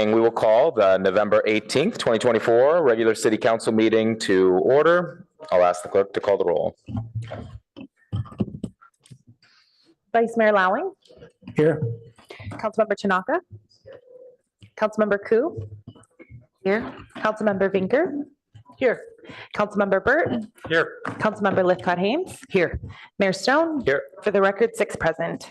evening, we will call the November 18th, 2024 regular city council meeting to order. I'll ask the clerk to call the roll. Vice Mayor Lowing. Here. Councilmember Chinaka. Councilmember Koo. Here. Councilmember Vinker. Here. Councilmember Burt. Here. Councilmember Lithcott-Hames. Here. Mayor Stone. Here. For the record, 6 present.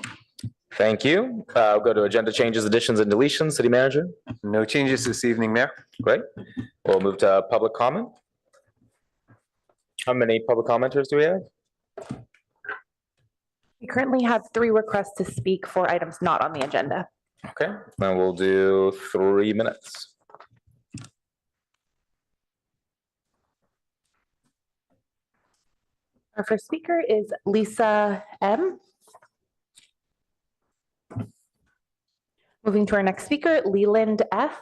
Thank you. We'll go to agenda changes, additions, and deletions. City Manager? No changes this evening, Mayor. Great. We'll move to public comment. How many public commenters do we have? We currently have 3 requests to speak for items not on the agenda. Okay, then we'll do 3 minutes. Our first speaker is Lisa M. Moving to our next speaker, Leland F.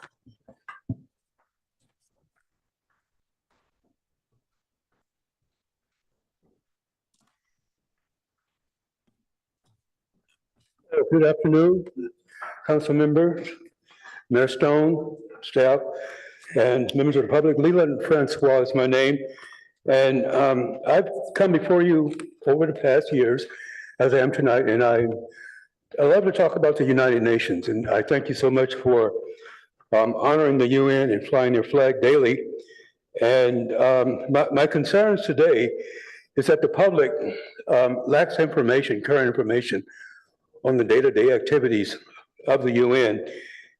Good afternoon, council members, Mayor Stone, staff, and members of the public. Leland Francois is my name. And I've come before you over the past years, as I am tonight, and I love to talk about the United Nations. And I thank you so much for honoring the UN and flying their flag daily. And my concerns today is that the public lacks information, current information, on the day-to-day activities of the UN.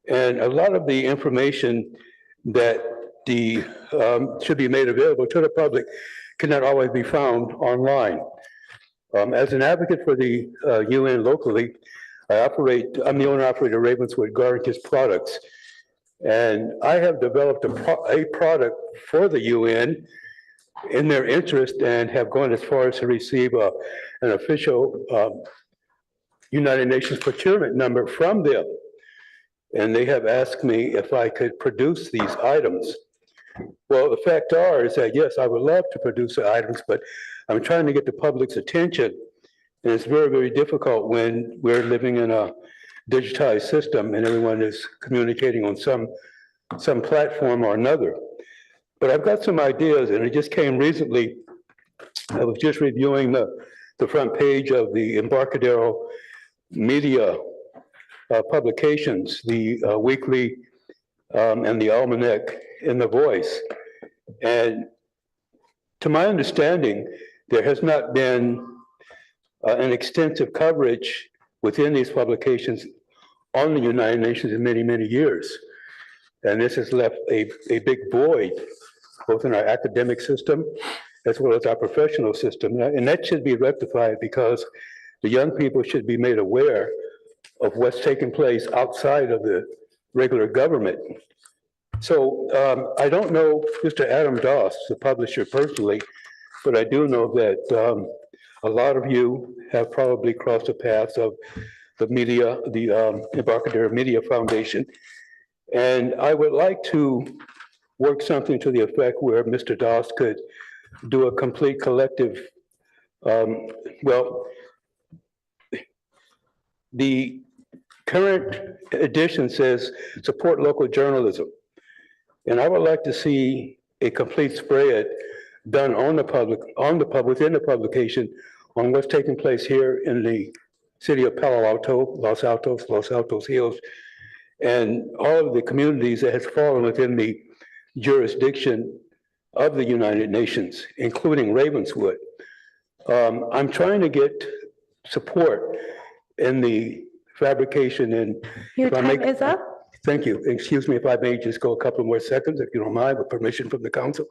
And a lot of the information that should be made available to the public cannot always be found online. As an advocate for the UN locally, I'm the owner-operator of Ravenswood Garden Kist Products. And I have developed a product for the UN in their interest and have gone as far as to receive an official United Nations procurement number from them. And they have asked me if I could produce these items. Well, the fact is that yes, I would love to produce the items, but I'm trying to get the public's attention. And it's very, very difficult when we're living in a digitized system and everyone is communicating on some platform or another. But I've got some ideas, and it just came recently. I was just reviewing the front page of the Embarcadero media publications, the weekly and the almanac and the Voice. And to my understanding, there has not been an extensive coverage within these publications on the United Nations in many, many years. And this has left a big void, both in our academic system as well as our professional system. And that should be rectified because the young people should be made aware of what's taking place outside of the regular government. So I don't know Mr. Adam Doss, the publisher, personally, but I do know that a lot of you have probably crossed the paths of the media, the Embarcadero Media Foundation. And I would like to work something to the effect where Mr. Doss could do a complete collective, the current edition says support local journalism. And I would like to see a complete spread done on the public, within the publication on what's taking place here in the city of Palo Alto, Los Altos Hills, and all of the communities that has fallen within the jurisdiction of the United Nations, including Ravenswood. I'm trying to get support in the fabrication and— Your time is up. Thank you. Excuse me if I may just go a couple more seconds, if you don't mind, with permission from the council.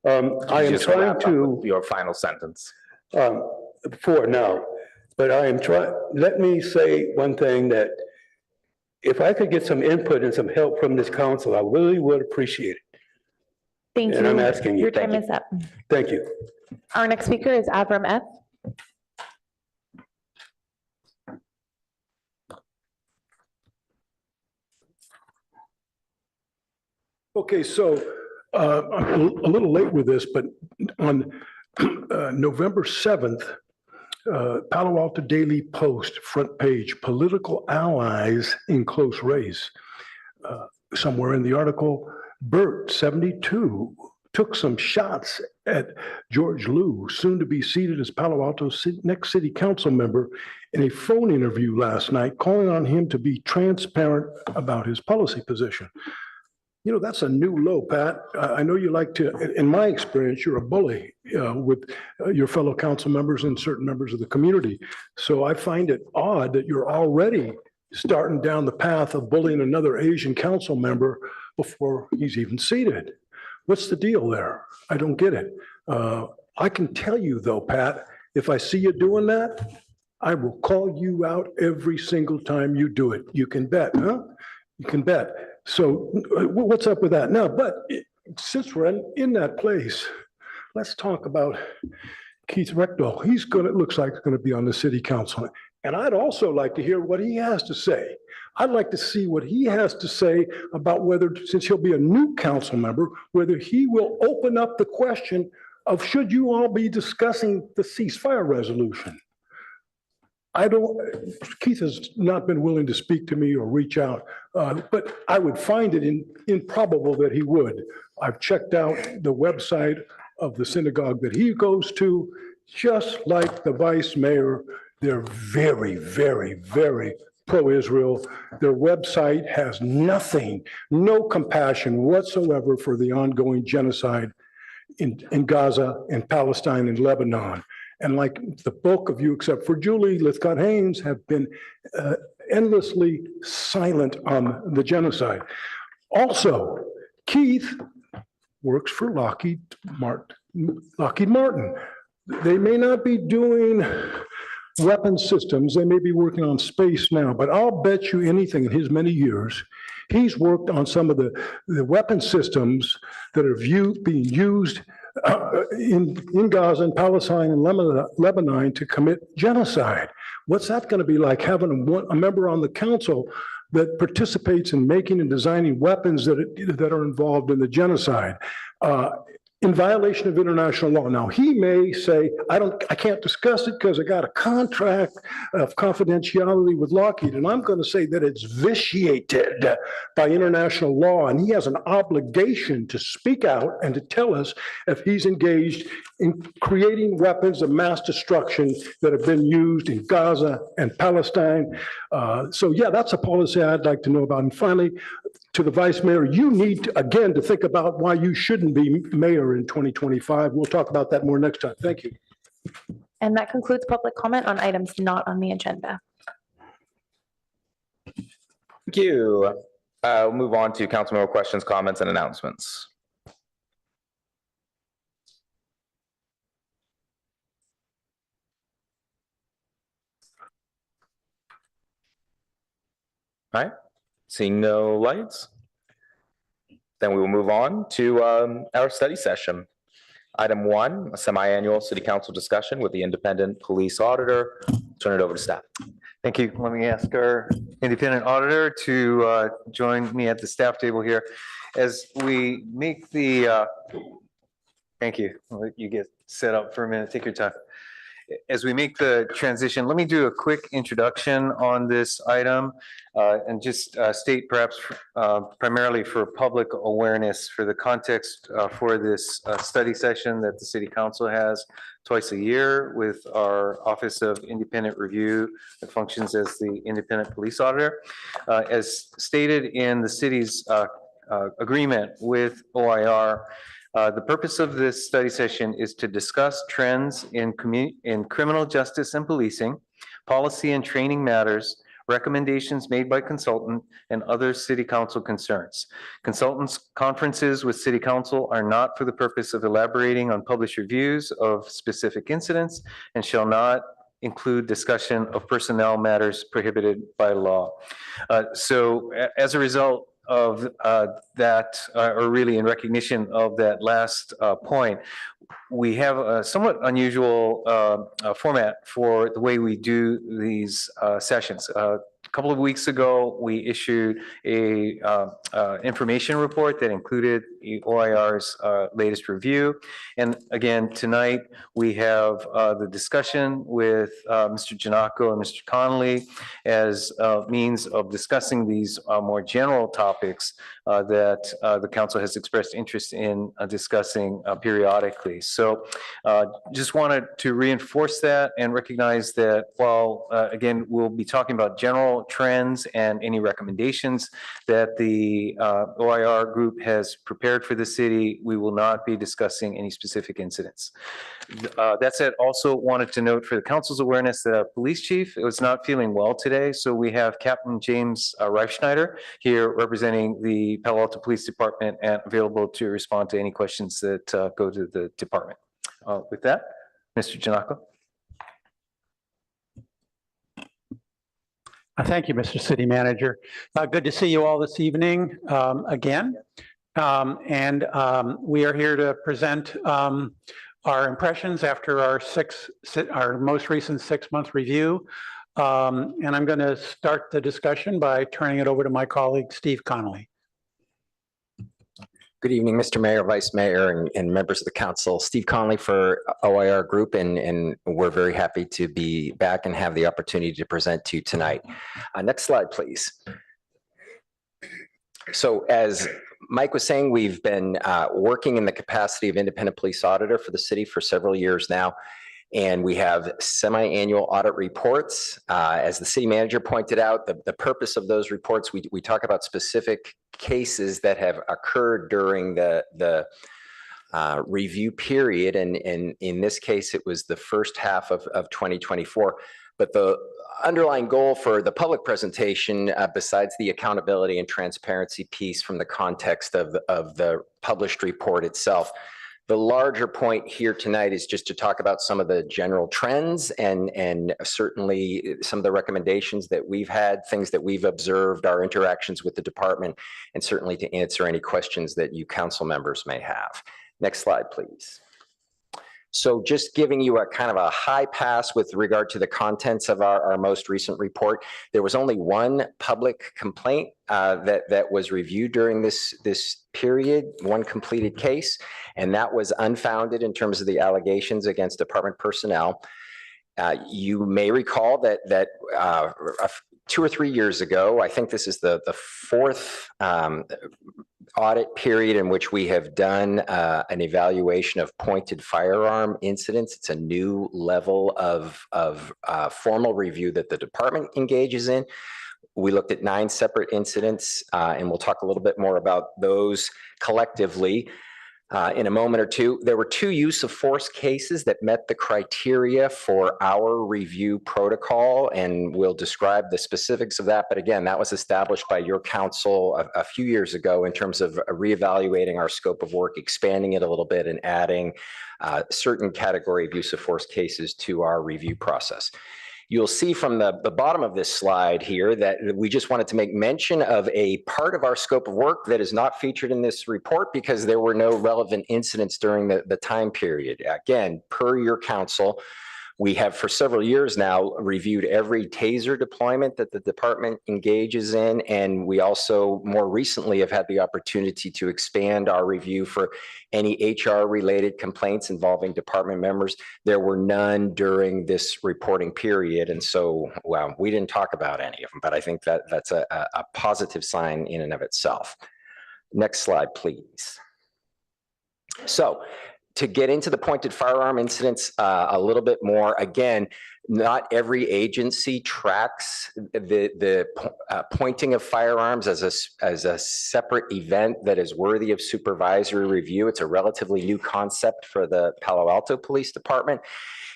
I am trying to— Your final sentence. For now, but I am trying— let me say one thing, that if I could get some input and some help from this council, I really would appreciate it. Thank you. And I'm asking you. Your time is up. Thank you. Our next speaker is Avram F. Okay, so I'm a little late with this, but on November 7th, Palo Alto Daily Post, front page, political allies in close race. somewhere in the article, Bert, 72, took some shots at George Liu, soon to be seated as Palo Alto's next city council member, in a phone interview last night, calling on him to be transparent about his policy position. You know, that's a new low, Pat. I know you like to, in my experience, you're a bully with your fellow council members and certain members of the community. So I find it odd that you're already starting down the path of bullying another Asian council member before he's even seated. What's the deal there? I don't get it. I can tell you though, Pat, if I see you doing that, I will call you out every single time you do it. You can bet, huh? You can bet. So what's up with that? Now, but since we're in that place, let's talk about Keith Reckdahl. It looks like he's going to be on the city council. And I'd also like to hear what he has to say. I'd like to see what he has to say about whether, since he'll be a new council member, whether he will open up the question of should you all be discussing the ceasefire resolution? Keith has not been willing to speak to me or reach out, but I would find it improbable that he would. I've checked out the website of the synagogue that he goes to, just like the vice mayor. They're very, very, very pro-Israel. Their website has no compassion whatsoever for the ongoing genocide in Gaza, in Palestine, and Lebanon. And like the bulk of you, except for Julie Lithcott-Haynes, have been endlessly silent on the genocide. Also, Keith works for Lockheed Martin. They may not be doing weapon systems, they may be working on space now, but I'll bet you anything in his many years, he's worked on some of the weapon systems that are being used in Gaza and Palestine and Lebanon to commit genocide. What's that going to be like, having a member on the council that participates in making and designing weapons that are involved in the genocide? In violation of international law. Now, he may say, I can't discuss it because I got a contract of confidentiality with Lockheed, and I'm going to say that it's vitiated by international law, and he has an obligation to speak out and to tell us if he's engaged in creating weapons of mass destruction that have been used in Gaza and Palestine. So yeah, that's a policy I'd like to know about. And finally, to the vice mayor, you need again to think about why you shouldn't be mayor in 2025. We'll talk about that more next time. Thank you. And that concludes public comment on items not on the agenda. Thank you. We'll move on to council member questions, comments, and announcements. All right. Seeing no lights, then we will move on to our study session. Item 1, a semi-annual city council discussion with the independent police auditor. Turn it over to staff. Thank you. Let me ask our independent auditor to join me at the staff table here as we make the, thank you. I'll let you get set up for a minute. Take your time. As we make the transition, let me do a quick introduction on this item and just state perhaps primarily for public awareness for the context for this study session that the City Council has twice a year with our Office of Independent Review that functions as the independent police auditor. As stated in the city's agreement with OIR, the purpose of this study session is to discuss trends in criminal justice and policing, policy and training matters, recommendations made by consultant, and other city council concerns. Consultants' conferences with city council are not for the purpose of elaborating on published reviews of specific incidents and shall not include discussion of personnel matters prohibited by law. So as a result of that, or really in recognition of that last point, we have a somewhat unusual format for the way we do these sessions. couple of weeks ago, we issued a information report that included OIR's latest review. And again, tonight, we have the discussion with Mr. Giannakko and Mr. Connolly as a means of discussing these more general topics that the council has expressed interest in discussing periodically. So just wanted to reinforce that and recognize that while, again, we'll be talking about general trends and any recommendations that the OIR group has prepared for the city, we will not be discussing any specific incidents. That said, also wanted to note for the council's awareness that our police chief was not feeling well today. So we have Captain James Reifschneider here representing the Palo Alto Police Department and available to respond to any questions that go to the department. With that, Mr. Giannakko. Thank you, Mr. City Manager. Good to see you all this evening again. We are here to present our impressions after our most recent 6-month review. And I'm going to start the discussion by turning it over to my colleague, Steve Connolly. Good evening, Mr. Mayor, Vice Mayor, and members of the council. Steve Connolly for OIR Group, and we're very happy to be back and have the opportunity to present to you tonight. Next slide, please. So as Mike was saying, we've been working in the capacity of independent police auditor for the city for several years now. And we have semi-annual audit reports. As the city manager pointed out, the purpose of those reports, we talk about specific cases that have occurred during the review period. And in this case, it was the first half of 2024. But the underlying goal for the public presentation, besides the accountability and transparency piece from the context of the published report itself, the larger point here tonight is just to talk about some of the general trends and certainly some of the recommendations that we've had, things that we've observed, our interactions with the department, and certainly to answer any questions that you council members may have. Next slide, please. So just giving you a kind of a high pass with regard to the contents of our most recent report. There was only one public complaint that was reviewed during this period, one completed case, and that was unfounded in terms of the allegations against department personnel. You may recall that 2 or 3 years ago, I think this is the fourth audit period in which we have done an evaluation of pointed firearm incidents. It's a new level of formal review that the department engages in. We looked at 9 separate incidents, and we'll talk a little bit more about those collectively in a moment or two. There were 2 use of force cases that met the criteria for our review protocol, and we'll describe the specifics of that. But again, that was established by your council a few years ago in terms of reevaluating our scope of work, expanding it a little bit, and adding certain category of use of force cases to our review process. You'll see from the bottom of this slide here that we just wanted to make mention of a part of our scope of work that is not featured in this report because there were no relevant incidents during the time period. Again, per your council, we have for several years now reviewed every taser deployment that the department engages in, and we also more recently have had the opportunity to expand our review for any HR related complaints involving department members. There were none during this reporting period, and so well, we didn't talk about any of them, but I think that that's a positive sign in and of itself. Next slide, please. So to get into the pointed firearm incidents a little bit more, again, not every agency tracks the pointing of firearms as a separate event that is worthy of supervisory review. It's a relatively new concept for the Palo Alto Police Department.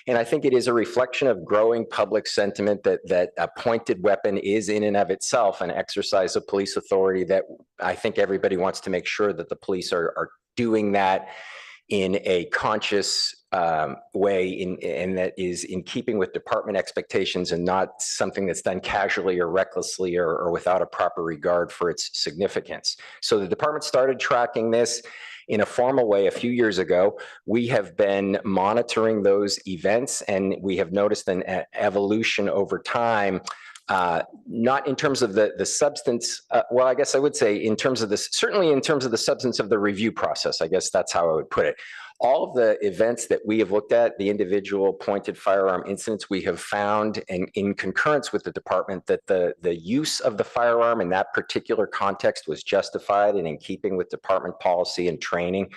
And I think it is a reflection of growing public sentiment that a pointed weapon is in and of itself an exercise of police authority that I think everybody wants to make sure that the police are doing that in a conscious way, and that is in keeping with department expectations and not something that's done casually or recklessly or without a proper regard for its significance. So the department started tracking this in a formal way a few years ago. We have been monitoring those events, and we have noticed an evolution over time not in terms of the substance. Well, I guess I would say in terms of this, certainly in terms of the substance of the review process. I guess that's how I would put it. All of the events that we have looked at, the individual pointed firearm incidents, we have found, and in concurrence with the department, that the use of the firearm in that particular context was justified and in keeping with department policy and training.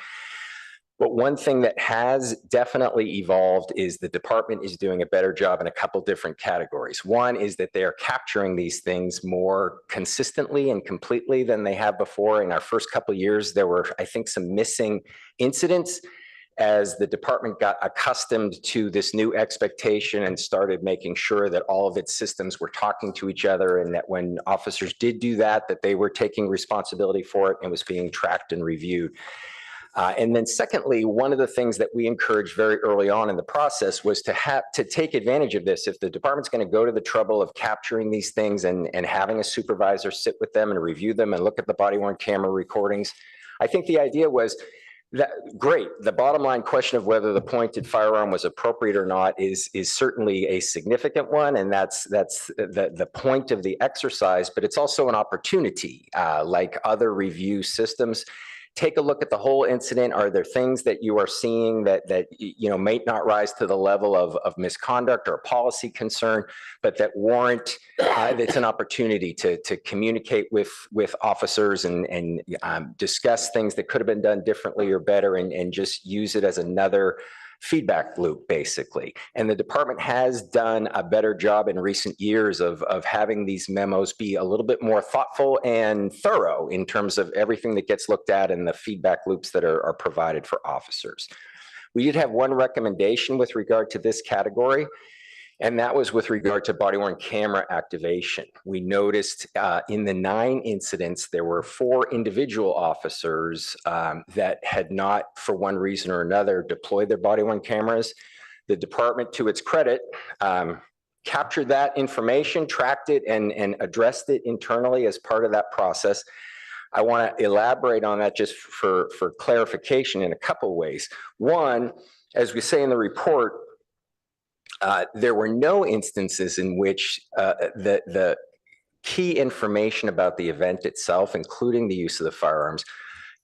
But one thing that has definitely evolved is the department is doing a better job in a couple different categories. One is that they are capturing these things more consistently and completely than they have before. In our first couple of years, there were, I think, some missing incidents as the department got accustomed to this new expectation and started making sure that all of its systems were talking to each other, and that when officers did do that, that they were taking responsibility for it and was being tracked and reviewed. And then secondly, one of the things that we encouraged very early on in the process was to take advantage of this. If the department's going to go to the trouble of capturing these things and having a supervisor sit with them and review them and look at the body-worn camera recordings, I think the idea was that, great, the bottom line question of whether the pointed firearm was appropriate or not is certainly a significant one, and that's the point of the exercise, but it's also an opportunity, like other review systems. Take a look at the whole incident. Are there things that you are seeing that may not rise to the level of misconduct or policy concern, but that warrant, it's an opportunity to communicate with officers and discuss things that could have been done differently or better, and just use it as another feedback loop, basically. And the department has done a better job in recent years of having these memos be a little bit more thoughtful and thorough in terms of everything that gets looked at and the feedback loops that are provided for officers. We did have one recommendation with regard to this category, and that was with regard to body-worn camera activation. We noticed in the 9 incidents, there were 4 individual officers that had not, for one reason or another, deployed their body-worn cameras. The department, to its credit, captured that information, tracked it, and addressed it internally as part of that process. I want to elaborate on that just for clarification in a couple of ways. One, as we say in the report, there were no instances in which the key information about the event itself, including the use of the firearms,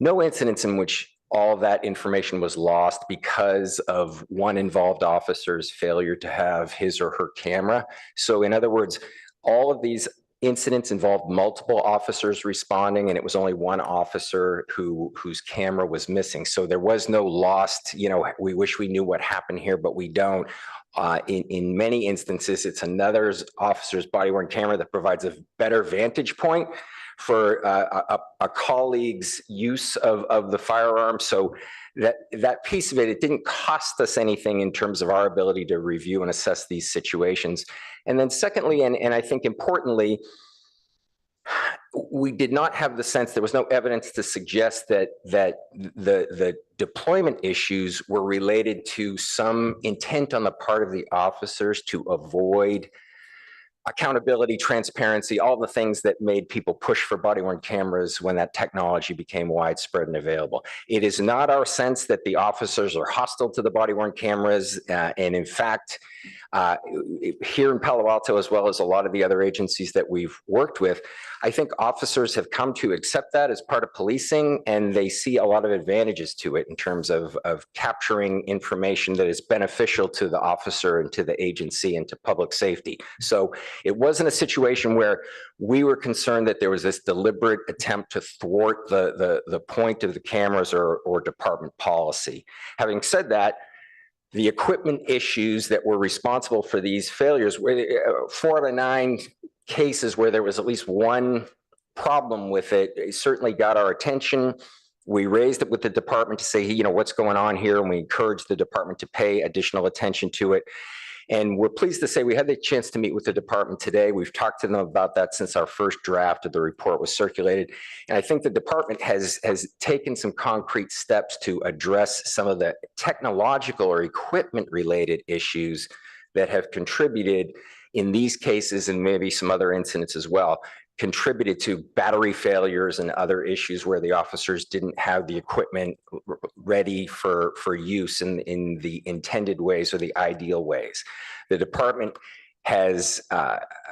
no incidents in which all of that information was lost because of one involved officer's failure to have his or her camera. So in other words, all of these incidents involved multiple officers responding, and it was only one officer whose camera was missing. So there was no lost, we wish we knew what happened here, but we don't. In many instances, it's another officer's body-worn camera that provides a better vantage point for a colleague's use of the firearm. So that piece of it, it didn't cost us anything in terms of our ability to review and assess these situations. And then secondly, and I think importantly, we did not have the sense, there was no evidence to suggest that the deployment issues were related to some intent on the part of the officers to avoid accountability, transparency, all the things that made people push for body-worn cameras when that technology became widespread and available. It is not our sense that the officers are hostile to the body-worn cameras. And in fact, here in Palo Alto, as well as a lot of the other agencies that we've worked with, I think officers have come to accept that as part of policing, and they see a lot of advantages to it in terms of capturing information that is beneficial to the officer and to the agency and to public safety. So it wasn't a situation where we were concerned that there was this deliberate attempt to thwart the point of the cameras or department policy. Having said that, the equipment issues that were responsible for these failures, 4 out of 9 cases where there was at least one problem with it, it certainly got our attention. We raised it with the department to say, what's going on here? And we encouraged the department to pay additional attention to it. And we're pleased to say we had the chance to meet with the department today. We've talked to them about that since our first draft of the report was circulated. And I think the department has taken some concrete steps to address some of the technological or equipment related issues that have contributed in these cases, and maybe some other incidents as well, contributed to battery failures and other issues where the officers didn't have the equipment ready for use in the intended ways or the ideal ways. The department has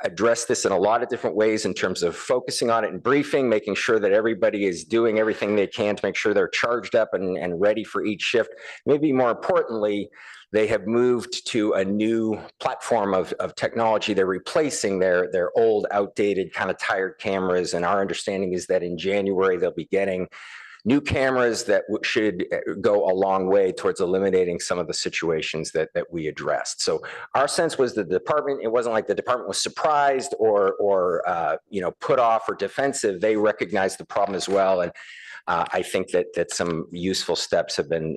addressed this in a lot of different ways in terms of focusing on it in briefing, making sure that everybody is doing everything they can to make sure they're charged up and ready for each shift. Maybe more importantly, they have moved to a new platform of technology. They're replacing their old, outdated, kind of tired cameras. And our understanding is that in January, they'll be getting new cameras that should go a long way towards eliminating some of the situations that we addressed. So our sense was that the department, it wasn't like the department was surprised or put off or defensive. They recognized the problem as well. And I think that some useful steps have been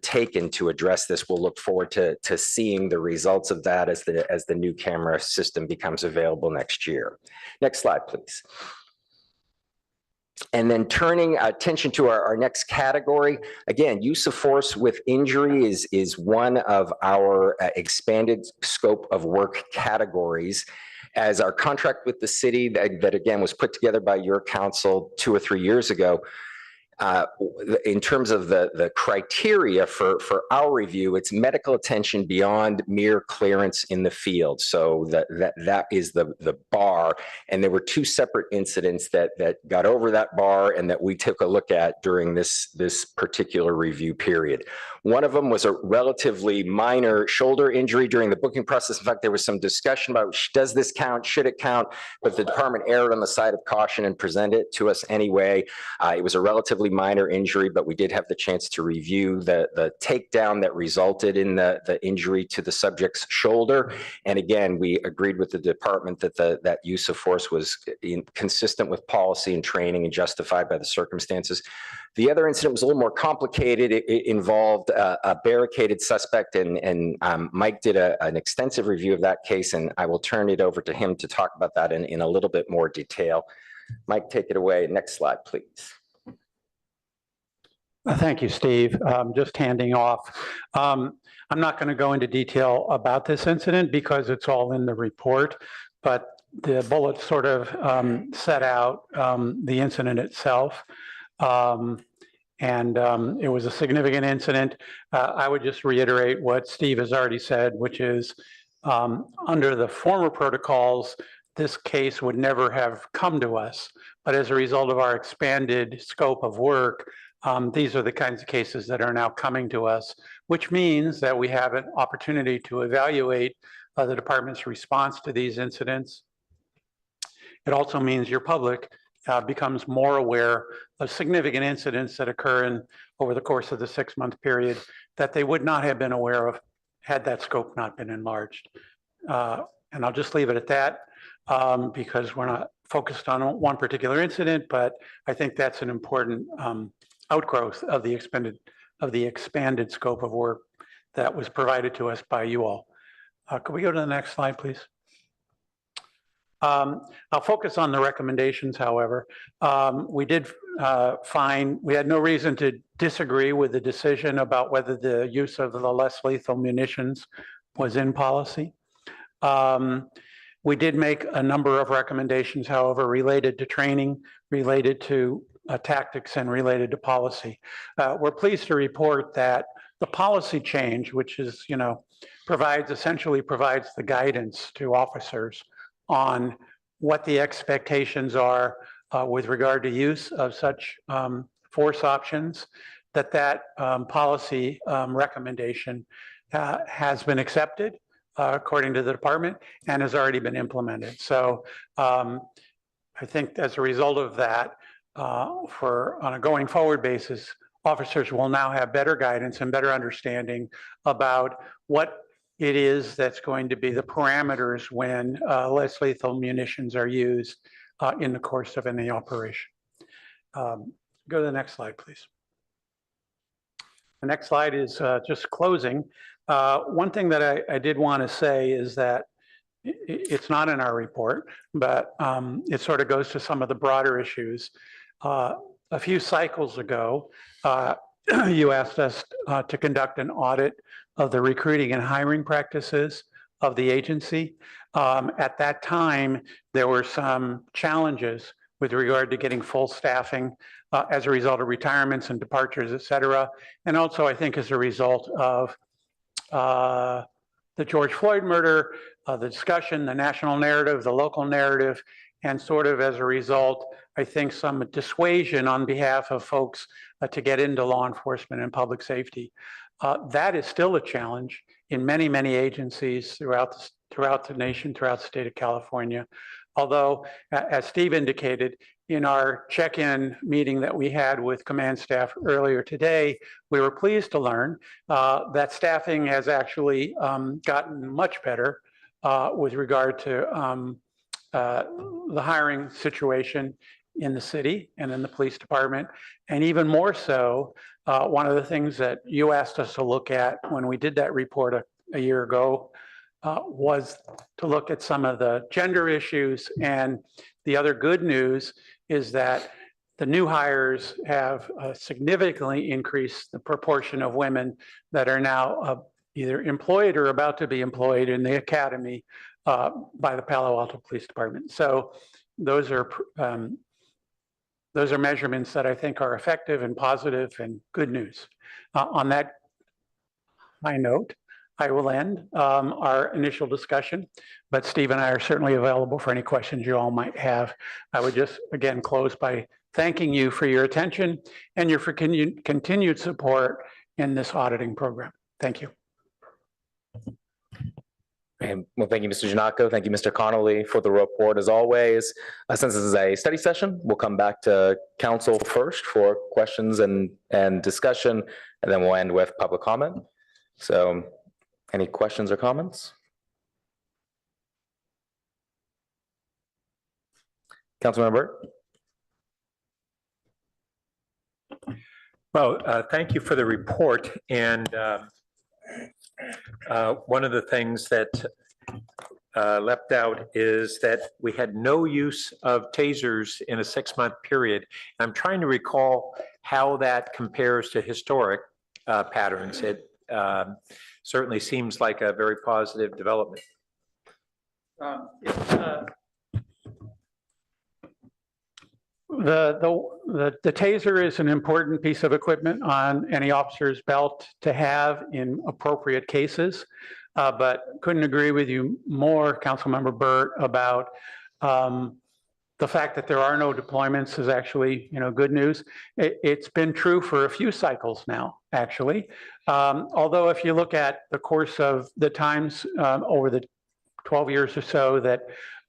taken to address this. We'll look forward to seeing the results of that as the new camera system becomes available next year. Next slide, please. And then turning attention to our next category, again, use of force with injury is one of our expanded scope of work categories. As our contract with the city that again was put together by your council 2 or 3 years ago, in terms of the criteria for our review, it's medical attention beyond mere clearance in the field. So that is the bar. And there were 2 separate incidents that got over that bar and that we took a look at during this particular review period. One of them was a relatively minor shoulder injury during the booking process. In fact, there was some discussion about, does this count? Should it count? But the department erred on the side of caution and presented it to us anyway. It was a relatively minor injury, but we did have the chance to review the takedown that resulted in the injury to the subject's shoulder. And again, we agreed with the department that that use of force was consistent with policy and training and justified by the circumstances. The other incident was a little more complicated. It involved a barricaded suspect, and Mike did an extensive review of that case, and I will turn it over to him to talk about that in a little bit more detail. Mike, take it away. Next slide, please. Thank you, Steve. Just handing off. I'm not going to go into detail about this incident because it's all in the report, but the bullets sort of set out the incident itself. It was a significant incident. I would just reiterate what Steve has already said, which is under the former protocols, this case would never have come to us. But as a result of our expanded scope of work, these are the kinds of cases that are now coming to us, which means that we have an opportunity to evaluate the department's response to these incidents. It also means your public becomes more aware of significant incidents that occur over the course of the 6-month period that they would not have been aware of had that scope not been enlarged. And I'll just leave it at that because we're not focused on one particular incident, but I think that's an important outgrowth of the expanded scope of work that was provided to us by you all. Could we go to the next slide, please? I'll focus on the recommendations, however. We did find we had no reason to disagree with the decision about whether the use of the less lethal munitions was in policy. We did make a number of recommendations, however, related to training, related to tactics, and related to policy. We're pleased to report that the policy change, which is, essentially provides the guidance to officers on what the expectations are with regard to use of such force options, that policy recommendation has been accepted according to the department and has already been implemented. So I think as a result of that, on a going forward basis, officers will now have better guidance and better understanding about what it is that's going to be the parameters when less lethal munitions are used in the course of any operation. Go to the next slide, please. The next slide is just closing. One thing that I did want to say is that it's not in our report, but it sort of goes to some of the broader issues. A few cycles ago, you asked us to conduct an audit of the recruiting and hiring practices of the agency. At that time, there were some challenges with regard to getting full staffing as a result of retirements and departures, et cetera. And also, I think, as a result of the the George Floyd murder, the discussion, the national narrative, the local narrative, and sort of as a result, I think some dissuasion on behalf of folks to get into law enforcement and public safety. That is still a challenge in many, many agencies throughout the nation, throughout the state of California. Although, as Steve indicated, in our check-in meeting that we had with command staff earlier today, we were pleased to learn that staffing has actually gotten much better with regard to the hiring situation in the city and in the police department. And even more so, one of the things that you asked us to look at when we did that report a year ago was to look at some of the gender issues. And the other good news is that the new hires have significantly increased the proportion of women that are now either employed or about to be employed in the academy by the Palo Alto Police Department. So those are measurements that I think are effective and positive and good news. On that high note, I will end our initial discussion, but Steve and I are certainly available for any questions you all might have. I would just, again, close by thanking you for your attention and your continued support in this auditing program. Thank you. And well, thank you, Mr. Giannacco. Thank you, Mr. Connolly, for the report as always. Since this is a study session, we'll come back to council first for questions and discussion, and then we'll end with public comment. So any questions or comments? Councilmember Burt? Well, thank you for the report. And one of the things that leapt out is that we had no use of tasers in a 6-month period. I'm trying to recall how that compares to historic patterns. It certainly seems like a very positive development. The taser is an important piece of equipment on any officer's belt to have in appropriate cases, but couldn't agree with you more, Councilmember Burt, about the fact that there are no deployments is actually, good news. It's been true for a few cycles now, actually. Although if you look at the course of the times over the 12 years or so that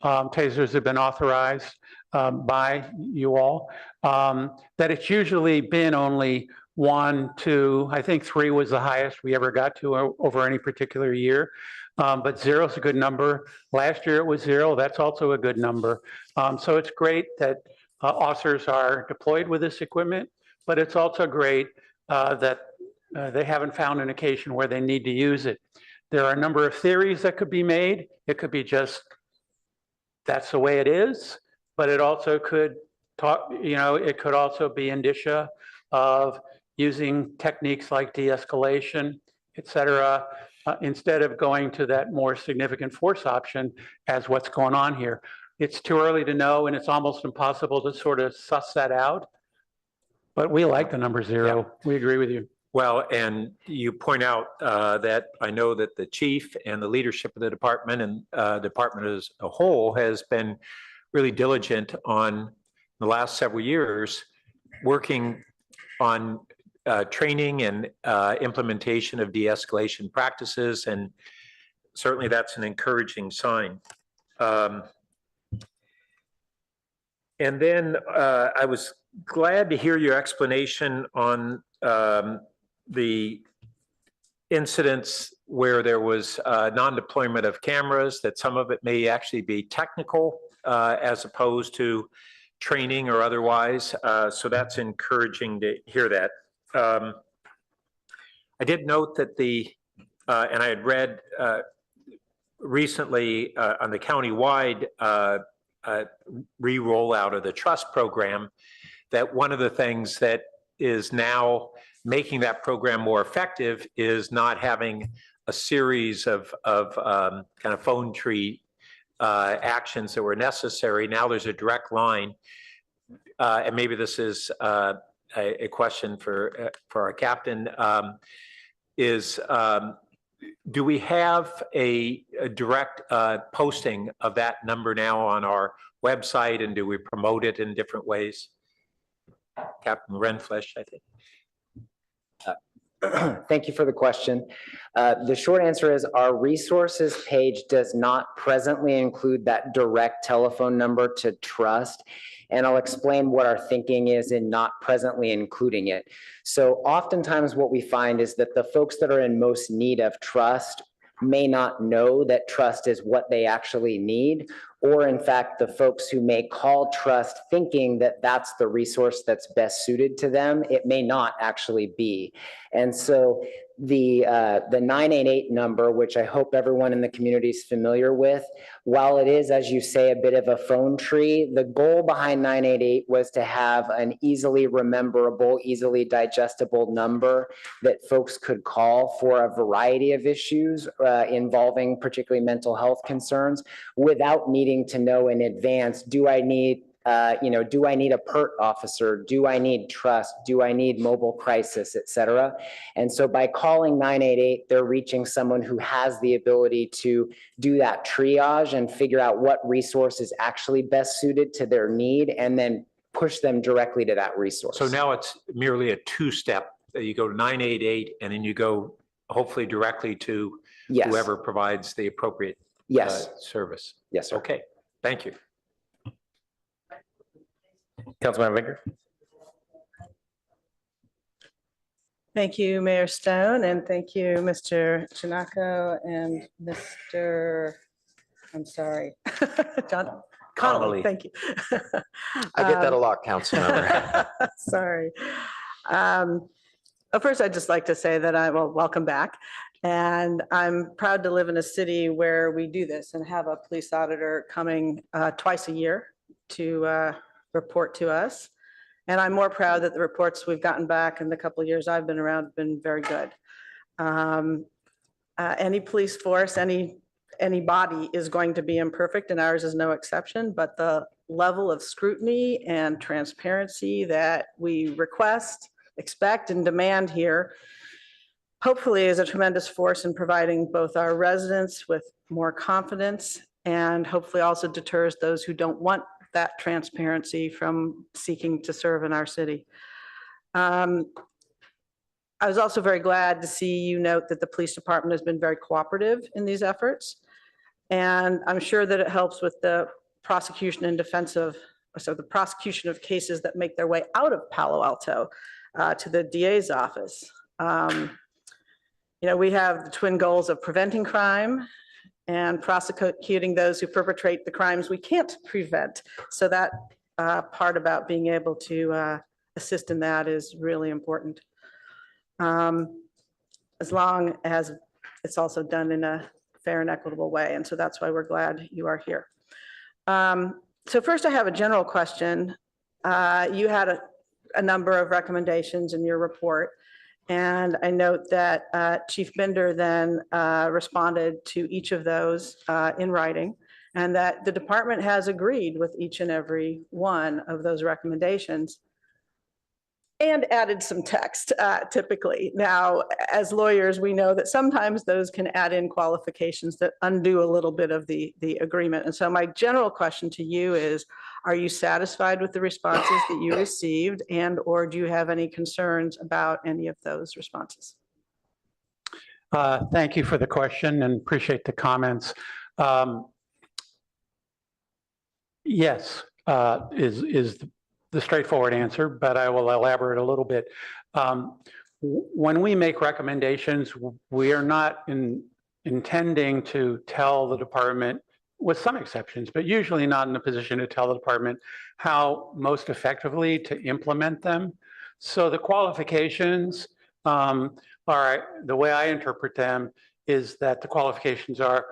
tasers have been authorized by you all, that it's usually been only 1, 2, I think 3 was the highest we ever got to over any particular year. But 0 is a good number. Last year it was 0. That's also a good number. So it's great that officers are deployed with this equipment, but it's also great that they haven't found an occasion where they need to use it. There are a number of theories that could be made. It could be just, that's the way it is, but it also could it could also be indicia of using techniques like de-escalation, et cetera, instead of going to that more significant force option as what's going on here. It's too early to know, and it's almost impossible to sort of suss that out, but we like the number 0. Yeah. We agree with you. Well, and you point out that I know that the chief and the leadership of the department and department as a whole has been really diligent on the last several years working on training and implementation of de-escalation practices, and certainly that's an encouraging sign. And then I was glad to hear your explanation on the incidents where there was non-deployment of cameras, that some of it may actually be technical as opposed to training or otherwise. So that's encouraging to hear that. I did note that and I had read recently on the county-wide re-rollout of the trust program, that one of the things that is now making that program more effective is not having a series of kind of phone tree actions that were necessary. Now there's a direct line, and maybe this is a question for our captain, is Do we have a direct posting of that number now on our website, and do we promote it in different ways? Captain Renflesh, I think. Thank you for the question. The short answer is our resources page does not presently include that direct telephone number to trust. And I'll explain what our thinking is in not presently including it. So oftentimes what we find is that the folks that are in most need of trust may not know that trust is what they actually need, or in fact, the folks who may call trust thinking that that's the resource that's best suited to them, it may not actually be. And so the 988 number, which I hope everyone in the community is familiar with, while it is, as you say, a bit of a phone tree, the goal behind 988 was to have an easily rememberable, easily digestible number that folks could call for a variety of issues involving particularly mental health concerns without needing to know in advance, do I need do I need a PERT officer? Do I need trust? Do I need mobile crisis, et cetera? And so by calling 988, they're reaching someone who has the ability to do that triage and figure out what resource is actually best suited to their need and then push them directly to that resource. So now it's merely a two-step. You go to 988 and then you go hopefully directly to Yes. whoever provides the appropriate Yes. service. Yes, sir. Okay, thank you. Councilmember Vinker. Thank you, Mayor Stone, and thank you, Mr. Chinako and Mr. I'm sorry, John Connolly. Connolly. Thank you. I get that a lot, Councilmember. Sorry. First, I'd just like to say that welcome back. And I'm proud to live in a city where we do this and have a police auditor coming twice a year to report to us. And I'm more proud that the reports we've gotten back in the couple of years I've been around have been very good. Any police force, any body is going to be imperfect, and ours is no exception, but the level of scrutiny and transparency that we request, expect, and demand here hopefully is a tremendous force in providing both our residents with more confidence and hopefully also deters those who don't want that transparency from seeking to serve in our city. I was also very glad to see you note that the police department has been very cooperative in these efforts. And I'm sure that it helps with the prosecution and defensive, so the prosecution of cases that make their way out of Palo Alto to the DA's office. We have the twin goals of preventing crime and prosecuting those who perpetrate the crimes we can't prevent. So that part about being able to assist in that is really important. As long as it's also done in a fair and equitable way. And so that's why we're glad you are here. So first I have a general question. You had a number of recommendations in your report. And I note that Chief Binder then responded to each of those in writing, and that the department has agreed with each and every one of those recommendations and added some text typically. Now, as lawyers, we know that sometimes those can add in qualifications that undo a little bit of the agreement. And so my general question to you is, are you satisfied with the responses that you received, and or do you have any concerns about any of those responses? Thank you for the question and appreciate the comments. Yes, is the straightforward answer, but I will elaborate a little bit. When we make recommendations, we are not intending to tell the department, with some exceptions, but usually not in a position to tell the department how most effectively to implement them. So the qualifications are, the way I interpret them is that the qualifications are,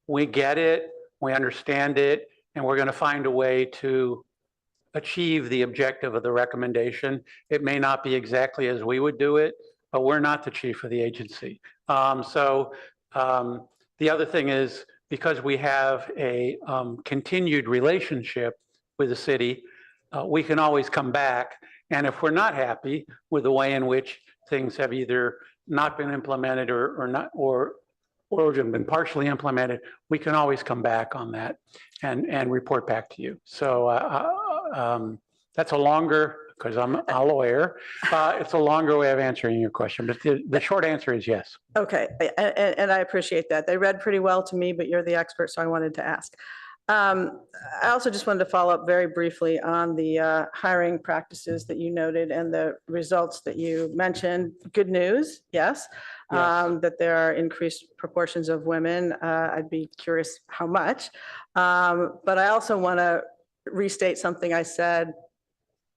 we get it, we understand it, and we're going to find a way to achieve the objective of the recommendation. It may not be exactly as we would do it, but we're not the chief of the agency. The other thing is, because we have a continued relationship with the city, we can always come back. And if we're not happy with the way in which things have either not been implemented or or have been partially implemented, we can always come back on that and report back to you. So that's a longer, because I'm a lawyer, it's a longer way of answering your question, but the short answer is yes. Okay, and I appreciate that. They read pretty well to me, but you're the expert, so I wanted to ask. I also just wanted to follow up very briefly on the hiring practices that you noted and the results that you mentioned. Good news, yes, that there are increased proportions of women. I'd be curious how much. But I also want to restate something I said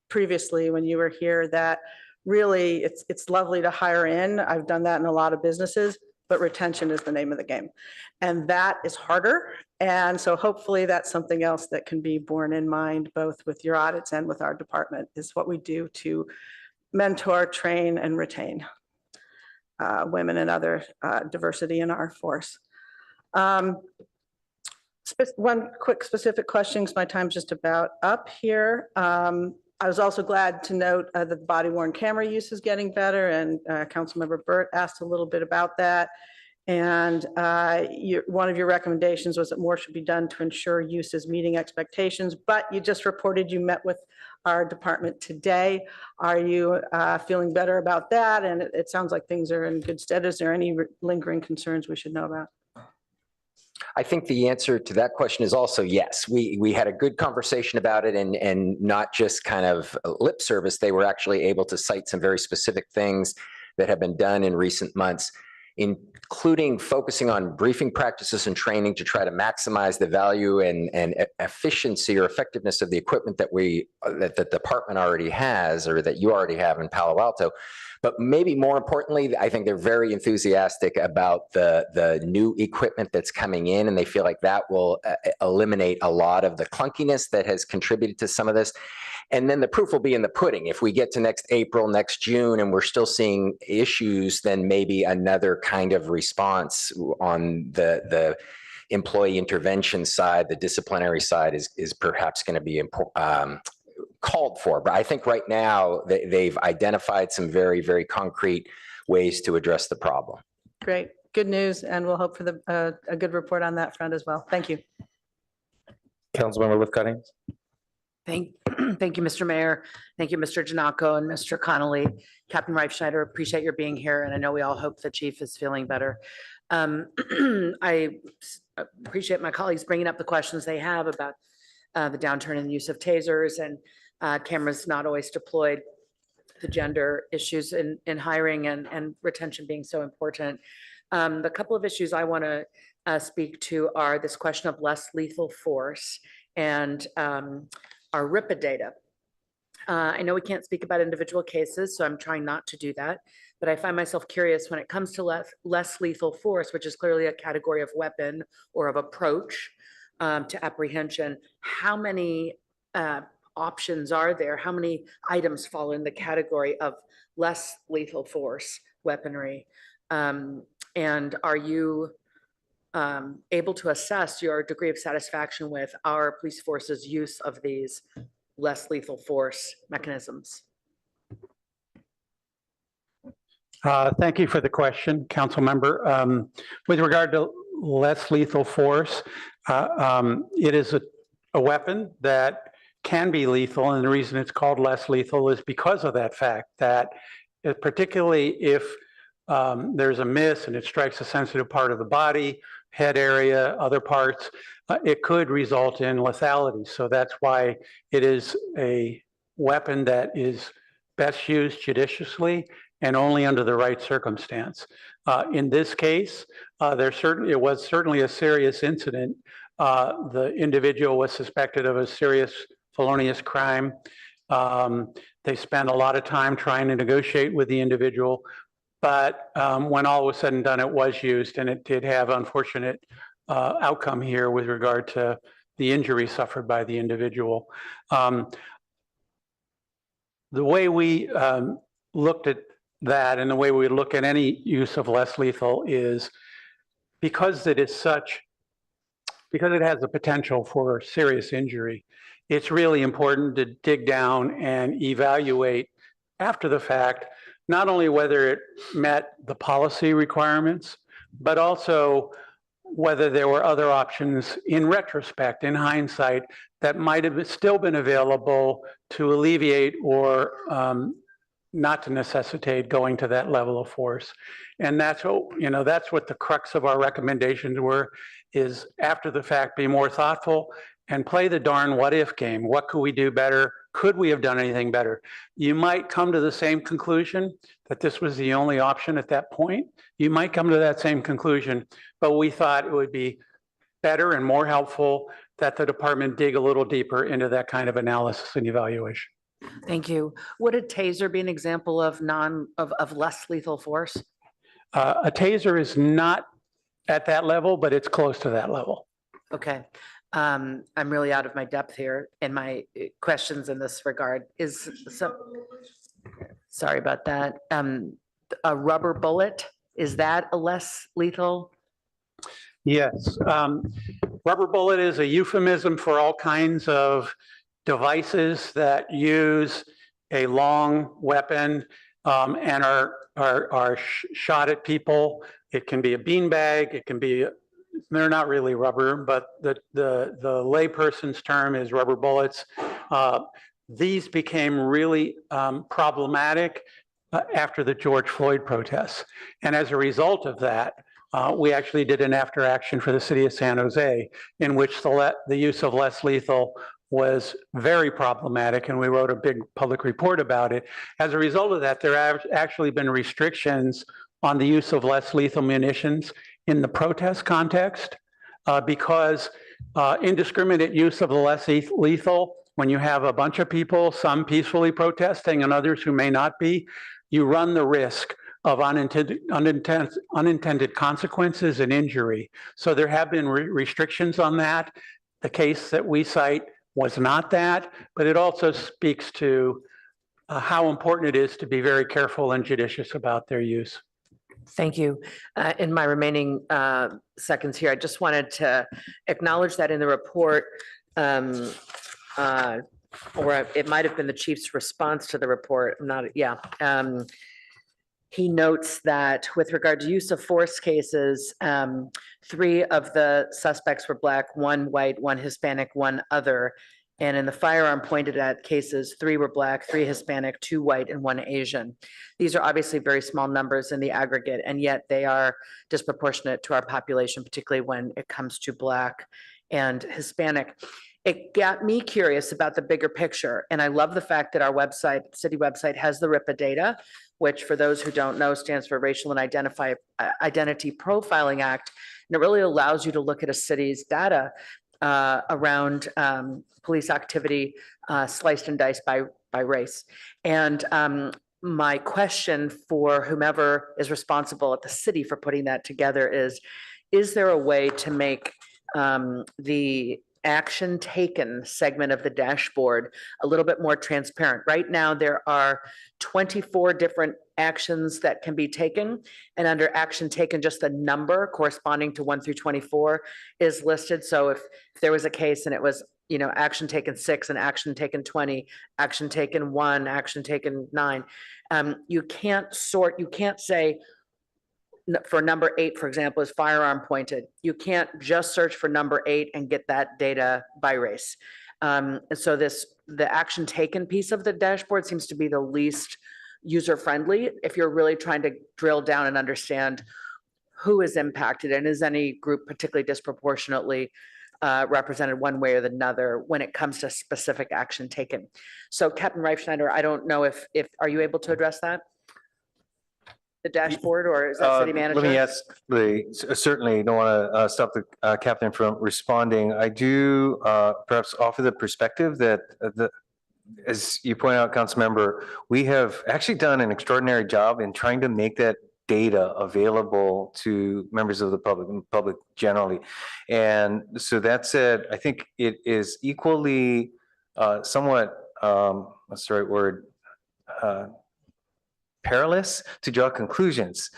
previously when you were here, that really it's lovely to hire in. I've done that in a lot of businesses, but retention is the name of the game. And that is harder. And so hopefully that's something else that can be borne in mind, both with your audits and with our department, is what we do to mentor, train, and retain women and other diversity in our force. One quick specific question, because my time's just about up here. I was also glad to note that the body worn camera use is getting better, and Councilmember Burt asked a little bit about that. And one of your recommendations was that more should be done to ensure use is meeting expectations, but you just reported you met with our department today. Are you feeling better about that? And it sounds like things are in good stead. Is there any lingering concerns we should know about? I think the answer to that question is also yes. We had a good conversation about it, and not just kind of lip service. They were actually able to cite some very specific things that have been done in recent months, including focusing on briefing practices and training to try to maximize the value and efficiency or effectiveness of the equipment that the department already has, or that you already have in Palo Alto. But maybe more importantly, I think they're very enthusiastic about the new equipment that's coming in, and they feel like that will eliminate a lot of the clunkiness that has contributed to some of this. And then the proof will be in the pudding. If we get to next April, next June, and we're still seeing issues, then maybe another kind of response on the employee intervention side, the disciplinary side is perhaps going to be called for. But I think right now they've identified some very, very concrete ways to address the problem. Great, good news, and we'll hope for a good report on that front as well. Thank you. Councilmember Lifcuttings. Thank you, Mr. Mayor. Thank you, Mr. Janako and Mr. Connolly. Captain Reifschneider, appreciate your being here, and I know we all hope the chief is feeling better. I appreciate my colleagues bringing up the questions they have about the downturn in the use of tasers and cameras not always deployed, the gender issues in hiring and retention being so important. The couple of issues I want to speak to are this question of less lethal force and our RIPA data. I know we can't speak about individual cases, so I'm trying not to do that, but I find myself curious when it comes to less lethal force, which is clearly a category of weapon or of approach to apprehension. How many options are there? How many items fall in the category of less lethal force weaponry? And are you able to assess your degree of satisfaction with our police force's use of these less lethal force mechanisms? Thank you for the question, Council Member. With regard to less lethal force, it is a weapon that can be lethal, and the reason it's called less lethal is because of that fact, that particularly if there's a miss and it strikes a sensitive part of the body, head area, other parts, it could result in lethality. So that's why it is a weapon that is best used judiciously and only under the right circumstance. In this case, it was certainly a serious incident. The individual was suspected of a serious felonious crime. They spent a lot of time trying to negotiate with the individual, but when all was said and done, it was used, and it did have unfortunate outcome here with regard to the injury suffered by the individual. The way we looked at that, and the way we look at any use of less lethal, is because it has the potential for serious injury, it's really important to dig down and evaluate after the fact, not only whether it met the policy requirements, but also whether there were other options in retrospect, in hindsight, that might have still been available to alleviate or not to necessitate going to that level of force. And that's what, that's what the crux of our recommendations were, is after the fact, be more thoughtful and play the darn what if game. What could we do better? Could we have done anything better? You might come to the same conclusion that this was the only option at that point. You might come to that same conclusion, but we thought it would be better and more helpful that the department dig a little deeper into that kind of analysis and evaluation. Thank you. Would a taser be an example of less lethal force? A taser is not at that level, but it's close to that level. Okay. I'm really out of my depth here in my questions in this regard. Sorry about that. A rubber bullet, is that a less lethal? Yes. Rubber bullet is a euphemism for all kinds of devices that use a long weapon and are shot at people. It can be a beanbag. It can be, they're not really rubber, but the layperson's term is rubber bullets. These became really problematic after the George Floyd protests. And as a result of that, we actually did an after action for the city of San Jose in which the use of less lethal was very problematic, and we wrote a big public report about it. As a result of that, there have actually been restrictions on the use of less lethal munitions in the protest context because indiscriminate use of the less lethal, when you have a bunch of people, some peacefully protesting and others who may not be, you run the risk of unintended consequences and injury. So there have been restrictions on that. The case that we cite was not that, but it also speaks to how important it is to be very careful and judicious about their use. Thank you. In my remaining seconds here, I just wanted to acknowledge that in the report, or it might have been the chief's response to the report, he notes that with regard to use of force cases, 3 of the suspects were Black, 1 white, 1 Hispanic, 1 other. And in the firearm pointed at cases, 3 were Black, 3 Hispanic, 2 white, and 1 Asian. These are obviously very small numbers in the aggregate, and yet they are disproportionate to our population, particularly when it comes to Black and Hispanic. It got me curious about the bigger picture, and I love the fact that our website, city website, has the RIPA data, which for those who don't know stands for Racial and Identity Profiling Act, and it really allows you to look at a city's data around police activity sliced and diced by race. And my question for whomever is responsible at the city for putting that together is there a way to make the action taken segment of the dashboard a little bit more transparent? Right now, there are 24 different actions that can be taken, and under action taken, just the number corresponding to 1 through 24 is listed. So if there was a case and it was, action taken 6 and action taken 20, action taken 1, action taken 9, you can't say for number 8, for example, is firearm pointed. You can't just search for number 8 and get that data by race. And so the action taken piece of the dashboard seems to be the least user-friendly if you're really trying to drill down and understand who is impacted and is any group particularly disproportionately represented one way or another when it comes to specific action taken. So Captain Reifschneider, I don't know if are you able to address that? The dashboard, or is that city manager? Let me ask certainly don't want to stop the captain from responding. I do perhaps offer the perspective that as you point out, council member, we have actually done an extraordinary job in trying to make that data available to members of the public generally. And so that said, I think it is equally somewhat, what's the right word? perilous to draw conclusions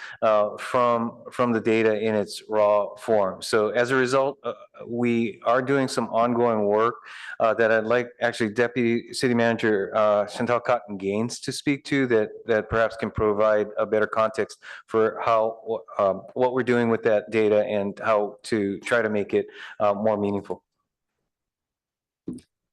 from the data in its raw form. So as a result, we are doing some ongoing work that I'd like actually Deputy City Manager Chantal Cotton Gaines to speak to, that perhaps can provide a better context for how what we're doing with that data and how to try to make it more meaningful.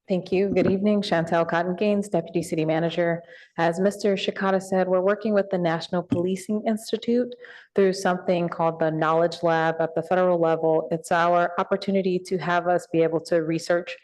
Thank you. Good evening, Chantel Cotton Gaines, Deputy City Manager. As Mr. Shikata said, we're working with the National Policing Institute through something called the Knowledge Lab at the federal level. It's our opportunity to have us be able to research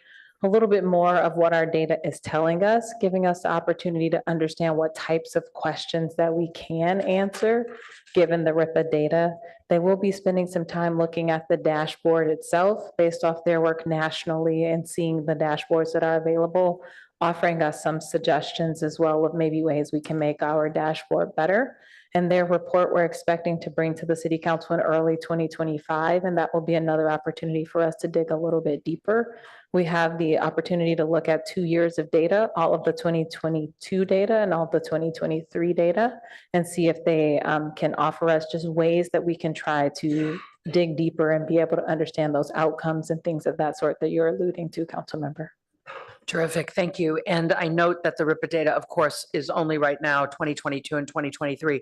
a little bit more of what our data is telling us, giving us the opportunity to understand what types of questions that we can answer given the RIPA data. They will be spending some time looking at the dashboard itself based off their work nationally and seeing the dashboards that are available, offering us some suggestions as well of maybe ways we can make our dashboard better. And their report we're expecting to bring to the City Council in early 2025, and that will be another opportunity for us to dig a little bit deeper. We have the opportunity to look at 2 years of data, all of the 2022 data and all of the 2023 data, and see if they can offer us just ways that we can try to dig deeper and be able to understand those outcomes and things of that sort that you're alluding to, Council Member. Terrific, thank you. And I note that the RIPA data, of course, is only right now 2022 and 2023.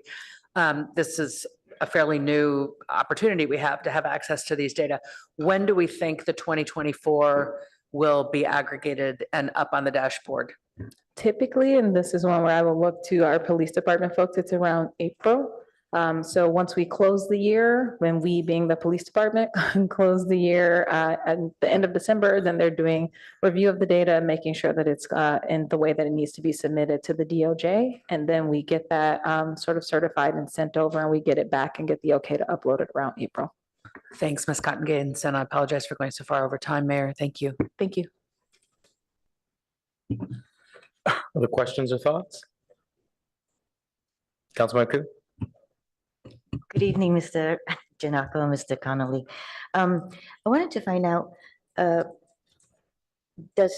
This is a fairly new opportunity we have to have access to these data. When do we think the 2024 will be aggregated and up on the dashboard? Typically, and this is one where I will look to our police department folks, it's around April. So once we close the year, when we being the police department close the year at the end of December, then they're doing review of the data, making sure that it's in the way that it needs to be submitted to the DOJ. And then we get that sort of certified and sent over, and we get it back and get the okay to upload it around April. Thanks, Ms. Cotton Gaines, and I apologize for going so far over time, Mayor. Thank you. Thank you. Other questions or thoughts? Councilman Ku? Good evening, Mr. Janako and Mr. Connolly. I wanted to find out, does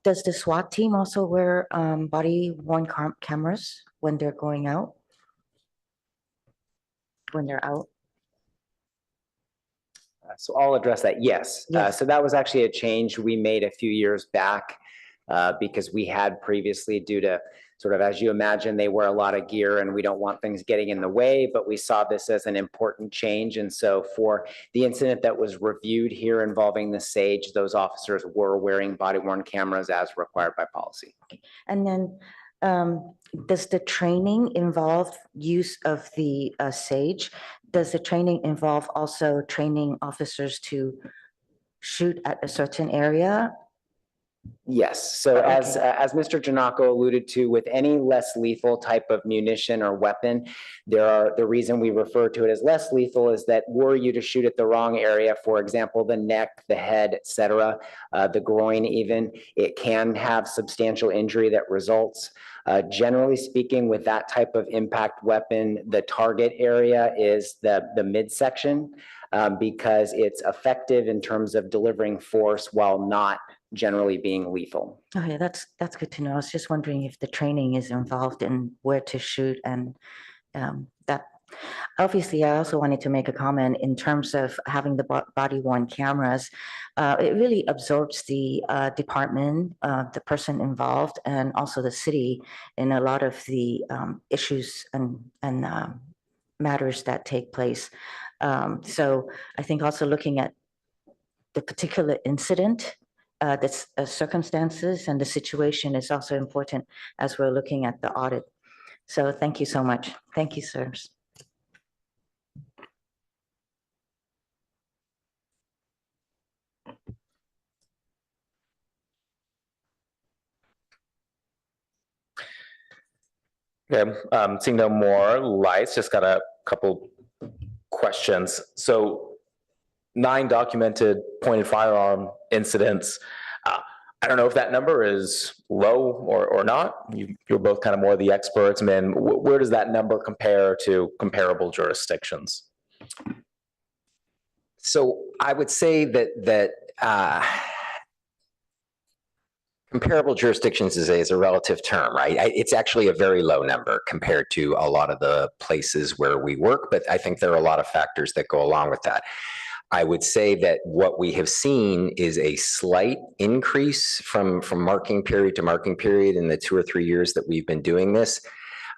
the SWAT team also wear body-worn cameras when they're going out? When they're out? So I'll address that. Yes. Yes. So that was actually a change we made a few years back because we had previously, due to sort of, as you imagine, they wear a lot of gear and we don't want things getting in the way, but we saw this as an important change. And so for the incident that was reviewed here involving the Sage, those officers were wearing body-worn cameras as required by policy. And then does the training involve use of the Sage? Does the training involve also training officers to shoot at a certain area? Yes. So as Mr. Janako alluded to, with any less lethal type of munition or weapon, the reason we refer to it as less lethal is that were you to shoot at the wrong area, for example, the neck, the head, et cetera, the groin even, it can have substantial injury that results. Generally speaking, with that type of impact weapon, the target area is the midsection because it's effective in terms of delivering force while not generally being lethal. Okay, that's good to know. I was just wondering if the training is involved in where to shoot and that. Obviously, I also wanted to make a comment in terms of having the body-worn cameras. It really absorbs the department, the person involved, and also the city in a lot of the issues and matters that take place. So I think also looking at the particular incident, the circumstances and the situation is also important as we're looking at the audit. So thank you so much. Thank you, sirs. Okay, seeing no more lights, just got a couple questions. So 9 documented pointed firearm incidents. I don't know if that number is low or not. You're both kind of more the experts. I mean, where does that number compare to comparable jurisdictions? So I would say that Comparable jurisdictions is a relative term, right? It's actually a very low number compared to a lot of the places where we work, but I think there are a lot of factors that go along with that. I would say that what we have seen is a slight increase from marking period to marking period in the 2 or 3 years that we've been doing this.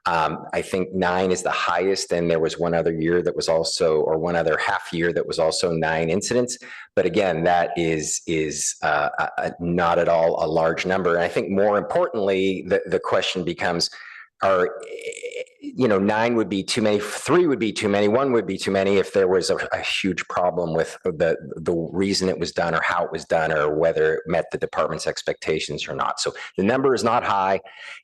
I think 9 is the highest, and there was one other year that was also, or one other half year that was also 9 incidents. But again, that is not at all a large number. And I think more importantly, the question becomes, 9 would be too many, 3 would be too many, 1 would be too many if there was a huge problem with the reason it was done or how it was done or whether it met the department's expectations or not. So the number is not high.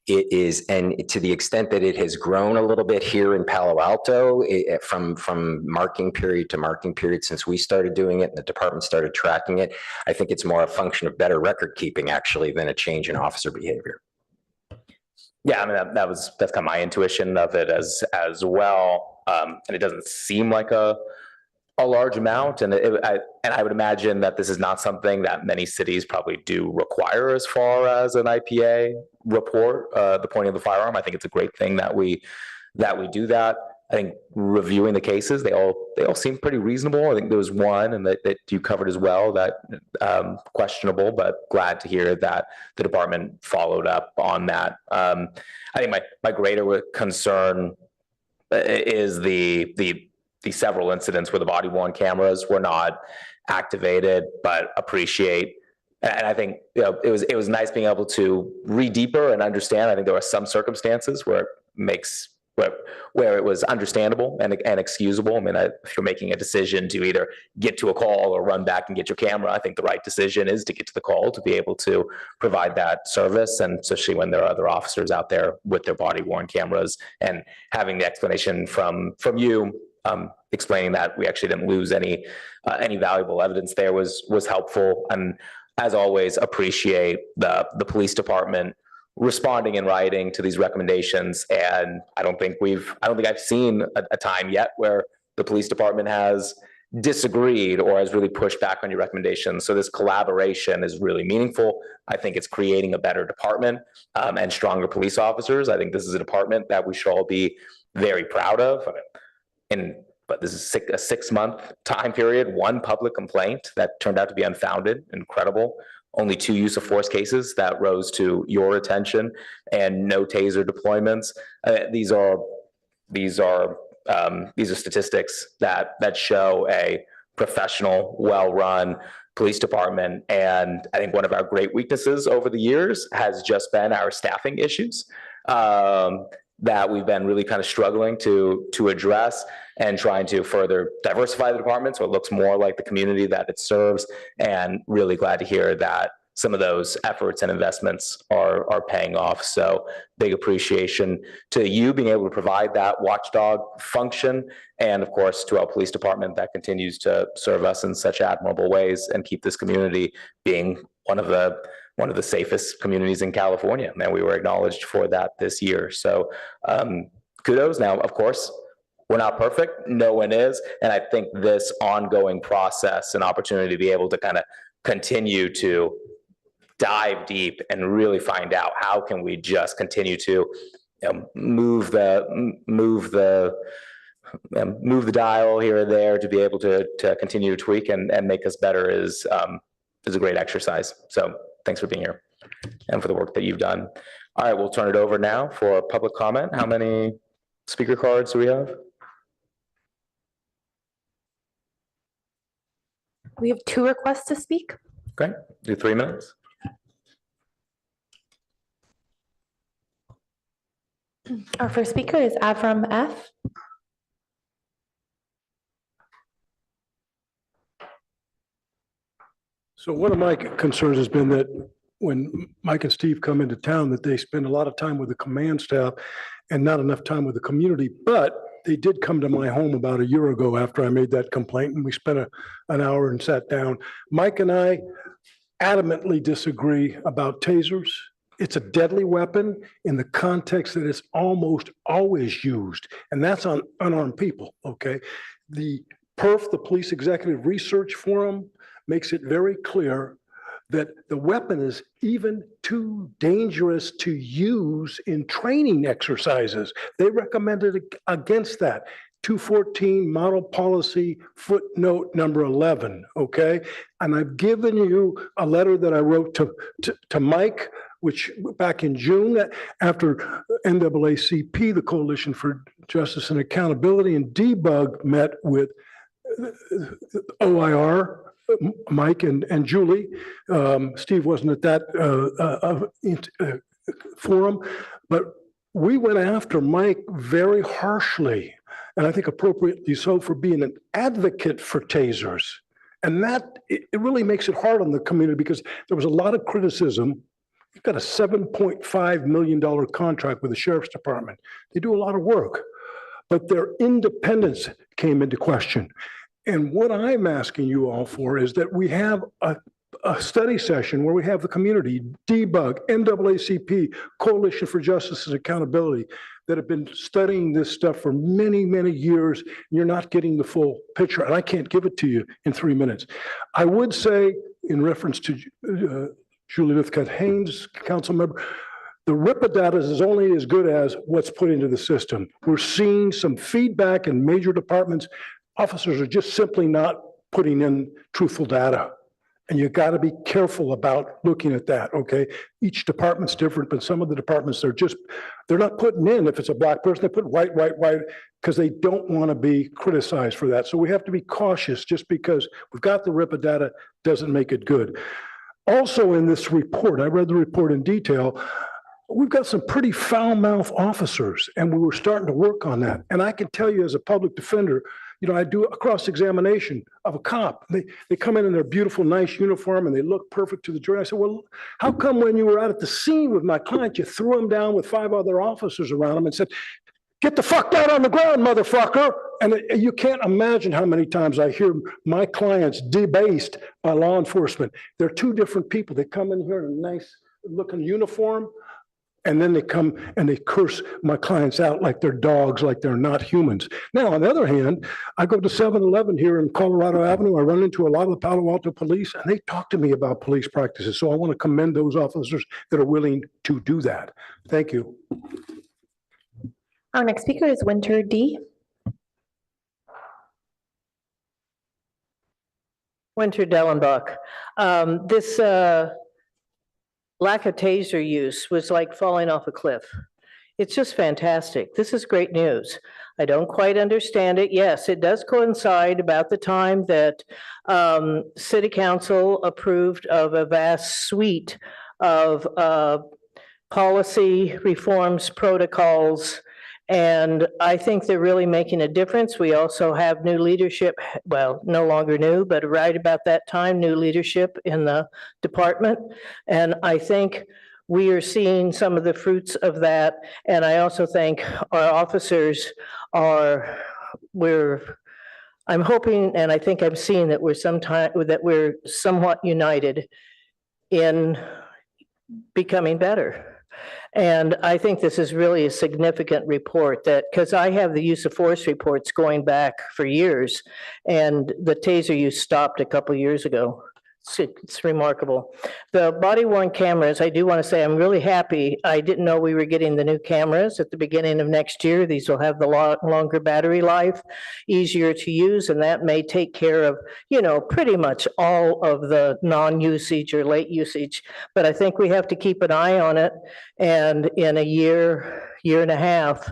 It is, and to the extent that it has grown a little bit here in Palo Alto from marking period to marking period since we started doing it and the department started tracking it, I think it's more a function of better record keeping actually than a change in officer behavior. Yeah, I mean, that's kind of my intuition of it as well. And it doesn't seem like a large amount. And I would imagine that this is not something that many cities probably do require as far as an IPA report, the pointing of the firearm. I think it's a great thing that we do that. I think reviewing the cases, they all seem pretty reasonable. I think there was one, and that you covered as well, that questionable, but glad to hear that the department followed up on that. I think my greater concern is the several incidents where the body-worn cameras were not activated, but appreciate. And I think it was nice being able to read deeper and understand. I think there were some circumstances where it was understandable and excusable. I mean, if you're making a decision to either get to a call or run back and get your camera, I think the right decision is to get to the call to be able to provide that service, and especially when there are other officers out there with their body-worn cameras, and having the explanation from you explaining that we actually didn't lose any valuable evidence there was helpful. And as always, appreciate the police department responding in writing to these recommendations. And I don't think I've seen a time yet where the police department has disagreed or has really pushed back on your recommendations. So this collaboration is really meaningful. I think it's creating a better department and stronger police officers. I think this is a department that we should all be very proud of. But this is a 6-month time period, 1 public complaint that turned out to be unfounded, incredible. Only 2 use of force cases that rose to your attention, and no taser deployments. These are statistics that show a professional, well-run police department. And I think one of our great weaknesses over the years has just been our staffing issues that we've been really kind of struggling to address, and trying to further diversify the department so it looks more like the community that it serves. And really glad to hear that some of those efforts and investments are paying off. So big appreciation to you being able to provide that watchdog function, and of course to our police department that continues to serve us in such admirable ways and keep this community being one of the safest communities in California. And we were acknowledged for that this year. So kudos. Now, of course, we're not perfect. No one is. And I think this ongoing process and opportunity to be able to kind of continue to dive deep and really find out how can we just continue to move the dial here or there to be able to continue to tweak and make us better is a great exercise. So thanks for being here and for the work that you've done. All right, we'll turn it over now for public comment. How many speaker cards do we have? We have 2 requests to speak. Okay, do 3 minutes. Our first speaker is Avram F. So one of my concerns has been that when Mike and Steve come into town, that they spend a lot of time with the command staff and not enough time with the community. But they did come to my home about a year ago after I made that complaint, and we spent an hour and sat down. Mike and I adamantly disagree about tasers. It's a deadly weapon in the context that it's almost always used, and that's on unarmed people, okay? The PERF, the Police Executive Research Forum, makes it very clear that the weapon is even too dangerous to use in training exercises. They recommended against that. 214 Model Policy footnote number 11, okay? And I've given you a letter that I wrote to Mike, which back in June, after NAACP, the Coalition for Justice and Accountability, and DBUG met with OIR, Mike and Julie. Steve wasn't at that forum, but we went after Mike very harshly, and I think appropriately so, for being an advocate for tasers. And that, it really makes it hard on the community because there was a lot of criticism. You've got a $7.5 million contract with the Sheriff's Department. They do a lot of work, but their independence came into question. And what I'm asking you all for is that we have a study session where we have the community, DBUG, NAACP, Coalition for Justice and Accountability, that have been studying this stuff for many, many years. You're not getting the full picture, and I can't give it to you in 3 minutes. I would say, in reference to Julie Lithcutt-Haynes, council member, the RIPA data is only as good as what's put into the system. We're seeing some feedback in major departments. Officers are just simply not putting in truthful data. And you got to be careful about looking at that, okay? Each department's different, but some of the departments, they're not putting in, if it's a black person, they put white, because they don't want to be criticized for that. So we have to be cautious. Just because we've got the RIPA data doesn't make it good. Also in this report, I read the report in detail, we've got some pretty foul-mouthed officers, and we were starting to work on that. And I can tell you as a public defender, you know, I do a cross-examination of a cop. They come in their beautiful, nice uniform, and they look perfect to the jury. I said, well, how come when you were out at the scene with my client, you threw him down with 5 other officers around him and said, get the fuck down on the ground, motherfucker. And you can't imagine how many times I hear my clients debased by law enforcement. They're 2 different people. They come in here in a nice looking uniform, and then they come and they curse my clients out like they're dogs, like they're not humans. Now, on the other hand, I go to 7-Eleven here in Colorado Avenue. I run into a lot of the Palo Alto police, and they talk to me about police practices. So I want to commend those officers that are willing to do that. Thank you. Our next speaker is Winter D. Winter Dellenbach. This lack of taser use was like falling off a cliff. It's just fantastic. This is great news. I don't quite understand it. Yes, it does coincide about the time that City Council approved of a vast suite of policy reforms, protocols, and I think they're really making a difference. We also have new leadership, well, no longer new, but right about that time, new leadership in the department. And I think we are seeing some of the fruits of that. And I also think our officers I'm hoping, and I think I'm seeing that we're somewhat united in becoming better. And I think this is really a significant report because I have the use of force reports going back for years, and the taser use stopped a couple of years ago. It's remarkable. The body worn cameras, I do want to say I'm really happy. I didn't know we were getting the new cameras at the beginning of next year. These will have the longer battery life, easier to use, and that may take care of, pretty much all of the non-usage or late usage. But I think we have to keep an eye on it, and in a year and a half,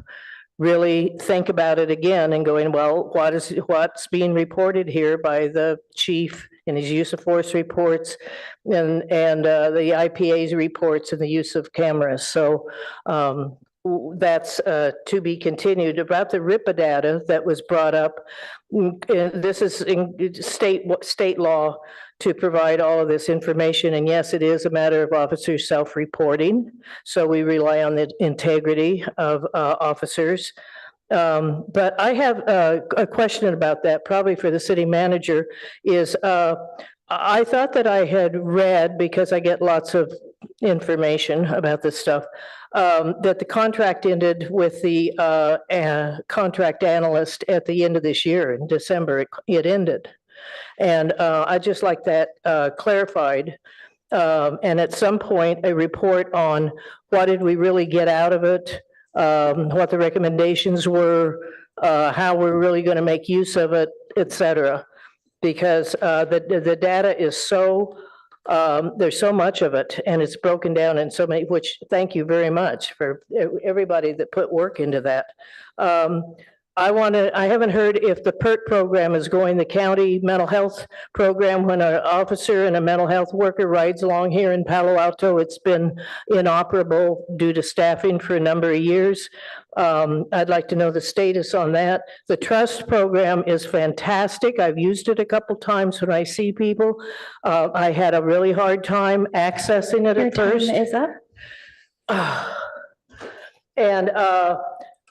really think about it again and going, well, what's being reported here by the chief in his use of force reports and the IPA's reports and the use of cameras. So that's to be continued. About the RIPA data that was brought up, this is in state law to provide all of this information. And yes, it is a matter of officers self-reporting. So we rely on the integrity of officers. But I have a question about that, probably for the city manager, is I thought that I had read, because I get lots of information about this stuff, that the contract ended with the contract analyst at the end of this year. In December, it ended. And I'd just like that clarified. And at some point, a report on what did we really get out of it, what the recommendations were, how we're really going to make use of it, et cetera. Because the data is so, there's so much of it, and it's broken down in so many, which, thank you very much for everybody that put work into that. I haven't heard if the PERT program is going, the county mental health program, when an officer and a mental health worker rides along here in Palo Alto, it's been inoperable due to staffing for a number of years. I'd like to know the status on that. The trust program is fantastic. I've used it a couple times when I see people. I had a really hard time accessing it Your at time first. is up. And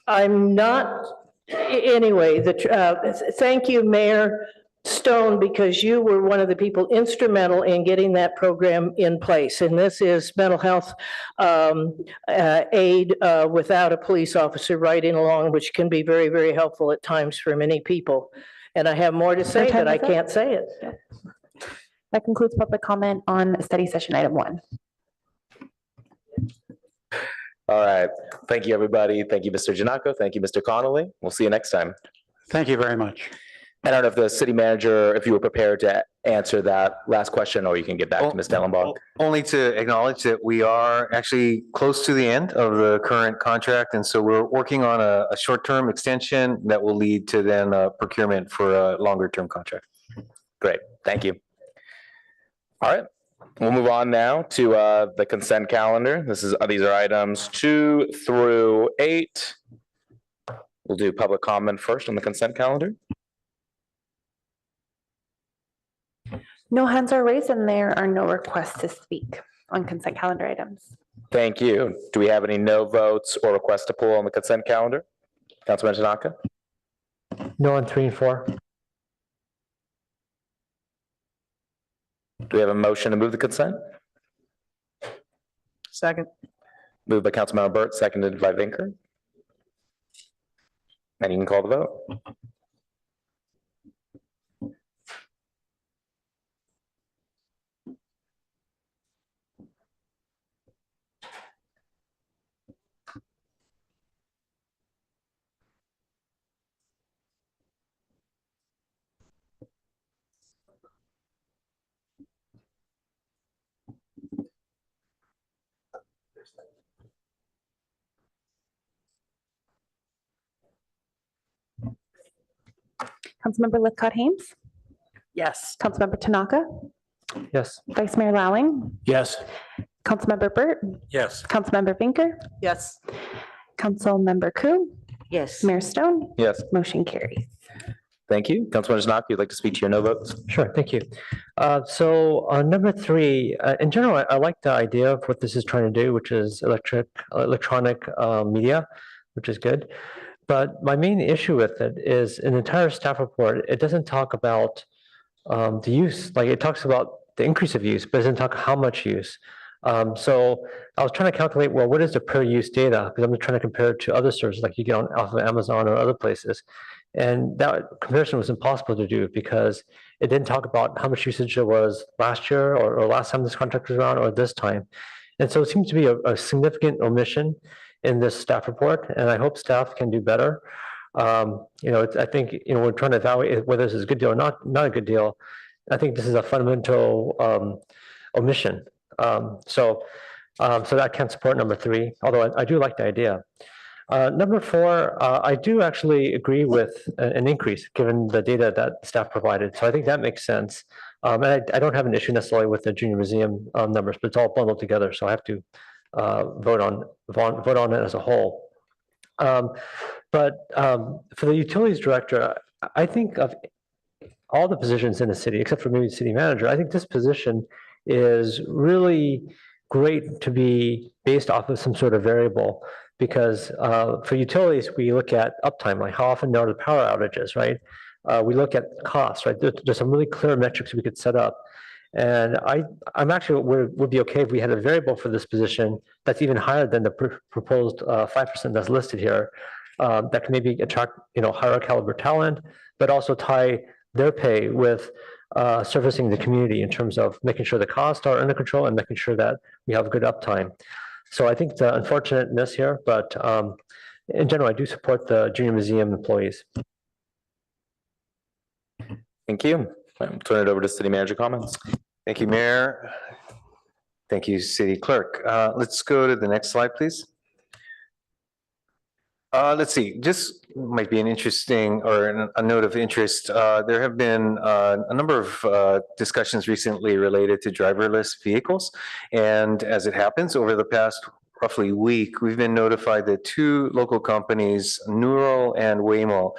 I'm not, anyway, thank you, Mayor Stone, because you were one of the people instrumental in getting that program in place. And this is mental health aid without a police officer riding along, which can be very, very helpful at times for many people. And I have more to say, but I can't say it. That concludes public comment on study session item 1. All right. Thank you, everybody. Thank you, Mr. Giannakko. Thank you, Mr. Connolly. We'll see you next time. Thank you very much. I don't know if the city manager, if you were prepared to answer that last question, or you can get back to Ms. Dellenbach. Only to acknowledge that we are actually close to the end of the current contract. And so we're working on a short-term extension that will lead to then procurement for a longer-term contract. Great. Thank you. All right. We'll move on now to the consent calendar. These are items 2 through 8. We'll do public comment first on the consent calendar. No hands are raised and there are no requests to speak on consent calendar items. Thank you. Do we have any no votes or requests to pull on the consent calendar? Councilman Tanaka? No on 3 and 4. Do we have a motion to move the consent? Second. Moved by Councilmember Burt, seconded by Vinker. And you can call the vote. Councilmember Lithcott-Hames, Yes. Councilmember Tanaka, Yes. Vice Mayor Lowing, Yes. Councilmember Burt, Yes. Councilmember Vinker, Yes. Councilmember Ku, Yes. Mayor Stone, Yes. motion carries. Thank you. Councilman Tanaka, you'd like to speak to your no votes? Sure, thank you. So on number 3, in general, I like the idea of what this is trying to do, which is electronic media, which is good. But my main issue with it is an entire staff report. It doesn't talk about the use, like it talks about the increase of use, but it doesn't talk how much use. So I was trying to calculate, well, what is the per use data? Because I'm trying to compare it to other services like you get on off of Amazon or other places. And that comparison was impossible to do because it didn't talk about how much usage there was last year or last time this contract was around or this time. And so it seems to be a significant omission in this staff report, and I hope staff can do better. I think, we're trying to evaluate whether this is a good deal or not a good deal. I think this is a fundamental omission. So that can't support number 3, although I do like the idea. Number 4, I do actually agree with an increase given the data that staff provided. So I think that makes sense. And I don't have an issue necessarily with the junior museum numbers, but it's all bundled together. So I have to vote on it as a whole. But for the utilities director, I think of all the positions in the city, except for maybe the city manager, I think this position is really great to be based off of some sort of variable. Because for utilities, we look at uptime, like how often are the power outages, right? We look at costs, right? There's some really clear metrics we could set up. And I'm actually would be okay if we had a variable for this position that's even higher than the proposed 5% that's listed here. That can maybe attract higher caliber talent, but also tie their pay with servicing the community in terms of making sure the costs are under control and making sure that we have good uptime. So I think the unfortunateness here, but in general, I do support the Junior Museum employees. Thank you. I'll turn it over to city manager comments. Thank you, Mayor. Thank you, City Clerk. Let's go to the next slide, please. Let's see, just might be an interesting or a note of interest. There have been a number of discussions recently related to driverless vehicles. And as it happens, over the past roughly week, we've been notified that two local companies, Neural and Waymo,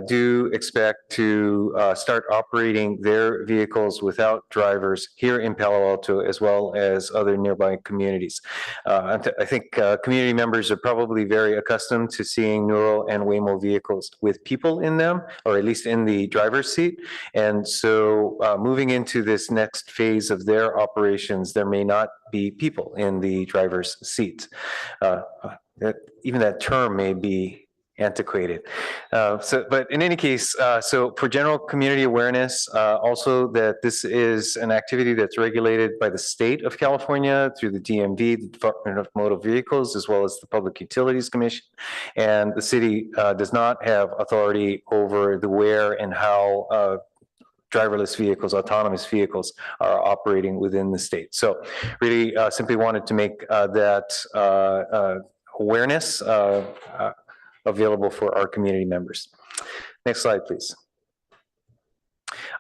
do expect to start operating their vehicles without drivers here in Palo Alto, as well as other nearby communities. I think community members are probably very accustomed to seeing Neural and Waymo vehicles with people in them, or at least in the driver's seat. And so moving into this next phase of their operations, there may not be people in the driver's seat. Even that term may be antiquated. But in any case, so for general community awareness, also that this is an activity that's regulated by the state of California through the DMV, the Department of Motor Vehicles, as well as the Public Utilities Commission. And the city does not have authority over the where and how driverless vehicles, autonomous vehicles are operating within the state. So really simply wanted to make that awareness available for our community members. Next slide, please.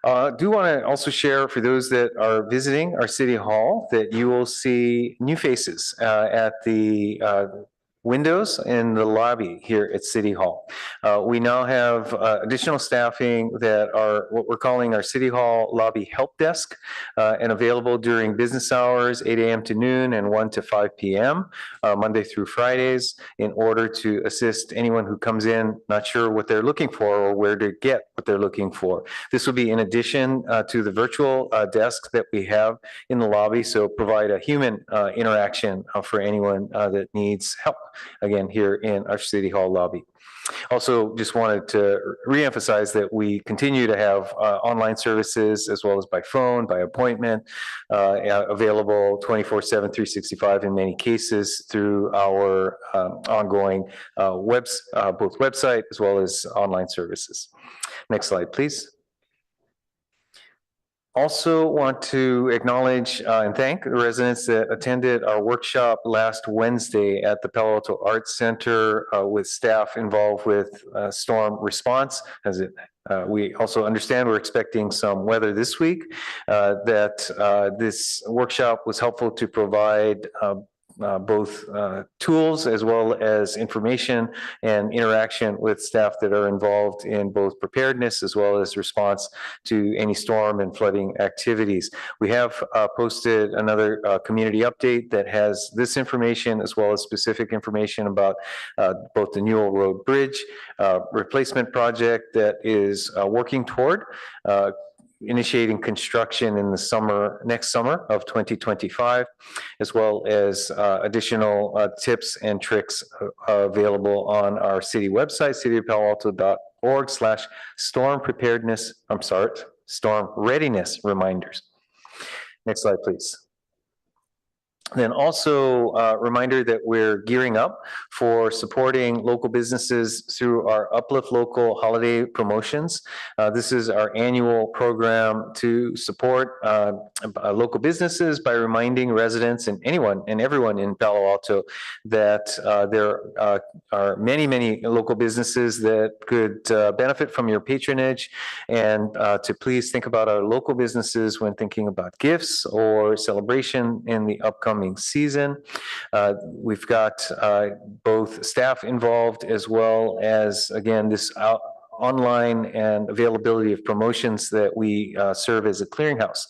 Do want to also share for those that are visiting our city hall that you will see new faces at the windows in the lobby here at City Hall. We now have additional staffing that are what we're calling our City Hall Lobby Help Desk and available during business hours, 8 a.m. to noon and 1 to 5 p.m., Monday through Fridays, in order to assist anyone who comes in not sure what they're looking for or where to get what they're looking for. This will be in addition to the virtual desk that we have in the lobby, so provide a human interaction for anyone that needs help, again, here in our City Hall lobby. Also, just wanted to reemphasize that we continue to have online services as well as by phone, by appointment, available 24/7, 365 in many cases through our ongoing both website as well as online services. Next slide, please. Also want to acknowledge and thank the residents that attended our workshop last Wednesday at the Palo Alto Arts Center with staff involved with storm response. We also understand we're expecting some weather this week, that this workshop was helpful to provide both tools as well as information and interaction with staff that are involved in both preparedness as well as response to any storm and flooding activities. We have posted another community update that has this information as well as specific information about both the Newell Road Bridge replacement project that is working toward initiating construction in the next summer of 2025, as well as additional tips and tricks available on our city website, cityofpaloalto.org/storm readiness reminders. Next slide, please. Then also a reminder that we're gearing up for supporting local businesses through our Uplift Local holiday promotions. This is our annual program to support local businesses by reminding residents and anyone and everyone in Palo Alto that there are many, many local businesses that could benefit from your patronage, and to please think about our local businesses when thinking about gifts or celebration in the upcoming season. We've got both staff involved as well as, again, this online and availability of promotions that we serve as a clearinghouse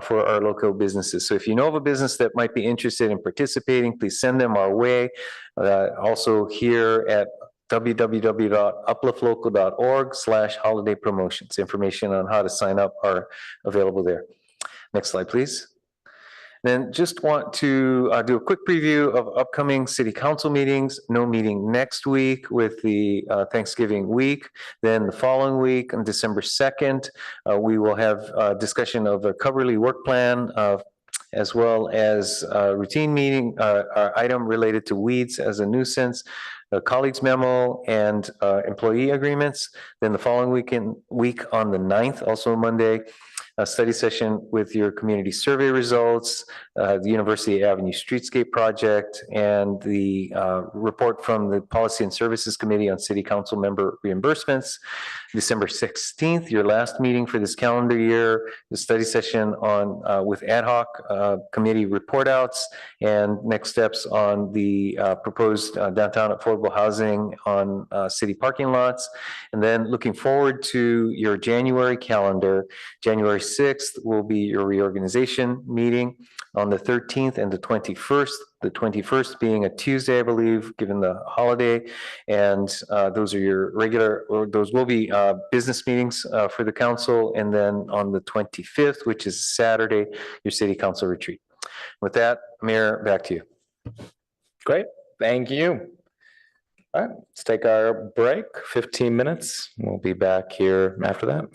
for our local businesses. So if you know of a business that might be interested in participating, please send them our way. Also here at www.upliftlocal.org/holiday promotions. Information on how to sign up are available there. Next slide, please. Then just want to do a quick preview of upcoming city council meetings. No meeting next week with the Thanksgiving week. Then the following week, on December 2nd, we will have a discussion of a Coverly work plan, as well as a routine meeting, item related to weeds as a nuisance, a colleagues memo, and employee agreements. Then the following week on the 9th, also Monday, a study session with your community survey results, the University Avenue Streetscape Project, and the report from the Policy and Services Committee on City Council member reimbursements. December 16th, your last meeting for this calendar year, the study session on with ad hoc committee report outs and next steps on the proposed downtown affordable housing on city parking lots. And then looking forward to your January calendar, January 6th will be your reorganization meeting on the 13th and the 21st. The 21st being a Tuesday, I believe, given the holiday. And those are your regular, or those will be business meetings for the council. And then on the 25th, which is Saturday, your city council retreat. With that, Mayor, back to you. Great, thank you. All right, let's take our break, 15 minutes. We'll be back here after that.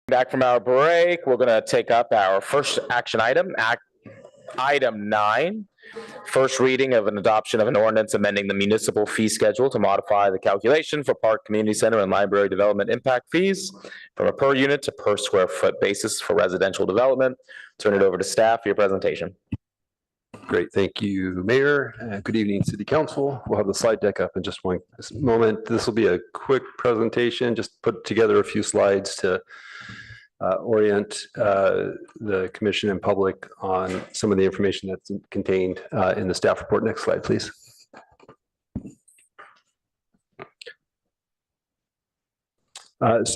Back from our break, we're going to take up our first action item, item 9. First reading of an adoption of an ordinance amending the municipal fee schedule to modify the calculation for park, community center, and library development impact fees from a per unit to per square foot basis for residential development. Turn it over to staff for your presentation. Great, thank you, Mayor. Good evening, City Council. We'll have the slide deck up in just one moment. This will be a quick presentation, just put together a few slides to orient the commission and public on some of the information that's contained in the staff report. Next slide, please. As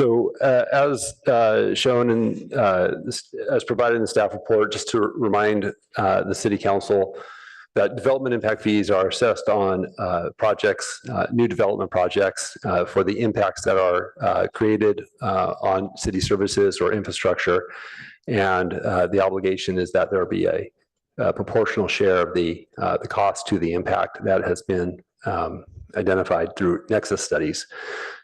shown in, as provided in the staff report, just to remind the City Council that development impact fees are assessed on projects, new development projects for the impacts that are created on city services or infrastructure. And the obligation is that there be a proportional share of the cost to the impact that has been identified through nexus studies.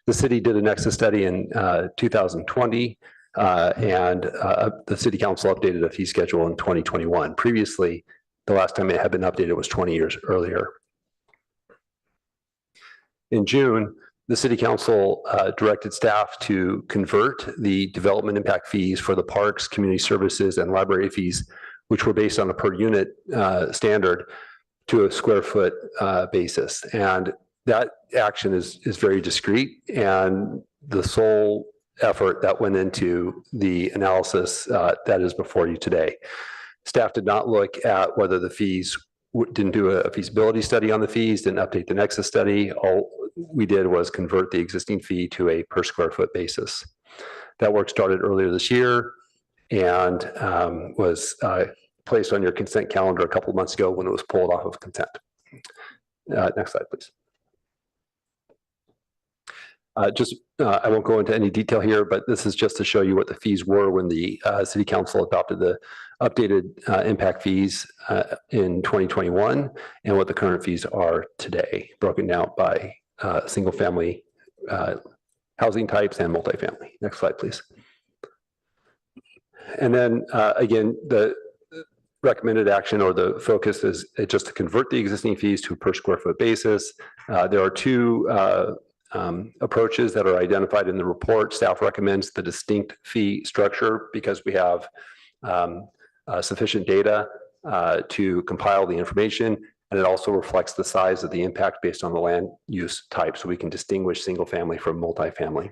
The city did a nexus study in 2020, and the City Council updated a fee schedule in 2021. Previously, the last time it had been updated was 20 years earlier. In June, the City Council directed staff to convert the development impact fees for the parks, community services, and library fees, which were based on a per unit standard, to a square foot basis. And that action is very discrete, and the sole effort that went into the analysis that is before you today. Staff did not look at whether the fees, didn't do a feasibility study on the fees, didn't update the nexus study. All we did was convert the existing fee to a per square foot basis. That work started earlier this year and was placed on your consent calendar a couple of months ago when it was pulled off of consent. Next slide, please. I won't go into any detail here, but this is just to show you what the fees were when the City Council adopted the updated impact fees in 2021 and what the current fees are today, broken down by single family housing types and multifamily. Next slide, please. And then again, the recommended action or the focus is just to convert the existing fees to a per square foot basis. There are two approaches that are identified in the report. Staff recommends the distinct fee structure because we have sufficient data to compile the information, and it also reflects the size of the impact based on the land use type, so we can distinguish single family from multifamily.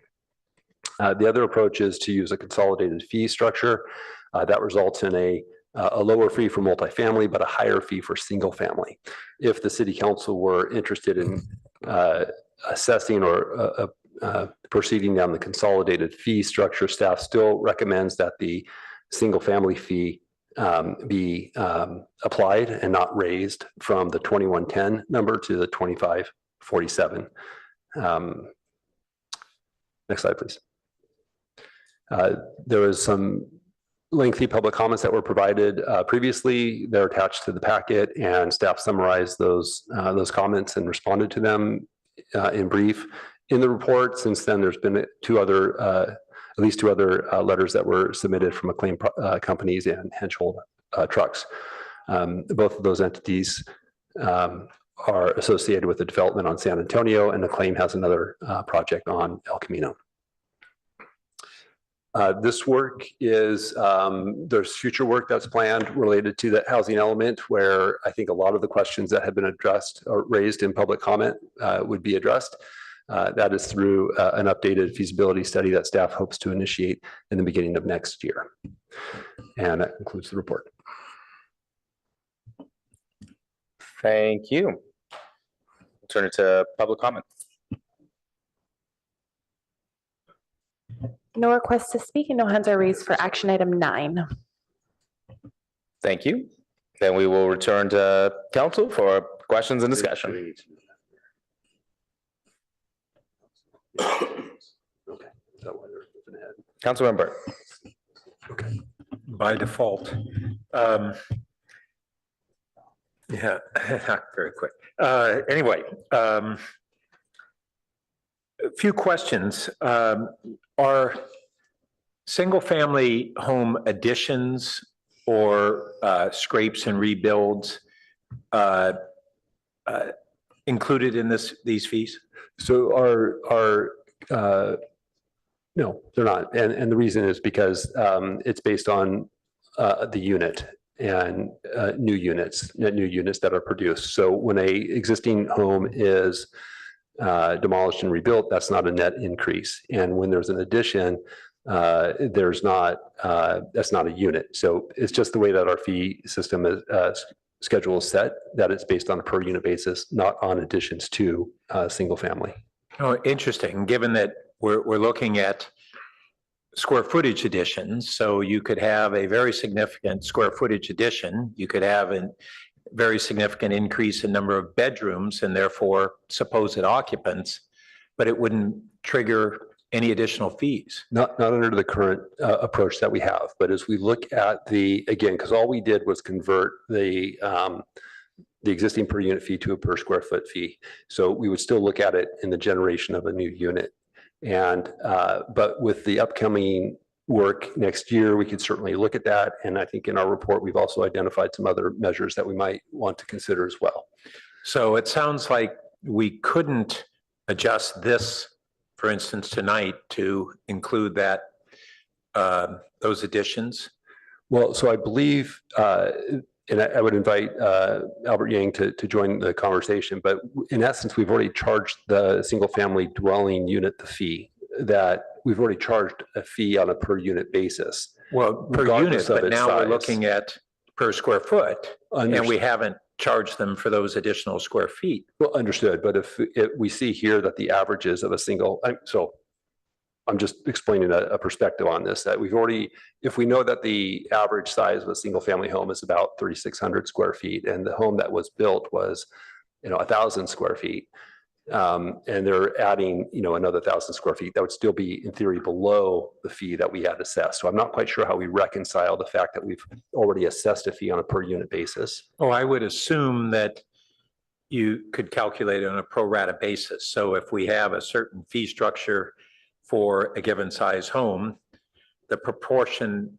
The other approach is to use a consolidated fee structure that results in a lower fee for multifamily, but a higher fee for single family. If the City Council were interested in assessing or proceeding down the consolidated fee structure, staff still recommends that the single family fee be applied and not raised from the 2110 number to the 2547. Next slide, please. There was some lengthy public comments that were provided previously. They're attached to the packet, and staff summarized those comments and responded to them in brief. In the report, since then, there's been at least two other letters that were submitted from acclaimed companies and Henschel Trucks. Both of those entities are associated with the development on San Antonio, and Acclaim has another project on El Camino. This work is, there's future work that's planned related to the housing element, where I think a lot of the questions that have been addressed or raised in public comment would be addressed. That is through an updated feasibility study that staff hopes to initiate in the beginning of next year. And that concludes the report. Thank you. Turn it to public comment. No requests to speak and no hands are raised for action item 9. Thank you. Then we will return to council for questions and discussion. Councilmember. Okay. By default. Yeah, very quick. Anyway, a few questions. Are single-family home additions or scrapes and rebuilds included in these fees? So no, they're not. And the reason is because it's based on the unit and new units that are produced. So when a existing home is demolished and rebuilt, that's not a net increase. And when there's an addition, that's not a unit. So it's just the way that our fee system is schedule is set, that it's based on a per unit basis, not on additions to single family. Oh, interesting. Given that we're looking at square footage additions, so you could have a very significant square footage addition. You could have a very significant increase in number of bedrooms and therefore supposed occupants, but it wouldn't trigger any additional fees. Not under the current approach that we have, but as we look at again, because all we did was convert the existing per unit fee to a per square foot fee. So we would still look at it in the generation of a new unit. And, but with the upcoming work next year, we could certainly look at that. And I think in our report, we've also identified some other measures that we might want to consider as well. So it sounds like we couldn't adjust this, for instance, tonight to include that, those additions? Well, so I believe, and I would invite Albert Yang to join the conversation, but in essence, we've already charged the single family dwelling unit the fee, that we've already charged a fee on a per unit basis. Well, per unit, but now we're looking at per square foot, and we haven't charged them for those additional square feet. Well, understood, but if we see here that the averages of a single, so I'm just explaining a perspective on this, that we've already, if we know that the average size of a single family home is about 3,600 square feet, and the home that was built was, 1,000 square feet, and they're adding, another 1,000 square feet, that would still be in theory below the fee that we had assessed. So I'm not quite sure how we reconcile the fact that we've already assessed a fee on a per unit basis. Oh, I would assume that you could calculate it on a pro rata basis. So if we have a certain fee structure for a given size home, the proportion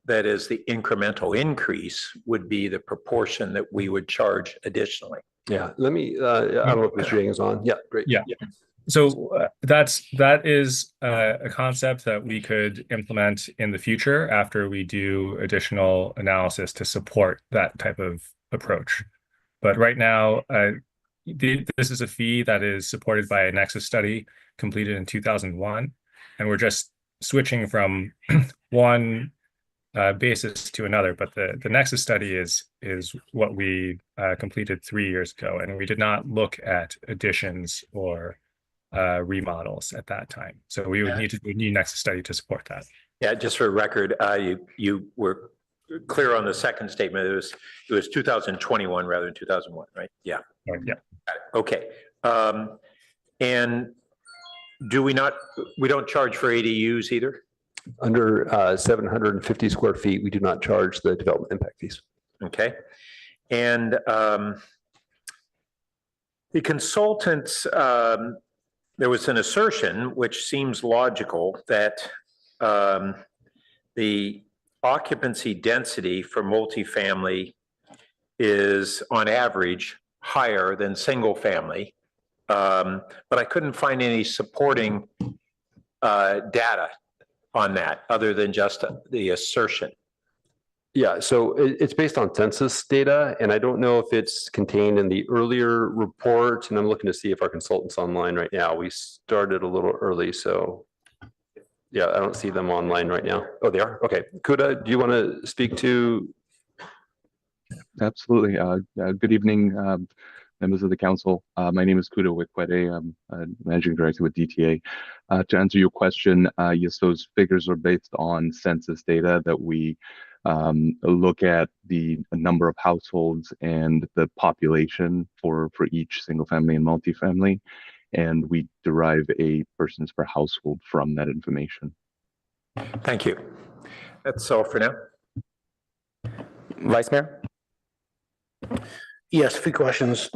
that is the incremental increase would be the proportion that we would charge additionally. Yeah, let me, I don't know if Mr. Yang is on. Yeah, great. Yeah. So that is a concept that we could implement in the future after we do additional analysis to support that type of approach. But right now, this is a fee that is supported by a Nexus study completed in 2001, and we're just switching from one basis to another. But the Nexus study is what we completed 3 years ago, and we did not look at additions or remodels at that time. So we would need to do a new Nexus study to support that. Yeah, just for record, you were clear on the second statement. It was 2021 rather than 2001, right? Yeah. Yeah. Okay. And we don't charge for ADUs either? Under 750 square feet, we do not charge the development impact fees. Okay. And the consultants, there was an assertion, which seems logical, that the occupancy density for multifamily is on average higher than single family. But I couldn't find any supporting data on that other than just the assertion. Yeah, so it's based on census data, and I don't know if it's contained in the earlier report, and I'm looking to see if our consultant's online right now. We started a little early, so yeah, I don't see them online right now. Oh, they are? Okay. Kuda, do you want to speak to? Absolutely. Good evening, members of the council. My name is Kuda Wikwede. I'm Managing Director with DTA. To answer your question, yes, those figures are based on census data that we look at the number of households and the population for each single family and multifamily, and we derive a persons per household from that information. Thank you. That's all for now. Vice Mayor? Yes, a few questions.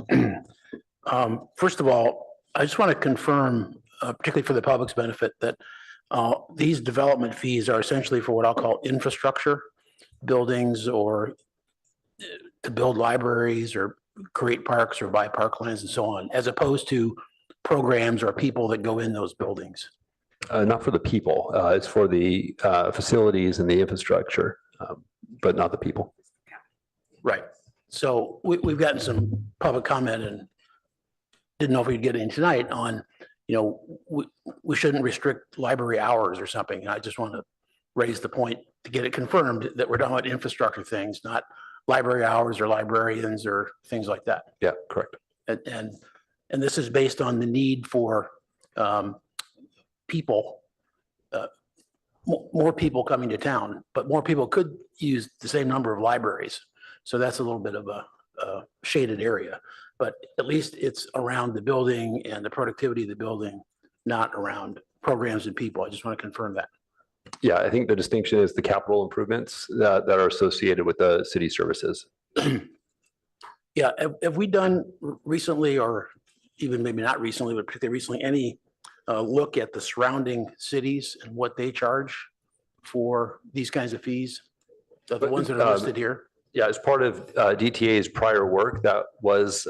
First of all, I just want to confirm, particularly for the public's benefit, that These development fees are essentially for what I'll call infrastructure, buildings, or to build libraries or create parks or buy parklands and so on, as opposed to programs or people that go in those buildings. Not for the people, it's for the facilities and the infrastructure, but not the people. Right. So we've gotten some public comment and didn't know if we'd get in tonight on, we shouldn't restrict library hours or something. And I just want to raise the point to get it confirmed that we're talking about infrastructure things, not library hours or librarians or things like that. Yeah, correct. And this is based on the need for people, more people coming to town, but more people could use the same number of libraries. So that's a little bit of a shaded area, but at least it's around the building and the productivity of the building, not around programs and people. I just want to confirm that. Yeah, I think the distinction is the capital improvements that are associated with the city services. Yeah, have we done recently, or even maybe not recently, but particularly recently, any look at the surrounding cities and what they charge for these kinds of fees? The ones that are listed here? Yeah, as part of DTA's prior work, that was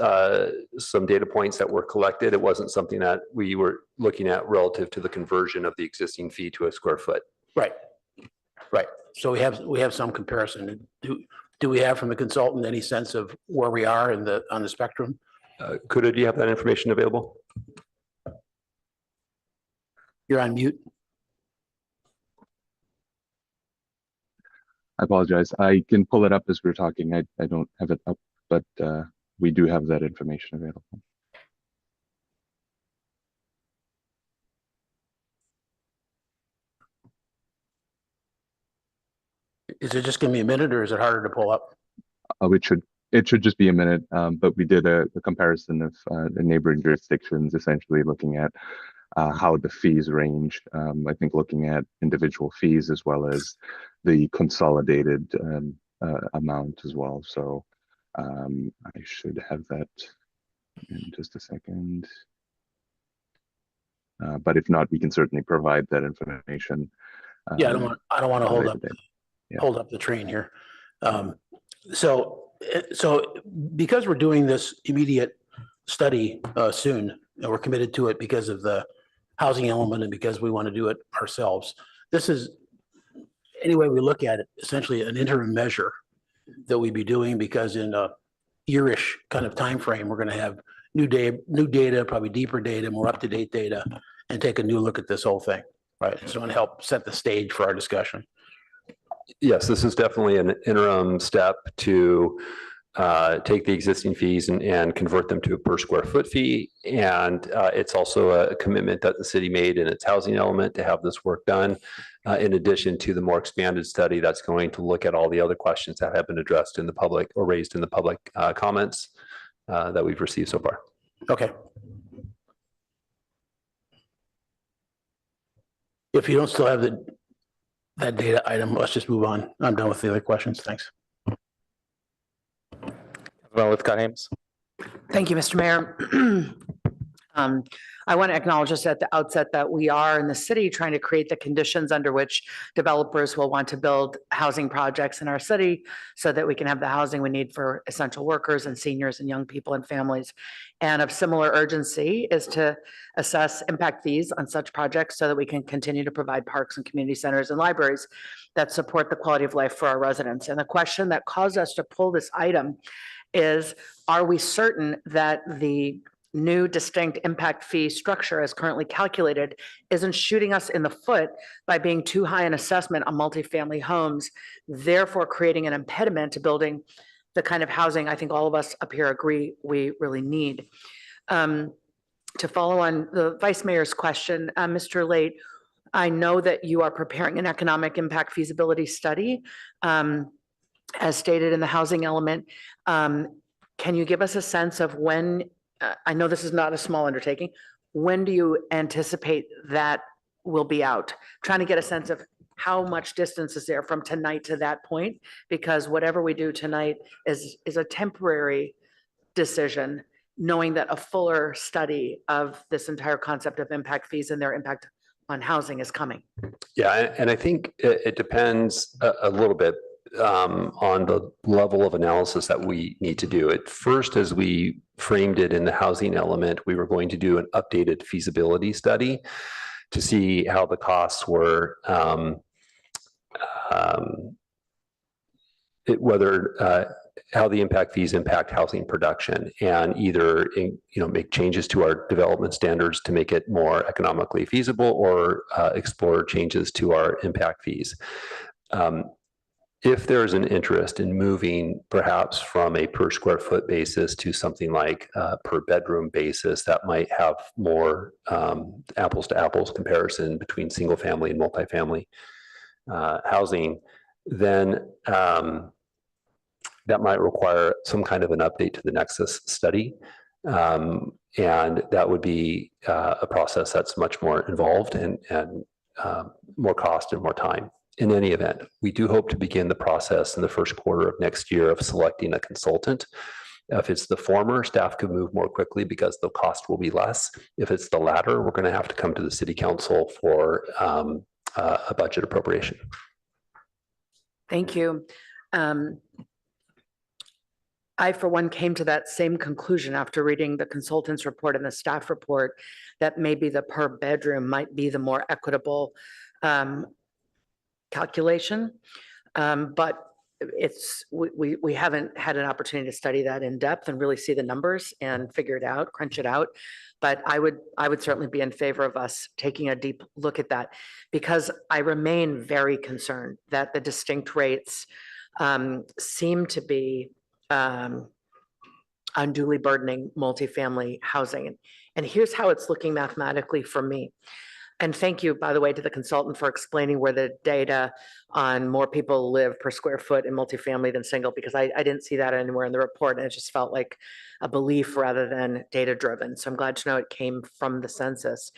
some data points that were collected. It wasn't something that we were looking at relative to the conversion of the existing fee to a square foot. Right, right. So we have some comparison. Do we have from the consultant any sense of where we are on the spectrum? Kuda, do you have that information available? You're on mute. I apologize. I can pull it up as we're talking. I don't have it up, but we do have that information available. Is it just give me a minute, or is it harder to pull up? It should just be a minute, but we did a comparison of the neighboring jurisdictions, essentially looking at how the fees range. I think looking at individual fees as well as the consolidated amount as well. So I should have that in just a second. But if not, we can certainly provide that information. Yeah, I don't want to hold up the train here. So because we're doing this immediate study soon, and we're committed to it because of the housing element and because we want to do it ourselves, this is, any way we look at it, essentially an interim measure that we'd be doing, because in a yearish kind of time frame, we're going to have new data, probably deeper data, more up-to-date data, and take a new look at this whole thing, right? So I want to help set the stage for our discussion. Yes, this is definitely an interim step to take the existing fees and convert them to a per square foot fee. And it's also a commitment that the city made in its housing element to have this work done, in addition to the more expanded study that's going to look at all the other questions that have been addressed in the public or raised in the public comments that we've received so far. Okay. If you don't still have that data item, let's just move on. I'm done with the other questions. Thanks. Ames. Thank you, Mr. Mayor. I want to acknowledge just at the outset that we are in the city trying to create the conditions under which developers will want to build housing projects in our city so that we can have the housing we need for essential workers and seniors and young people and families. And of similar urgency is to assess impact fees on such projects so that we can continue to provide parks and community centers and libraries that support the quality of life for our residents. And the question that caused us to pull this item is, are we certain that the new distinct impact fee structure as currently calculated isn't shooting us in the foot by being too high an assessment on multifamily homes, therefore creating an impediment to building the kind of housing I think all of us up here agree we really need. To follow on the Vice Mayor's question, Mr. Late, I know that you are preparing an economic impact feasibility study, as stated in the housing element. Can you give us a sense of when, I know this is not a small undertaking, when do you anticipate that will be out? Trying to get a sense of how much distance is there from tonight to that point, because whatever we do tonight is a temporary decision, knowing that a fuller study of this entire concept of impact fees and their impact housing is coming. Yeah, and I think it depends a little bit on the level of analysis that we need to do. At first, as we framed it in the housing element, we were going to do an updated feasibility study to see how the costs were, how the impact fees impact housing production, and either make changes to our development standards to make it more economically feasible, or explore changes to our impact fees. If there's an interest in moving perhaps from a per square foot basis to something like per bedroom basis, that might have more apples to apples comparison between single family and multifamily housing, then that might require some kind of an update to the Nexus study. And that would be a process that's much more involved and more cost and more time. In any event, we do hope to begin the process in the first quarter of next year of selecting a consultant. If it's the former, staff could move more quickly because the cost will be less. If it's the latter, we're going to have to come to the city council for a budget appropriation. Thank you. I, for one, came to that same conclusion after reading the consultant's report and the staff report, that maybe the per bedroom might be the more equitable calculation. But we haven't had an opportunity to study that in depth and really see the numbers and figure it out, crunch it out. But I would certainly be in favor of us taking a deep look at that, because I remain very concerned that the distinct rates seem to be unduly burdening multifamily housing. And here's how it's looking mathematically for me. And thank you, by the way, to the consultant for explaining where the data on more people live per square foot in multifamily than single, because I didn't see that anywhere in the report, and it just felt like a belief rather than data driven. So I'm glad to know it came from the census.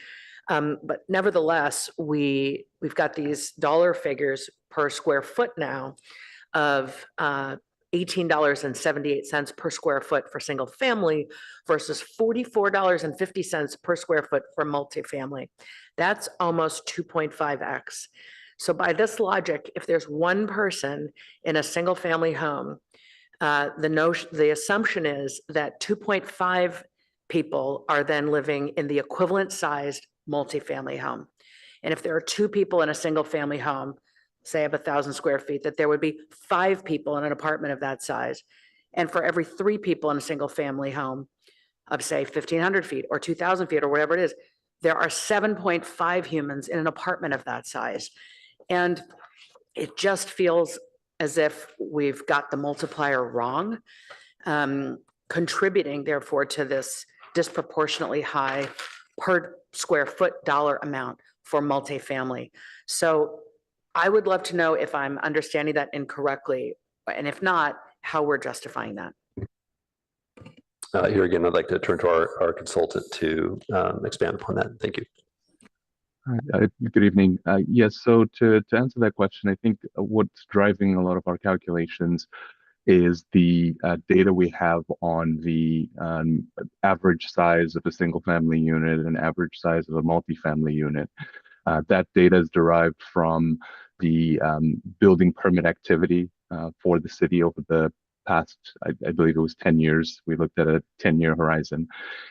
But nevertheless, we've got these dollar figures per square foot now of $18.78 per square foot for single family versus $44.50 per square foot for multifamily. That's almost 2.5x. So by this logic, if there's one person in a single family home, the assumption is that 2.5 people are then living in the equivalent sized multifamily home. And if there are 2 people in a single family home, say of 1,000 square feet, that there would be 5 people in an apartment of that size. And for every 3 people in a single family home of say 1,500 feet or 2,000 feet or whatever it is, there are 7.5 humans in an apartment of that size. And it just feels as if we've got the multiplier wrong, contributing therefore to this disproportionately high per square foot dollar amount for multifamily. So I would love to know if I'm understanding that incorrectly, and if not, how we're justifying that. Here again, I'd like to turn to our consultant to expand upon that. Thank you. Good evening. Yes, so to answer that question, I think what's driving a lot of our calculations is the data we have on the average size of a single family unit and average size of a multifamily unit. That data is derived from the building permit activity for the city over the past, I believe it was 10 years. We looked at a 10-year horizon.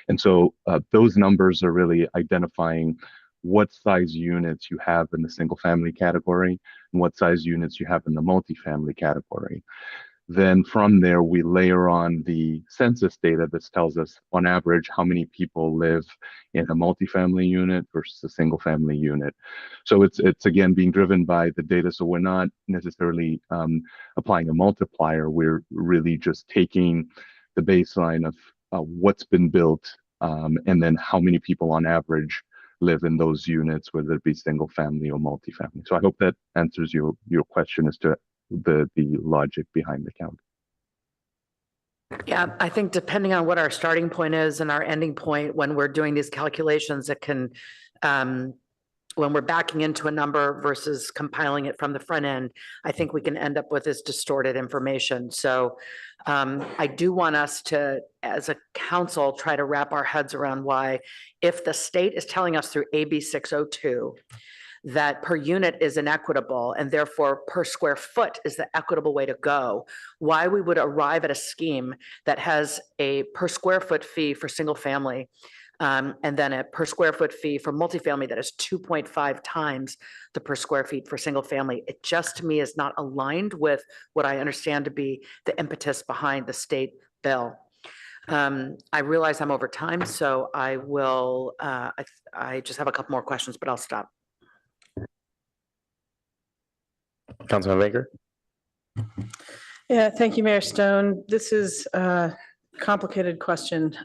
And so those numbers are really identifying what size units you have in the single family category and what size units you have in the multifamily category. Then from there, we layer on the census data that tells us on average how many people live in a multifamily unit versus a single family unit. So it's again being driven by the data. So we're not necessarily applying a multiplier. We're really just taking the baseline of what's been built and then how many people on average live in those units, whether it be single family or multifamily. So I hope that answers your question as to the logic behind the count. Yeah, I think depending on what our starting point is and our ending point when we're doing these calculations, it can when we're backing into a number versus compiling it from the front end, I think we can end up with this distorted information. So I do want us to, as a council, try to wrap our heads around why, if the state is telling us through AB 602 that per unit is inequitable and therefore per square foot is the equitable way to go, why we would arrive at a scheme that has a per square foot fee for single family and then a per square foot fee for multifamily that is 2.5 times the per square feet for single family. It just, to me, is not aligned with what I understand to be the impetus behind the state bill. I realize I'm over time, so I will, I just have a couple more questions, but I'll stop. Councilman Baker? Yeah, thank you, Mayor Stone. This is a complicated question.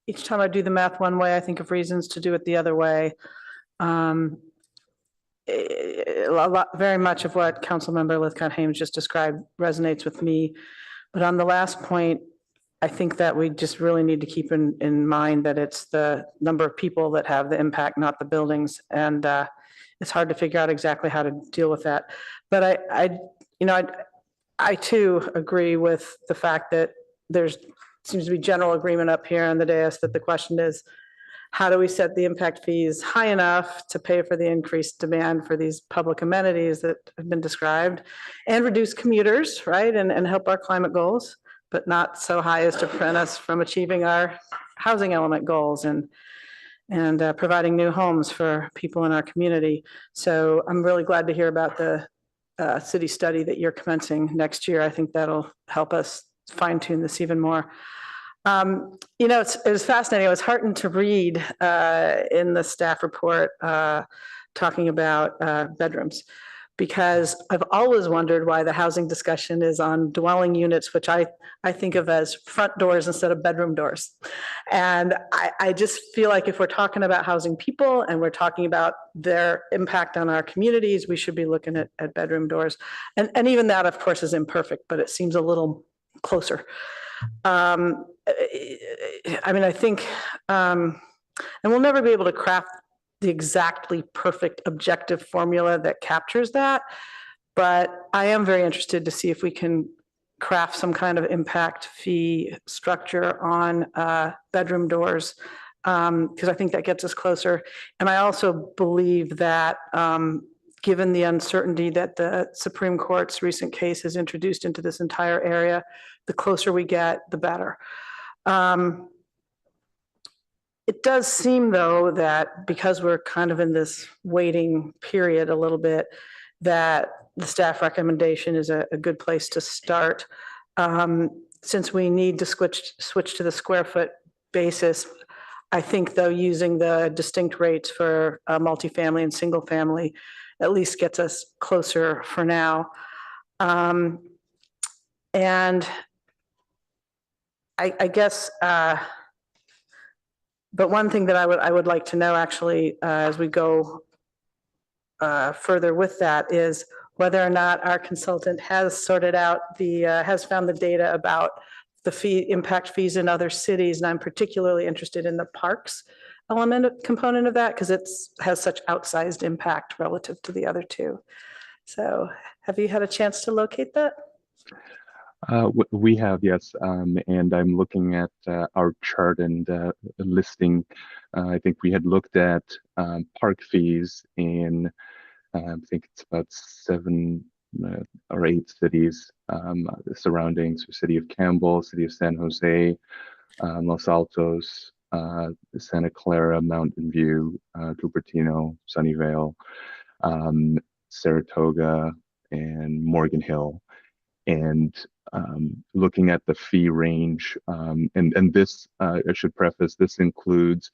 Each time I do the math one way, I think of reasons to do it the other way. Very much of what Councilmember Lithcott-Hames just described resonates with me. But on the last point, I think that we just really need to keep in mind that it's the number of people that have the impact, not the buildings. And it's hard to figure out exactly how to deal with that. But I too agree with the fact that there's seems to be general agreement up here on the dais that the question is, how do we set the impact fees high enough to pay for the increased demand for these public amenities that have been described and reduce commuters, right? And help our climate goals, but not so high as to prevent us from achieving our housing element goals and providing new homes for people in our community. So I'm really glad to hear about the city study that you're commencing next year. I think that'll help us fine tune this even more. It was fascinating. I was heartened to read in the staff report talking about bedrooms, because I've always wondered why the housing discussion is on dwelling units, which I think of as front doors instead of bedroom doors. And I just feel like if we're talking about housing people and we're talking about their impact on our communities, we should be looking at bedroom doors. And even that, of course, is imperfect, but it seems a little closer. I think, and we'll never be able to craft the exactly perfect objective formula that captures that, but I am very interested to see if we can craft some kind of impact fee structure on bedroom doors, because I think that gets us closer. And I also believe that given the uncertainty that the Supreme Court's recent case has introduced into this entire area, the closer we get, the better. It does seem, though, that because we're kind of in this waiting period a little bit, that the staff recommendation is a good place to start. Since we need to switch to the square foot basis, I think, though, using the distinct rates for multifamily and single family at least gets us closer for now. And I guess, but one thing that I would like to know, actually, as we go further with that, is whether or not our consultant has sorted out has found the data about the impact fees in other cities. And I'm particularly interested in the parks component of that, because it has such outsized impact relative to the other two. So have you had a chance to locate that? We have, yes, and I'm looking at our chart and listing. I think we had looked at park fees in, I think it's about 7 or 8 cities, the surroundings: City of Campbell, City of San Jose, Los Altos, Santa Clara, Mountain View, Cupertino, Sunnyvale, Saratoga, and Morgan Hill. And looking at the fee range, and this, I should preface, this includes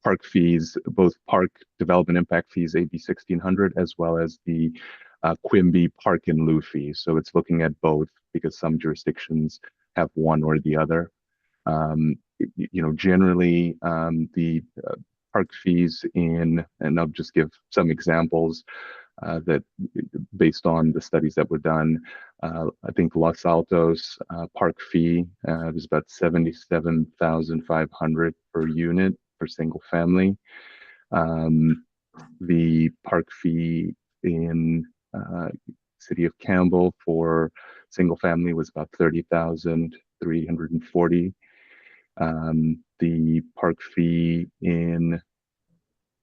park fees, both park development impact fees, AB 1600, as well as the Quimby park and lieu fees. So it's looking at both, because some jurisdictions have one or the other. Generally, the park fees and I'll just give some examples that based on the studies that were done. I think Los Altos park fee was about $77,500 per unit for single family. The park fee in city of Campbell for single family was about 30,340. The park fee in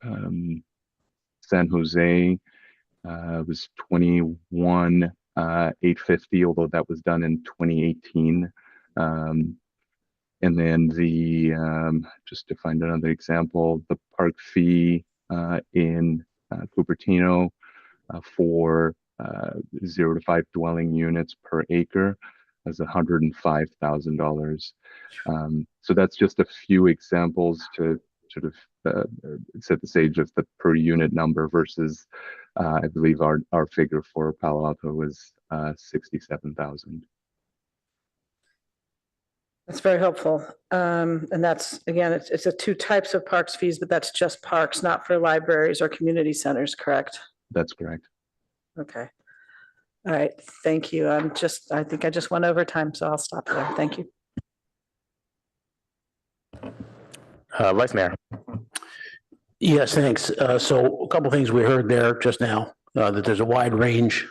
San Jose was 21,850, although that was done in 2018. And then just to find another example, the park fee in Cupertino for 0 to 5 dwelling units per acre is $105,000. So that's just a few examples to sort of set the stage of the per unit number versus I believe our figure for Palo Alto was 67,000. That's very helpful. And that's, again, it's a two types of parks fees, but that's just parks, not for libraries or community centers, correct? That's correct. Okay. All right, thank you. I think I just went over time, so I'll stop there. Thank you. Vice Mayor. Yes, thanks. So a couple of things we heard there just now, that there's a wide range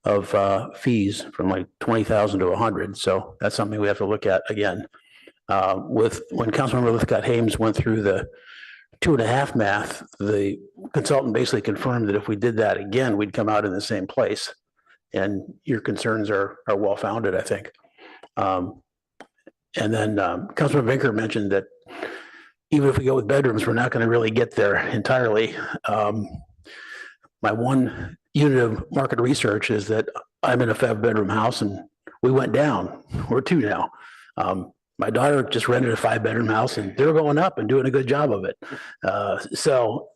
of fees from like 20,000 to 100. So that's something we have to look at again. When Councilmember Lithcott-Hames went through the 2.5 math, the consultant basically confirmed that if we did that again, we'd come out in the same place. And your concerns are well-founded, I think. And then Councilmember Vinker mentioned that even if we go with bedrooms, we're not going to really get there entirely. My one unit of market research is that I'm in a 5-bedroom house and we went down. We're 2 now. My daughter just rented a 5-bedroom house and they're going up and doing a good job of it. So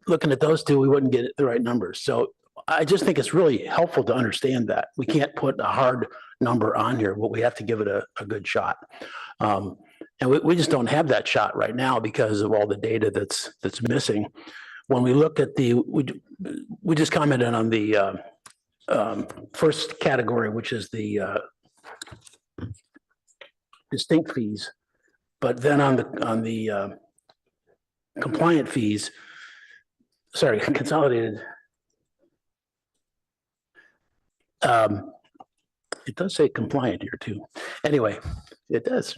looking at those two, we wouldn't get the right numbers. So I just think it's really helpful to understand that. We can't put a hard number on here, but we have to give it a good shot. And we just don't have that shot right now because of all the data that's missing. When we look at we just commented on the first category, which is the distinct fees, but then on the compliant fees, sorry, consolidated. It does say compliant here too. Anyway, it does.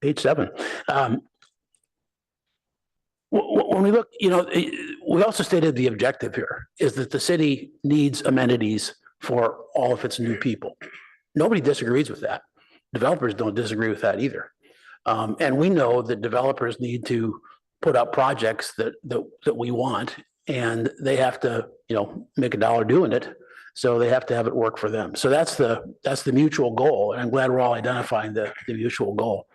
Page 7. When we look, we also stated the objective here is that the city needs amenities for all of its new people. Nobody disagrees with that. Developers don't disagree with that either. And we know that developers need to put up projects that we want, and they have to, make $1 doing it. So they have to have it work for them. So that's the mutual goal. And I'm glad we're all identifying the mutual goal.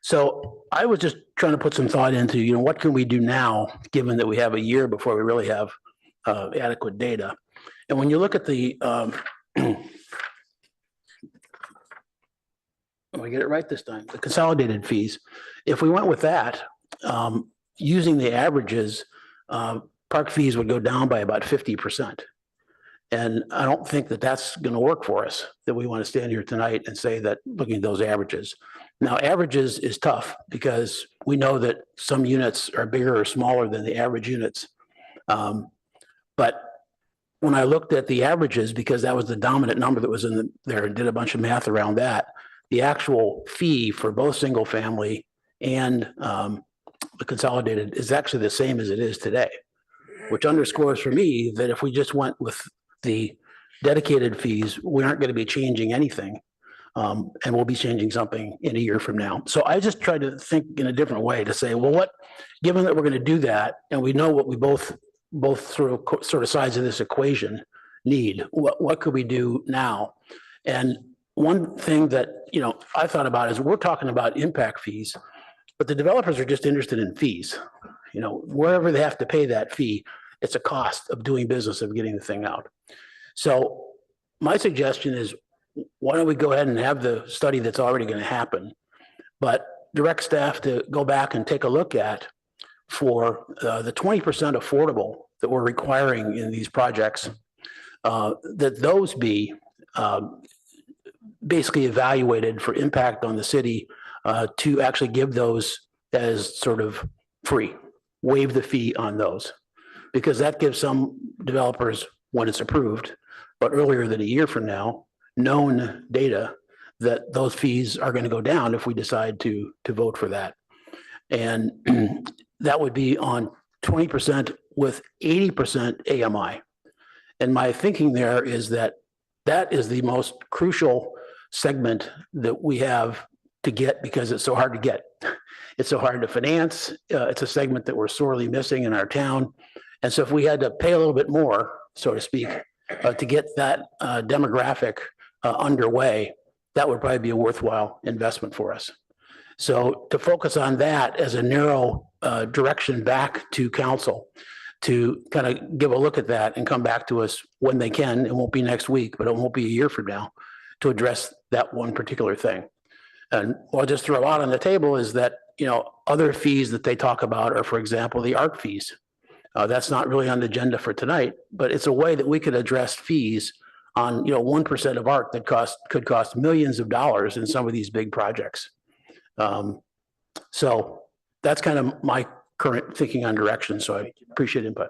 So I was just trying to put some thought into, what can we do now, given that we have a year before we really have adequate data. And when you look at the, we get it right this time, the consolidated fees, if we went with that, using the averages, park fees would go down by about 50%. And I don't think that that's going to work for us, that we want to stand here tonight and say that looking at those averages. Now, averages is tough because we know that some units are bigger or smaller than the average units. But when I looked at the averages, because that was the dominant number that was in there and did a bunch of math around that, the actual fee for both single family and the consolidated is actually the same as it is today, which underscores for me that if we just went with the dedicated fees, we aren't going to be changing anything. And we'll be changing something in a year from now. So I just tried to think in a different way to say, well, given that we're going to do that, and we know what we both sort of sides of this equation need, what could we do now? And one thing that, I thought about is we're talking about impact fees, but the developers are just interested in fees. Wherever they have to pay that fee, it's a cost of doing business, of getting the thing out. So my suggestion is, why don't we go ahead and have the study that's already going to happen, but direct staff to go back and take a look at for the 20% affordable that we're requiring in these projects, that those be basically evaluated for impact on the city, to actually give those as sort of free. waive the fee on those. Because that gives some developers, when it's approved, but earlier than a year from now, known data that those fees are going to go down if we decide to vote for that. And that would be on 20% with 80% AMI. And my thinking there is that that is the most crucial segment that we have to get because it's so hard to get. It's so hard to finance. It's a segment that we're sorely missing in our town. And so if we had to pay a little bit more, so to speak, to get that demographic underway, that would probably be a worthwhile investment for us. So to focus on that as a narrow direction back to council to kind of give a look at that and come back to us when they can. It won't be next week, but it won't be a year from now to address that one particular thing. And what I'll just throw out on the table is that, you know, other fees that they talk about are, for example, the art fees. That's not really on the agenda for tonight, but it's a way that we could address fees on, 1% of art that could cost millions of dollars in some of these big projects. So that's kind of my current thinking on direction. So I appreciate input.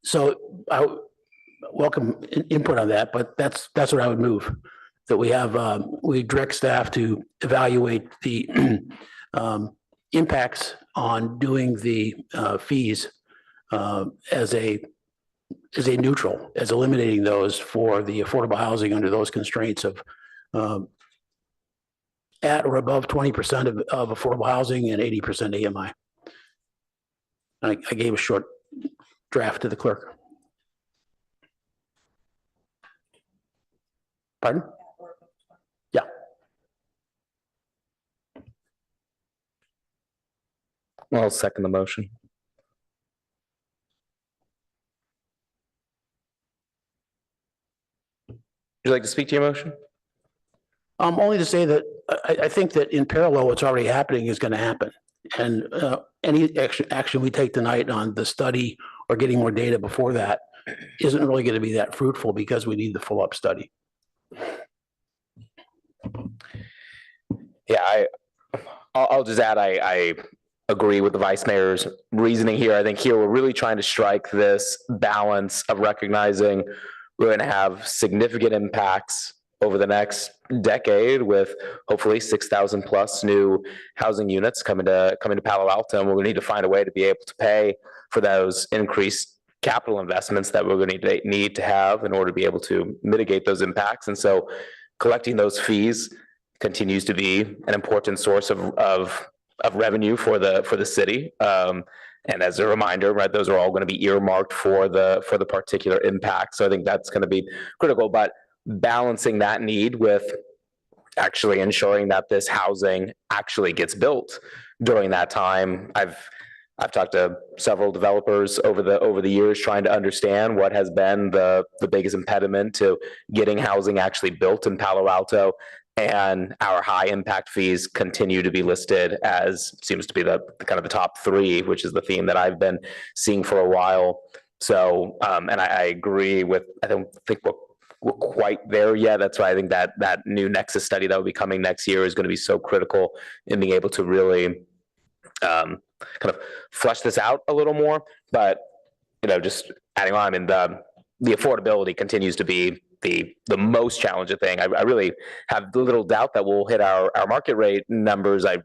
So I welcome input on that, but that's what I would move. That we direct staff to evaluate the impacts on doing the fees as a neutral, as eliminating those for the affordable housing under those constraints of at or above 20% of affordable housing and 80% AMI. I gave a short draft to the clerk. Pardon? Yeah. I'll second the motion. Would you like to speak to your motion? Only to say that I think that in parallel, what's already happening is going to happen. And any action we take tonight on the study or getting more data before that isn't really going to be that fruitful because we need the full up study. Yeah, I'll just add, I agree with the vice mayor's reasoning here. I think here we're really trying to strike this balance of recognizing we're going to have significant impacts over the next decade with hopefully 6,000 plus new housing units coming to Palo Alto. And we're going to need to find a way to be able to pay for those increased capital investments that we're going to need to have in order to be able to mitigate those impacts. And so collecting those fees continues to be an important source of revenue for the city. And as a reminder, right, those are all going to be earmarked for the particular impact. So I think that's going to be critical. But balancing that need with actually ensuring that this housing actually gets built during that time. I've talked to several developers over the years trying to understand what has been the biggest impediment to getting housing actually built in Palo Alto. And our high impact fees continue to be listed as seems to be the kind of the top three, which is the theme that I've been seeing for a while. So, and I agree with, I don't think we're quite there yet. That's why I think that new Nexus study that will be coming next year is going to be so critical in being able to really kind of flesh this out a little more. But, just adding on, I mean, the affordability continues to be the most challenging thing. I really have little doubt that we'll hit our market rate numbers. I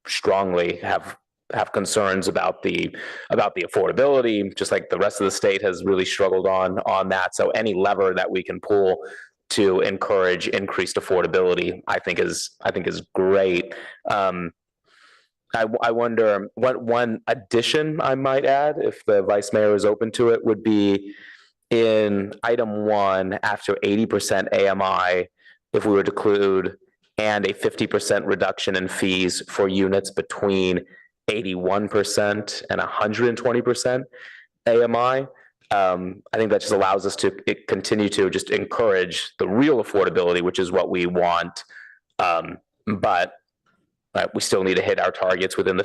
strongly have concerns about the affordability, just like the rest of the state has really struggled on that. So any lever that we can pull to encourage increased affordability, I think is great. I wonder what one addition I might add, if the vice mayor is open to it, would be in item 1 after 80% AMI, if we were to include and a 50% reduction in fees for units between 81% and 120% AMI. I think that just allows us to continue to just encourage the real affordability, which is what we want. But we still need to hit our targets within the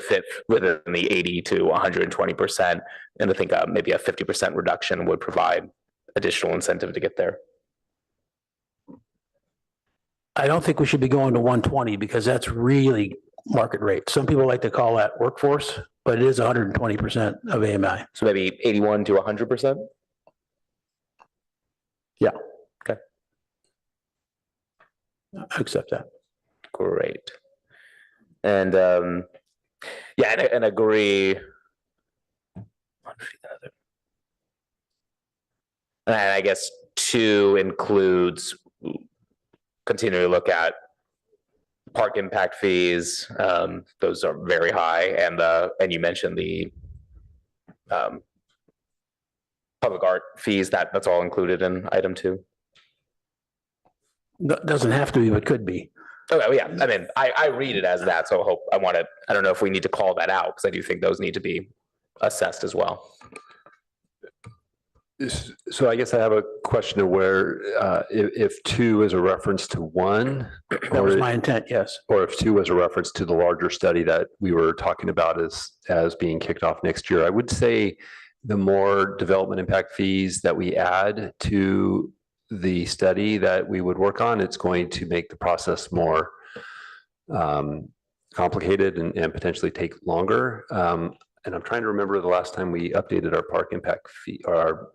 80 to 120%. And I think maybe a 50% reduction would provide additional incentive to get there. I don't think we should be going to 120 because that's really market rate. Some people like to call that workforce, but it is 120% of AMI. So maybe 81 to 100%? Yeah. Okay. I accept that. Great. And yeah, and agree. And I guess 2 includes continue to look at park impact fees. Those are very high, and you mentioned the public art fees. That's all included in item 2. Doesn't have to be, but could be. Oh yeah, I mean, I read it as that, so I don't know if we need to call that out, because I do think those need to be assessed as well. So I guess I have a question of where, if 2 is a reference to 1. That was my intent, yes. Or if 2 was a reference to the larger study that we were talking about as being kicked off next year. I would say the more development impact fees that we add to the study that we would work on, it's going to make the process more complicated and potentially take longer. And I'm trying to remember the last time we updated our park impact fee, or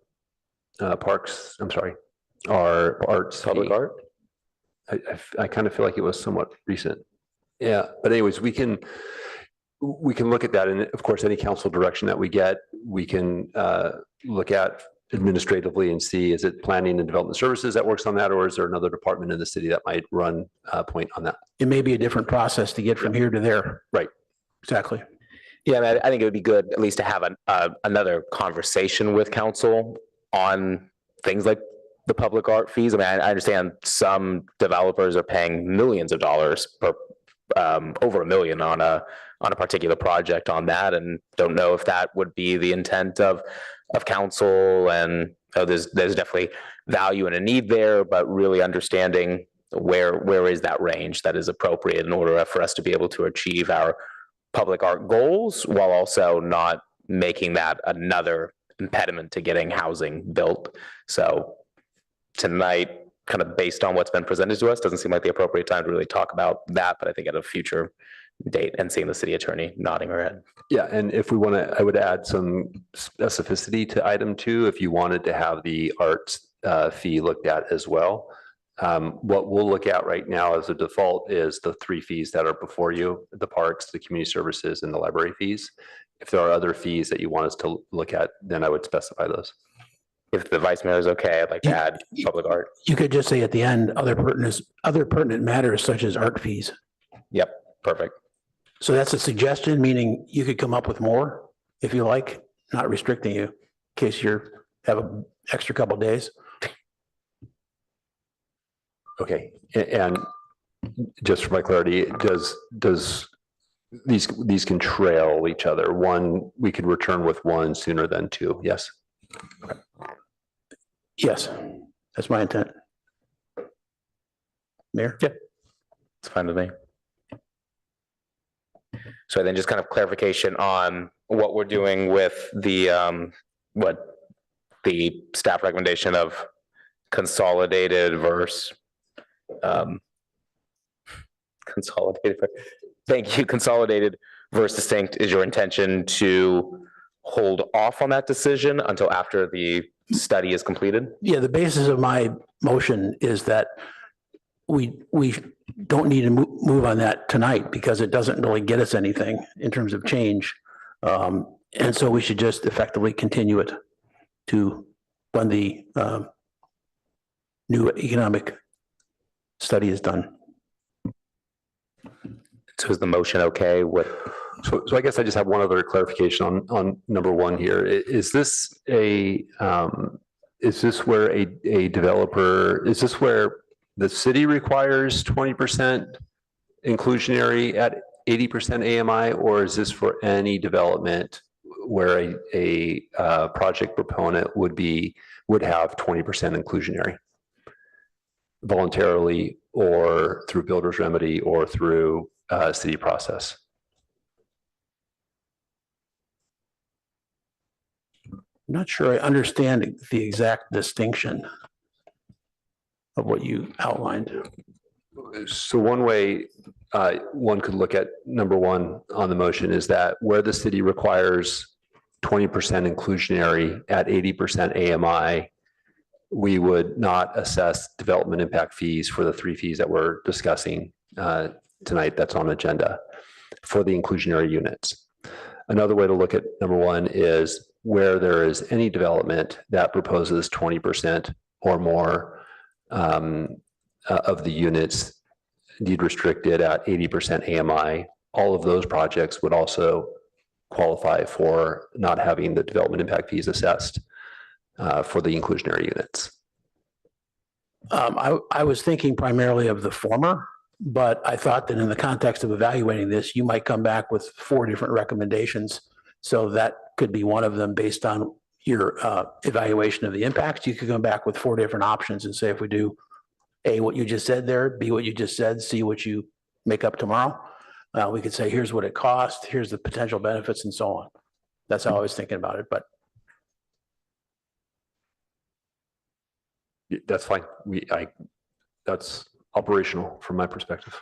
our parks, I'm sorry, our arts Public fee. art? I kind of feel like it was somewhat recent. Yeah, but anyways, we can look at that, and of course, any council direction that we get, we can look at administratively and see, is it planning and development services that works on that, or is there another department in the city that might run a point on that? It may be a different process to get from here to there. Right. Exactly. Yeah, I think it would be good at least to have another conversation with council on things like the public art fees. I mean, I understand some developers are paying millions of dollars per, over $1 million on a particular project on that, and don't know if that would be the intent of council. And there's definitely value and a need there, but really understanding where is that range that is appropriate in order for us to be able to achieve our public art goals, while also not making that another impediment to getting housing built. So tonight, kind of based on what's been presented to us, doesn't seem like the appropriate time to really talk about that, but I think at a future date, and seeing the city attorney nodding her head. Yeah, and if we want to, I would add some specificity to item 2, if you wanted to have the arts fee looked at as well. What we'll look at right now as a default is the 3 fees that are before you: the parks, the community services, and the library fees. If there are other fees that you want us to look at, then I would specify those. If the vice mayor is okay, I'd like to add public art. You could just say at the end, other pertinent matters such as art fees. Yep, perfect. So that's a suggestion, meaning you could come up with more if you like, not restricting you in case you're have an extra couple days. Okay, and just for my clarity, does these can trail each other? One, we could return with 1 sooner than 2. Yes. Okay. Yes, that's my intent. Mayor? Yeah, it's fine with me. So then just kind of clarification on what we're doing with the, the staff recommendation of consolidated versus consolidated. Thank you. Consolidated versus distinct. Is your intention to hold off on that decision until after the study is completed? Yeah, the basis of my motion is that we don't need to move on that tonight because it doesn't really get us anything in terms of change. And so we should just effectively continue it to when the new economic study is done. So is the motion okay with? So I guess I just have one other clarification on number 1 here. Is this where a developer, is this where the city requires 20% inclusionary at 80% AMI, or is this for any development where a project proponent would have 20% inclusionary voluntarily, or through builder's remedy, or through city process? I'm not sure I understand the exact distinction of what you outlined. So one way one could look at number one on the motion is that where the city requires 20% inclusionary at 80% AMI, we would not assess development impact fees for the 3 fees that we're discussing tonight that's on agenda for the inclusionary units. Another way to look at number one is where there is any development that proposes 20% or more of the units deed restricted at 80% AMI, all of those projects would also qualify for not having the development impact fees assessed for the inclusionary units. I was thinking primarily of the former, but I thought that in the context of evaluating this, you might come back with 4 different recommendations. So that could be one of them based on your evaluation of the impacts. You could come back with 4 different options and say, if we do A, what you just said there, B, what you just said, C, what you make up tomorrow. We could say, here's what it cost, here's the potential benefits and so on. That's how I was thinking about it, but that's fine. That's operational from my perspective.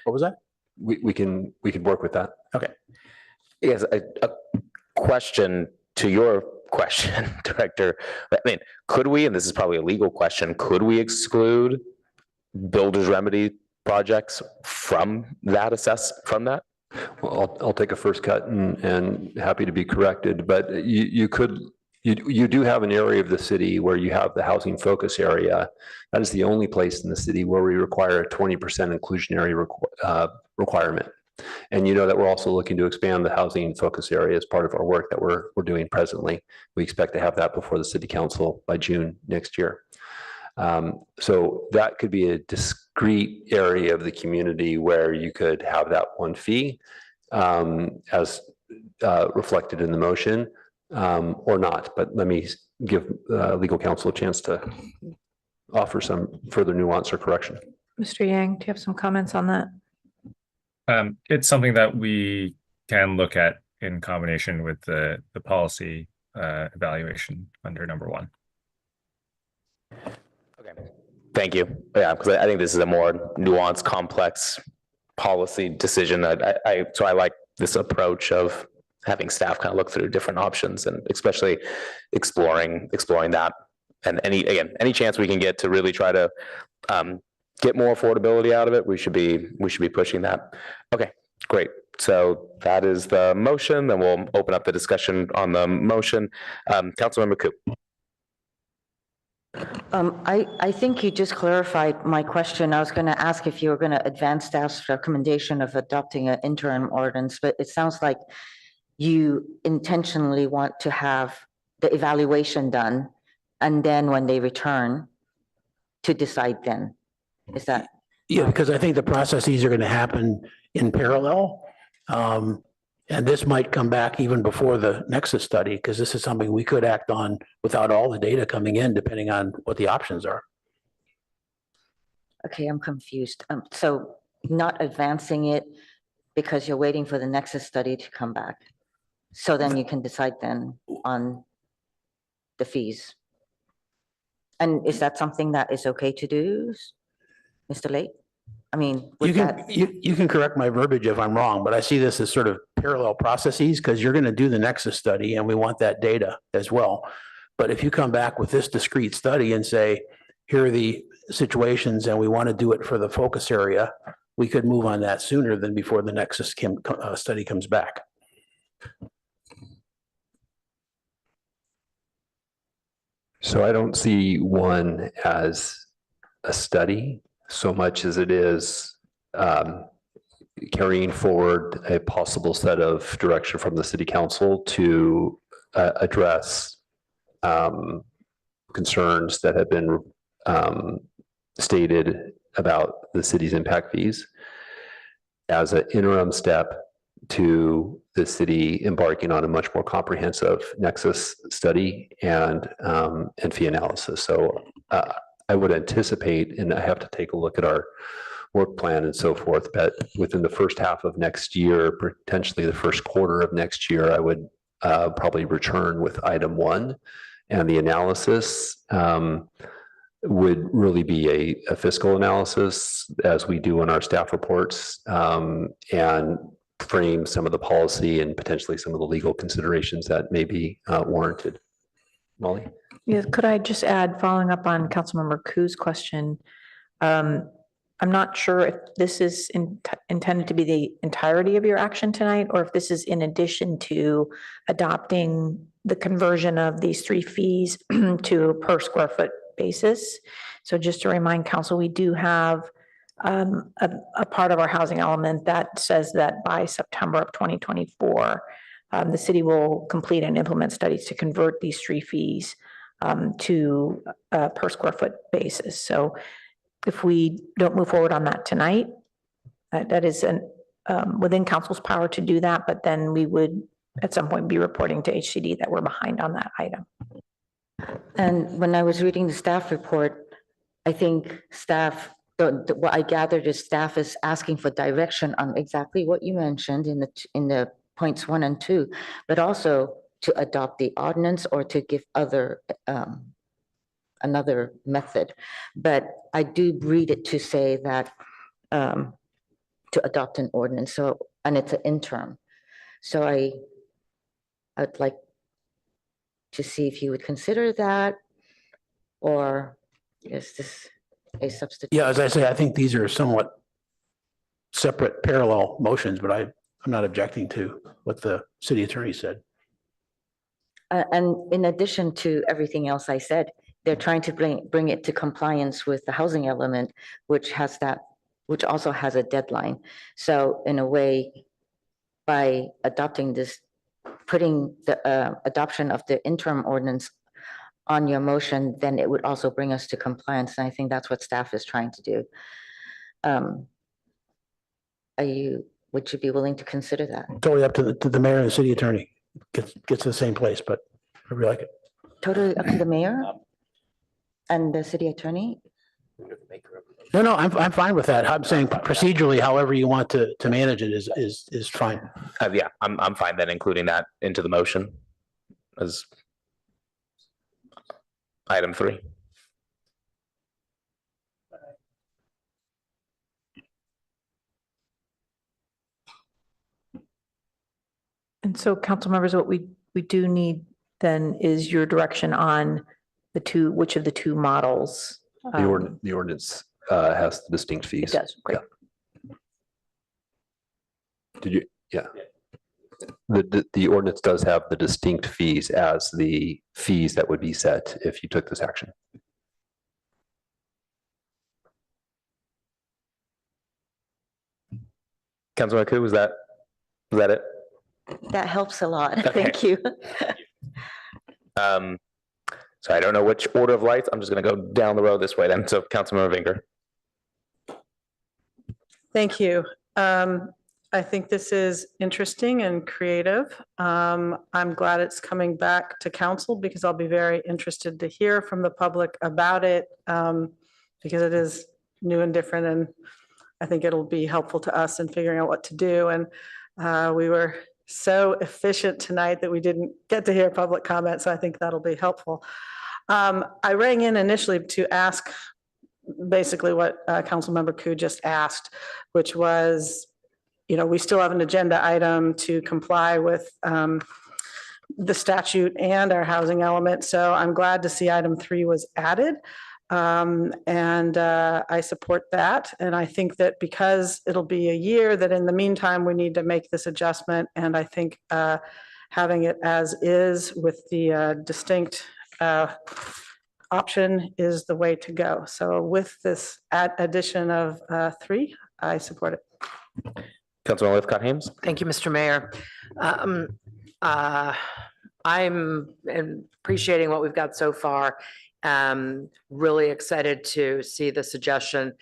what was that? We can work with that. Okay. Yes, a question to your question, Director. I mean, could we, and this is probably a legal question, could we exclude builder's remedy projects from that? Well, I'll take a first cut and happy to be corrected, but you do have an area of the city where you have the housing focus area. That is the only place in the city where we require a 20% inclusionary requirement. And you know that we're also looking to expand the housing focus area as part of our work that we're doing presently. We expect to have that before the city council by June next year. So that could be a discrete area of the community where you could have that one fee as reflected in the motion or not. But let me give legal counsel a chance to offer some further nuance or correction. Mr. Yang, do you have some comments on that? It's something that we can look at in combination with the policy evaluation under number one. Okay, thank you. Yeah, because I think this is a more nuanced, complex policy decision. So I like this approach of having staff kind of look through different options and especially exploring that. And any chance we can get to really try to get more affordability out of it, we should be pushing that. Okay, great. So that is the motion. Then we'll open up the discussion on the motion. Councilmember Coop. I think you just clarified my question. I was going to ask if you were going to advance staff's recommendation of adopting an interim ordinance, but it sounds like you intentionally want to have the evaluation done and then when they return to decide then. Is that? Yeah, because I think the processes are going to happen in parallel. And this might come back even before the Nexus study, because this is something we could act on without all the data coming in, depending on what the options are. Okay, I'm confused. So not advancing it because you're waiting for the Nexus study to come back. So then you can decide then on the fees. And is that something that is okay to do, Mr. Lake? I mean, you can correct my verbiage if I'm wrong, but I see this as sort of parallel processes because you're going to do the Nexus study and we want that data as well. But if you come back with this discrete study and say, here are the situations and we want to do it for the focus area, we could move on that sooner than before the Nexus study comes back. So I don't see one as a study so much as it is carrying forward a possible set of direction from the city council to address concerns that have been stated about the city's impact fees as an interim step to the city embarking on a much more comprehensive Nexus study and fee analysis. So I would anticipate, and I have to take a look at our work plan and so forth, but within the first half of next year, potentially the first quarter of next year, I would probably return with item one and the analysis would really be a fiscal analysis, as we do in our staff reports, and frame some of the policy and potentially some of the legal considerations that may be warranted. Molly? Yes, could I just add, following up on Councilmember Ku's question? I'm not sure if this is intended to be the entirety of your action tonight, or if this is in addition to adopting the conversion of these 3 fees to a per square foot basis. So just to remind council, we do have a part of our housing element that says that by September of 2024, the city will complete and implement studies to convert these 3 fees to a per square foot basis. So if we don't move forward on that tonight, that is within council's power to do that, but then we would at some point be reporting to HCD that we're behind on that item. And when I was reading the staff report, I think staff, what I gathered is staff is asking for direction on exactly what you mentioned in the points 1 and 2, but also to adopt the ordinance or to give another method. But I do read it to say that to adopt an ordinance. So, and it's an interim. So I'd like to see if you would consider that, or is this a substitute? Yeah, as I say, I think these are somewhat separate parallel motions, but I'm not objecting to what the city attorney said. And in addition to everything else I said, they're trying to bring it to compliance with the housing element, which also has a deadline. So in a way, by adopting this, putting the adoption of the interim ordinance on your motion, then it would also bring us to compliance. And I think that's what staff is trying to do. Would you be willing to consider that? Totally up to the mayor and the city attorney. Gets to the same place, but I really like it. Totally up to the mayor and the city attorney? No, I'm fine with that. I'm saying procedurally, however you want to manage it is fine. Yeah, I'm fine then including that into the motion as item 3. And so council members, what we do need then is your direction on which of the 2 models. The ordinance has distinct fees. It does, great. Yeah. Did you? Yeah. The ordinance does have the distinct fees as the fees that would be set if you took this action. Councilman Ku, was that it? That helps a lot. Okay. Thank you. So I don't know which order of lights. I'm just going to go down the road this way then. So Councilmember Vinger. Thank you. I think this is interesting and creative. I'm glad it's coming back to council because I'll be very interested to hear from the public about it because it is new and different, and I think it'll be helpful to us in figuring out what to do. And we were so efficient tonight that we didn't get to hear public comment, so I think that'll be helpful. I rang in initially to ask basically what Councilmember Ku just asked, which was, we still have an agenda item to comply with the statute and our housing element. So I'm glad to see item 3 was added. And I support that. And I think that because it'll be a year, that in the meantime, we need to make this adjustment. And I think having it as is with the distinct option is the way to go. So with this addition of 3, I support it. Councilman Lifcott-Hames. Thank you, Mr. Mayor. I'm appreciating what we've got so far. Really excited to see the suggestion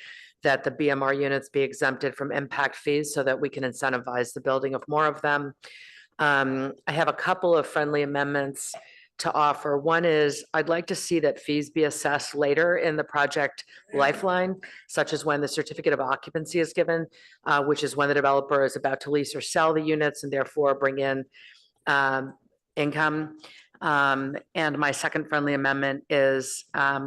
that the BMR units be exempted from impact fees so that we can incentivize the building of more of them. I have a couple of friendly amendments to offer. One is I'd like to see that fees be assessed later in the project lifeline, such as when the certificate of occupancy is given, which is when the developer is about to lease or sell the units and therefore bring in income. And my second friendly amendment is,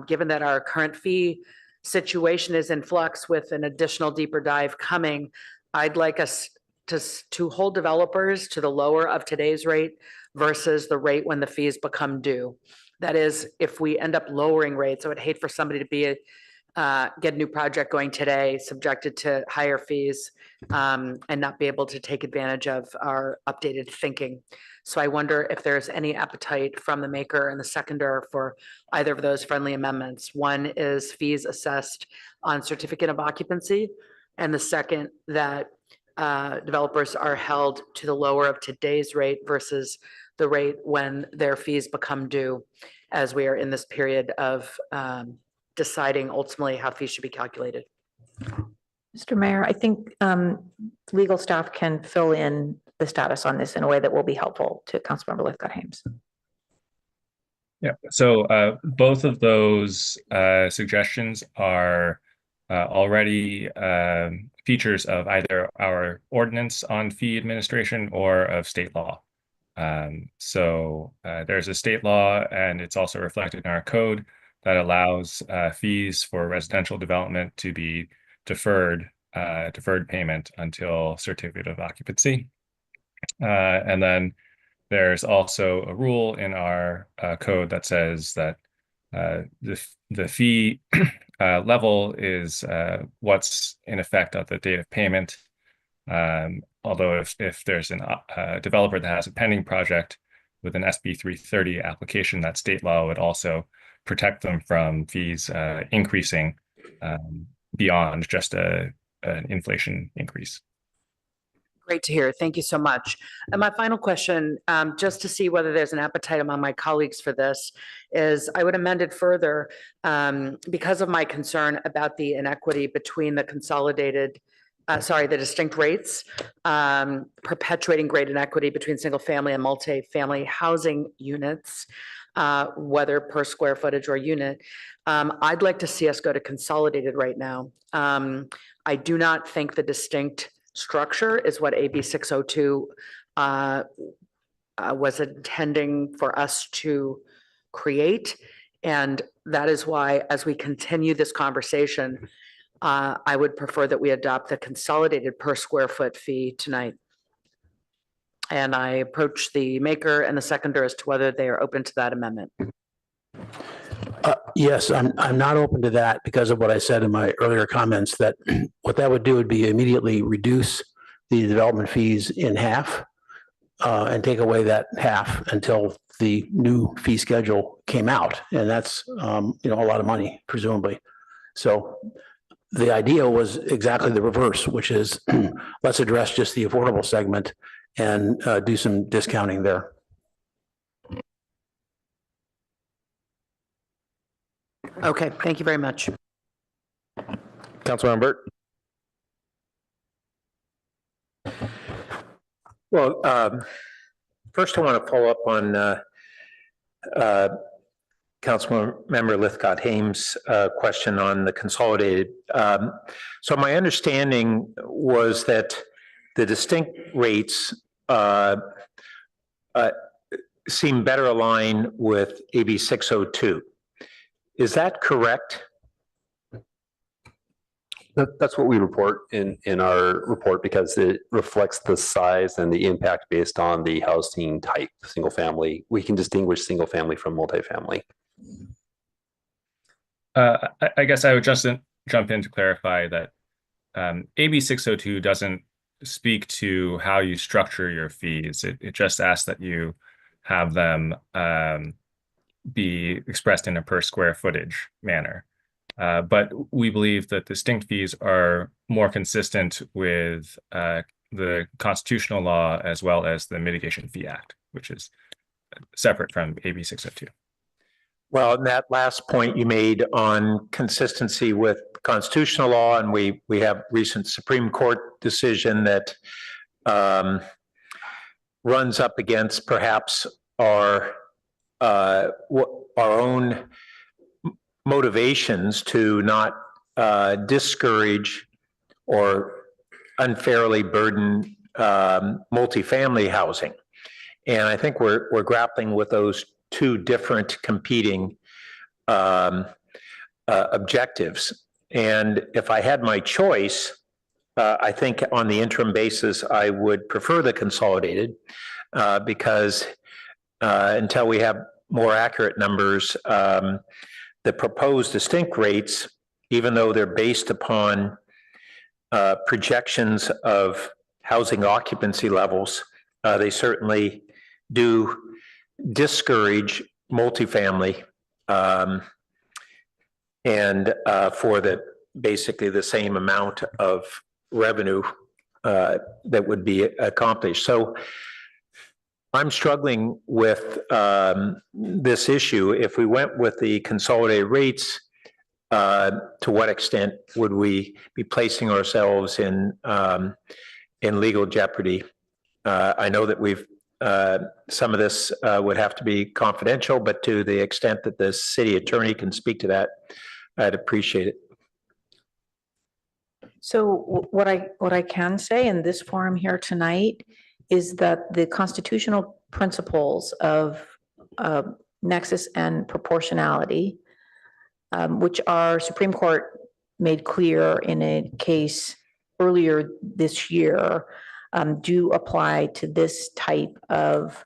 given that our current fee situation is in flux with an additional deeper dive coming, I'd like us to hold developers to the lower of today's rate versus the rate when the fees become due. That is, if we end up lowering rates, I would hate for somebody to be get a new project going today, subjected to higher fees, and not be able to take advantage of our updated thinking. So I wonder if there's any appetite from the maker and the seconder for either of those friendly amendments. One is fees assessed on certificate of occupancy, and the second that developers are held to the lower of today's rate versus the rate when their fees become due, as we are in this period of deciding ultimately how fees should be calculated. Mr. Mayor, I think legal staff can fill in the status on this in a way that will be helpful to Councilmember Lithcott-Hames. Yeah, so both of those suggestions are already features of either our ordinance on fee administration or of state law. So there's a state law, and it's also reflected in our code that allows fees for residential development to be deferred payment until certificate of occupancy. And then there's also a rule in our code that says that the fee level is what's in effect at the date of payment. Although if there's a developer that has a pending project with an SB 330 application, that state law would also protect them from fees increasing beyond just an inflation increase. Great to hear. Thank you so much. And my final question, just to see whether there's an appetite among my colleagues for this, is I would amend it further because of my concern about the inequity between the the distinct rates, perpetuating great inequity between single family and multi-family housing units, whether per square footage or unit. I'd like to see us go to consolidated right now. I do not think the distinct structure is what AB 602 was intending for us to create. And that is why, as we continue this conversation, I would prefer that we adopt the consolidated per square foot fee tonight. And I approach the maker and the seconder as to whether they are open to that amendment. Yes, I'm not open to that because of what I said in my earlier comments, that what that would do would be immediately reduce the development fees in half and take away that half until the new fee schedule came out. And that's, a lot of money, presumably. So the idea was exactly the reverse, which is let's address just the affordable segment and do some discounting there. Okay, thank you very much. Councilmember Burt. Well, first I want to follow up on Councilmember Lithcott-Hames' question on the consolidated. So my understanding was that the distinct rates seem better aligned with AB 602. Is that correct? That's what we report in our report because it reflects the size and the impact based on the housing type, single family. We can distinguish single family from multifamily. I guess I would just jump in to clarify that AB 602 doesn't speak to how you structure your fees. It just asks that you have them be expressed in a per square footage manner. But we believe that distinct fees are more consistent with the constitutional law as well as the Mitigation Fee Act, which is separate from AB 602. Well, and that last point you made on consistency with constitutional law, and we have recent Supreme Court decision that runs up against perhaps our own motivations to not discourage or unfairly burden multifamily housing. And I think we're grappling with those two different competing objectives. And if I had my choice, I think on the interim basis, I would prefer the consolidated because until we have more accurate numbers, the proposed distinct rates, even though they're based upon projections of housing occupancy levels, they certainly do discourage multifamily and for basically the same amount of revenue that would be accomplished. So I'm struggling with this issue. If we went with the consolidated rates, to what extent would we be placing ourselves in legal jeopardy? I know that some of this would have to be confidential, but to the extent that the city attorney can speak to that, I'd appreciate it. So what I can say in this forum here tonight is that the constitutional principles of nexus and proportionality, which our Supreme Court made clear in a case earlier this year, do apply to this type of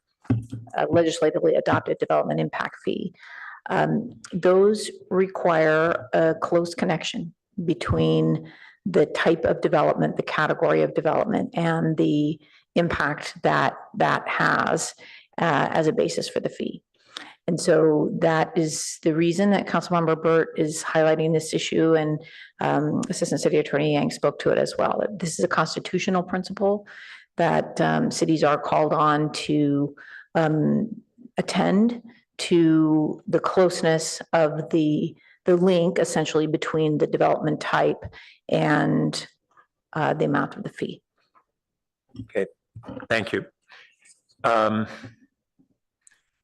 legislatively adopted development impact fee. Those require a close connection between the type of development, the category of development, and the impact that has as a basis for the fee. And so that is the reason that Councilmember Burt is highlighting this issue, and Assistant City Attorney Yang spoke to it as well. This is a constitutional principle that cities are called on to attend to the closeness of the link essentially between the development type and the amount of the fee. Okay, thank you.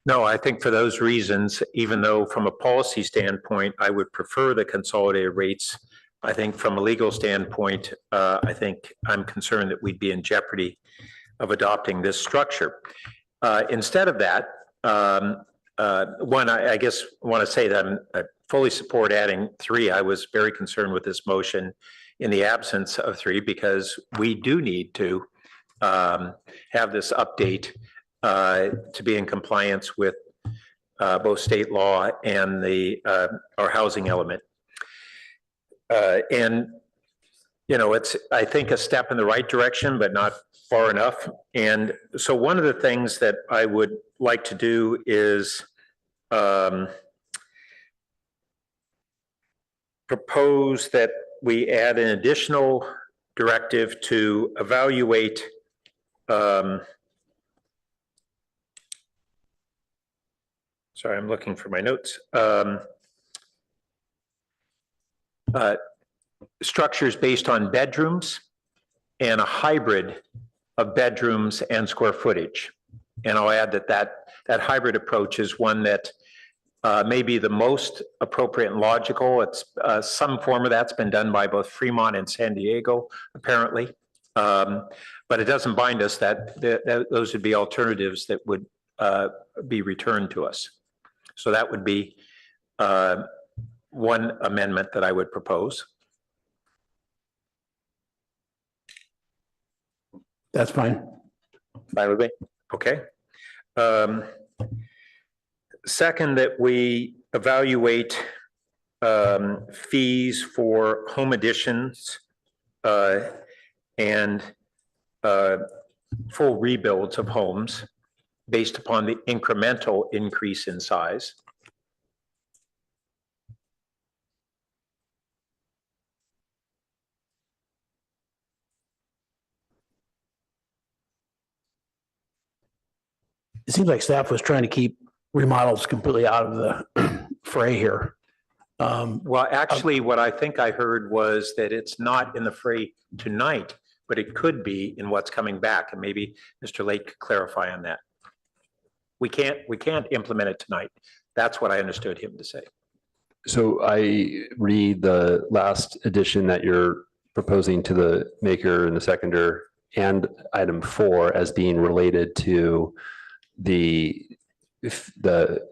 No, I think for those reasons, even though from a policy standpoint, I would prefer the consolidated rates, I think from a legal standpoint, I think I'm concerned that we'd be in jeopardy of adopting this structure. Instead of that, one, I guess want to say that I fully support adding 3. I was very concerned with this motion in the absence of 3 because we do need to have this update to be in compliance with both state law and our housing element. And, you know, it's, I think, a step in the right direction, but not far enough. And so one of the things that I would like to do is propose that we add an additional directive to evaluate sorry, I'm looking for my notes. Structures based on bedrooms and a hybrid of bedrooms and square footage. And I'll add that hybrid approach is one that may be the most appropriate and logical. It's some form of that's been done by both Fremont and San Diego, apparently. But it doesn't bind us that those would be alternatives that would be returned to us. So that would be one amendment that I would propose. That's fine. Fine with me. Okay. Second, that we evaluate fees for home additions and full rebuilds of homes based upon the incremental increase in size. It seems like staff was trying to keep remodels completely out of the fray here. Well, actually, what I think I heard was that it's not in the fray tonight, but it could be in what's coming back. And maybe Mr. Lake could clarify on that. We can't implement it tonight. That's what I understood him to say. So I read the last addition that you're proposing to the maker and the seconder and item 4 as being related to the if the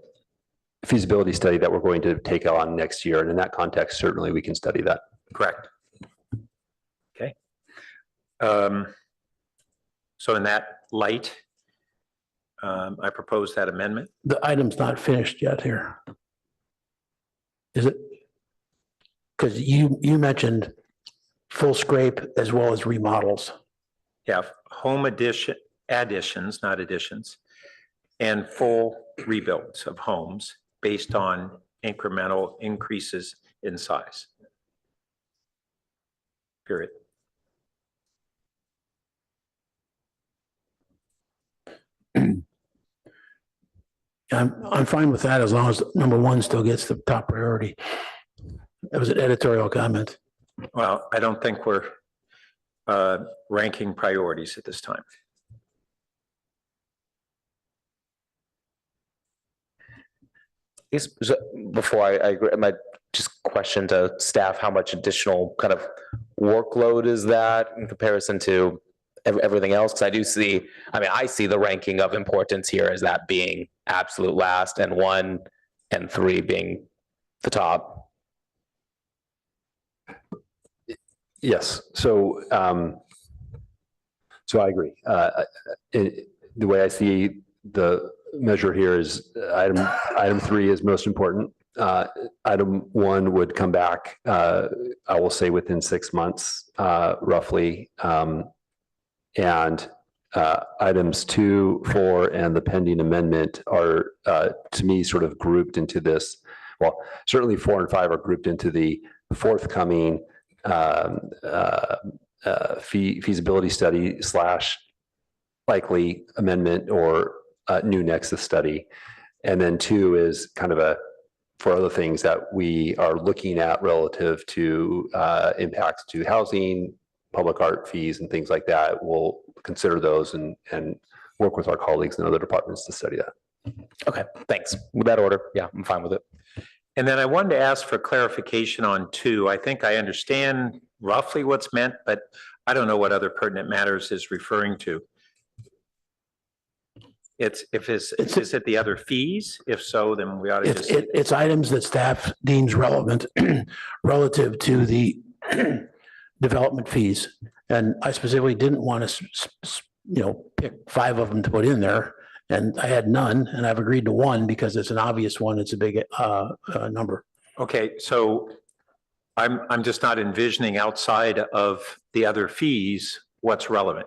feasibility study that we're going to take on next year. And in that context, certainly we can study that. Correct. Okay. So in that light, I propose that amendment. The item's not finished yet here. Is it? Because you mentioned full scrape as well as remodels. Yeah, home additions, not additions, and full rebuilds of homes based on incremental increases in size. Period. I'm fine with that as long as number one still gets the top priority. That was an editorial comment. Well, I don't think we're ranking priorities at this time. Before I agree, my just question to staff, how much additional kind of workload is that in comparison to everything else? Because I do see, I mean, I see the ranking of importance here as that being absolute last and 1 and 3 being the top. Yes. So, so I agree. The way I see the measure here is item 3 is most important. Item 1 would come back, I will say within 6 months, roughly. And items 2, 4, and the pending amendment are, to me, sort of grouped into this. Well, certainly 4 and 5 are grouped into the forthcoming feasibility study / likely amendment or new nexus study. And then 2 is kind of for other things that we are looking at relative to impacts to housing, public art fees, and things like that. We'll consider those and work with our colleagues in other departments to study that. Okay, thanks. With that order, yeah, I'm fine with it. And then I wanted to ask for clarification on 2. I think I understand roughly what's meant, but I don't know what other pertinent matters is referring to. Is it the other fees? If so, then we ought to just. It's items that staff deems relevant relative to the development fees. And I specifically didn't want to, pick 5 of them to put in there. And I had none, and I've agreed to 1 because it's an obvious one. It's a big number. Okay, so I'm just not envisioning outside of the other fees what's relevant.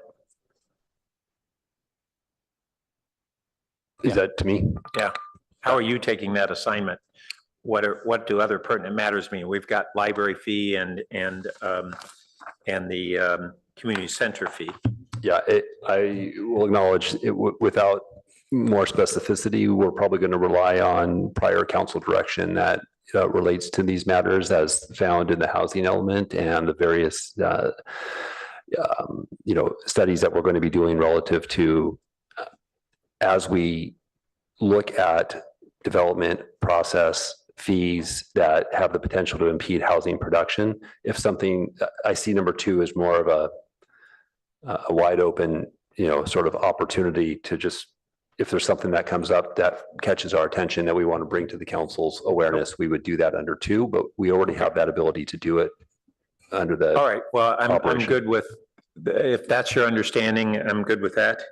Is that to me? Yeah. How are you taking that assignment? What do other pertinent matters mean? We've got library fee and the community center fee. Yeah, I will acknowledge it without more specificity. We're probably going to rely on prior council direction that relates to these matters as found in the housing element and the various studies that we're going to be doing relative to as we look at development process fees that have the potential to impede housing production. If something, I see number 2 is more of a wide open, sort of opportunity to just, if there's something that comes up that catches our attention that we want to bring to the council's awareness, we would do that under 2, but we already have that ability to do it under the. All right, well, I'm operation. good with, if that's your understanding, I'm good with that.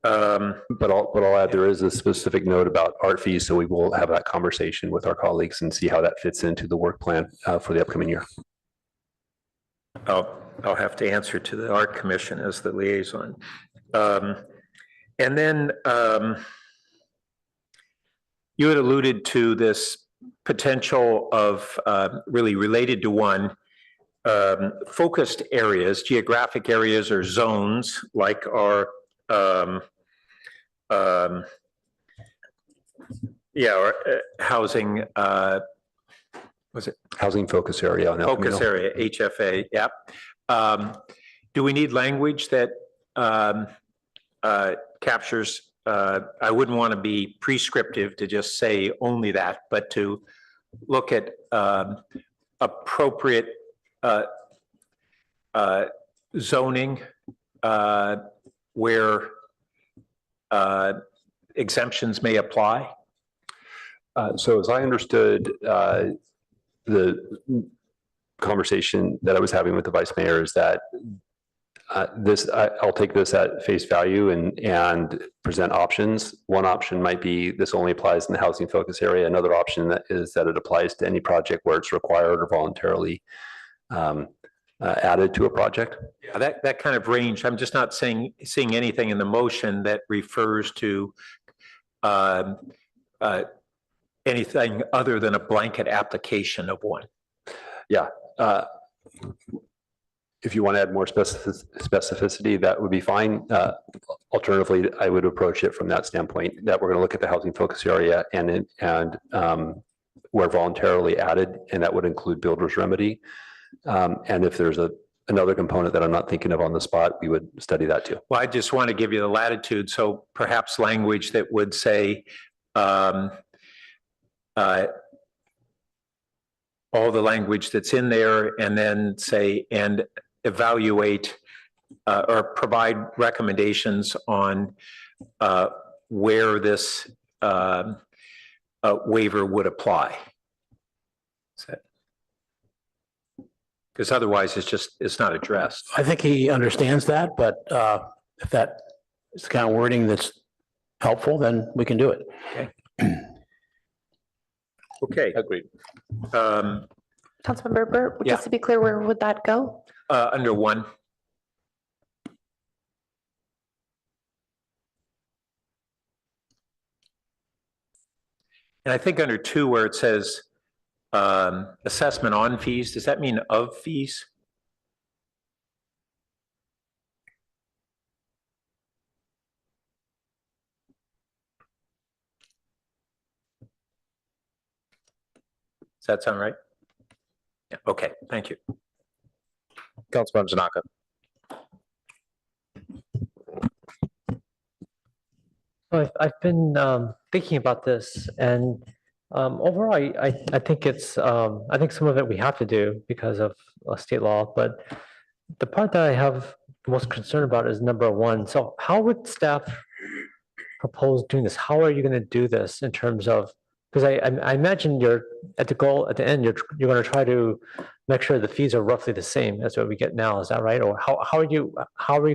But I'll add, there is a specific note about art fees, so we will have that conversation with our colleagues and see how that fits into the work plan for the upcoming year. I'll have to answer to the art commission as the liaison. And then you had alluded to this potential of really related to 1, focused areas, geographic areas or zones like our housing, was it? Housing focus area. On Focus area, HFA, yep. Do we need language that captures, I wouldn't want to be prescriptive to just say only that, but to look at appropriate zoning where exemptions may apply? So as I understood, the conversation that I was having with the vice mayor is that I'll take this at face value and present options. One option might be this only applies in the housing focus area. Another option is that it applies to any project where it's required or voluntarily added to a project. Yeah, that kind of range. I'm just not seeing anything in the motion that refers to anything other than a blanket application of one. Yeah. If you want to add more specificity, that would be fine. Alternatively, I would approach it from that standpoint that we're going to look at the housing focus area and where voluntarily added, and that would include builder's remedy. And if there's another component that I'm not thinking of on the spot, we would study that too. Well, I just want to give you the latitude. So perhaps language that would say all the language that's in there, and then say, and evaluate or provide recommendations on where this waiver would apply. Because otherwise it's not addressed. I think he understands that, but if that is the kind of wording that's helpful, then we can do it. Okay. Okay. Agreed. Councilmember Burt, Yeah. just to be clear, where would that go? Under one. And I think under two, where it says assessment on fees, does that mean of fees? Does that sound right? Yeah, okay, thank you. Councilmember Tanaka. I've been thinking about this, and overall, I think it's I think some of it we have to do because of state law, but the part that I have the most concern about is number one. So how would staff propose doing this? How are you going to do this in terms of, because I imagine you're at the end, you're going to try to make sure the fees are roughly the same as what we get now. Is that right? Or how are you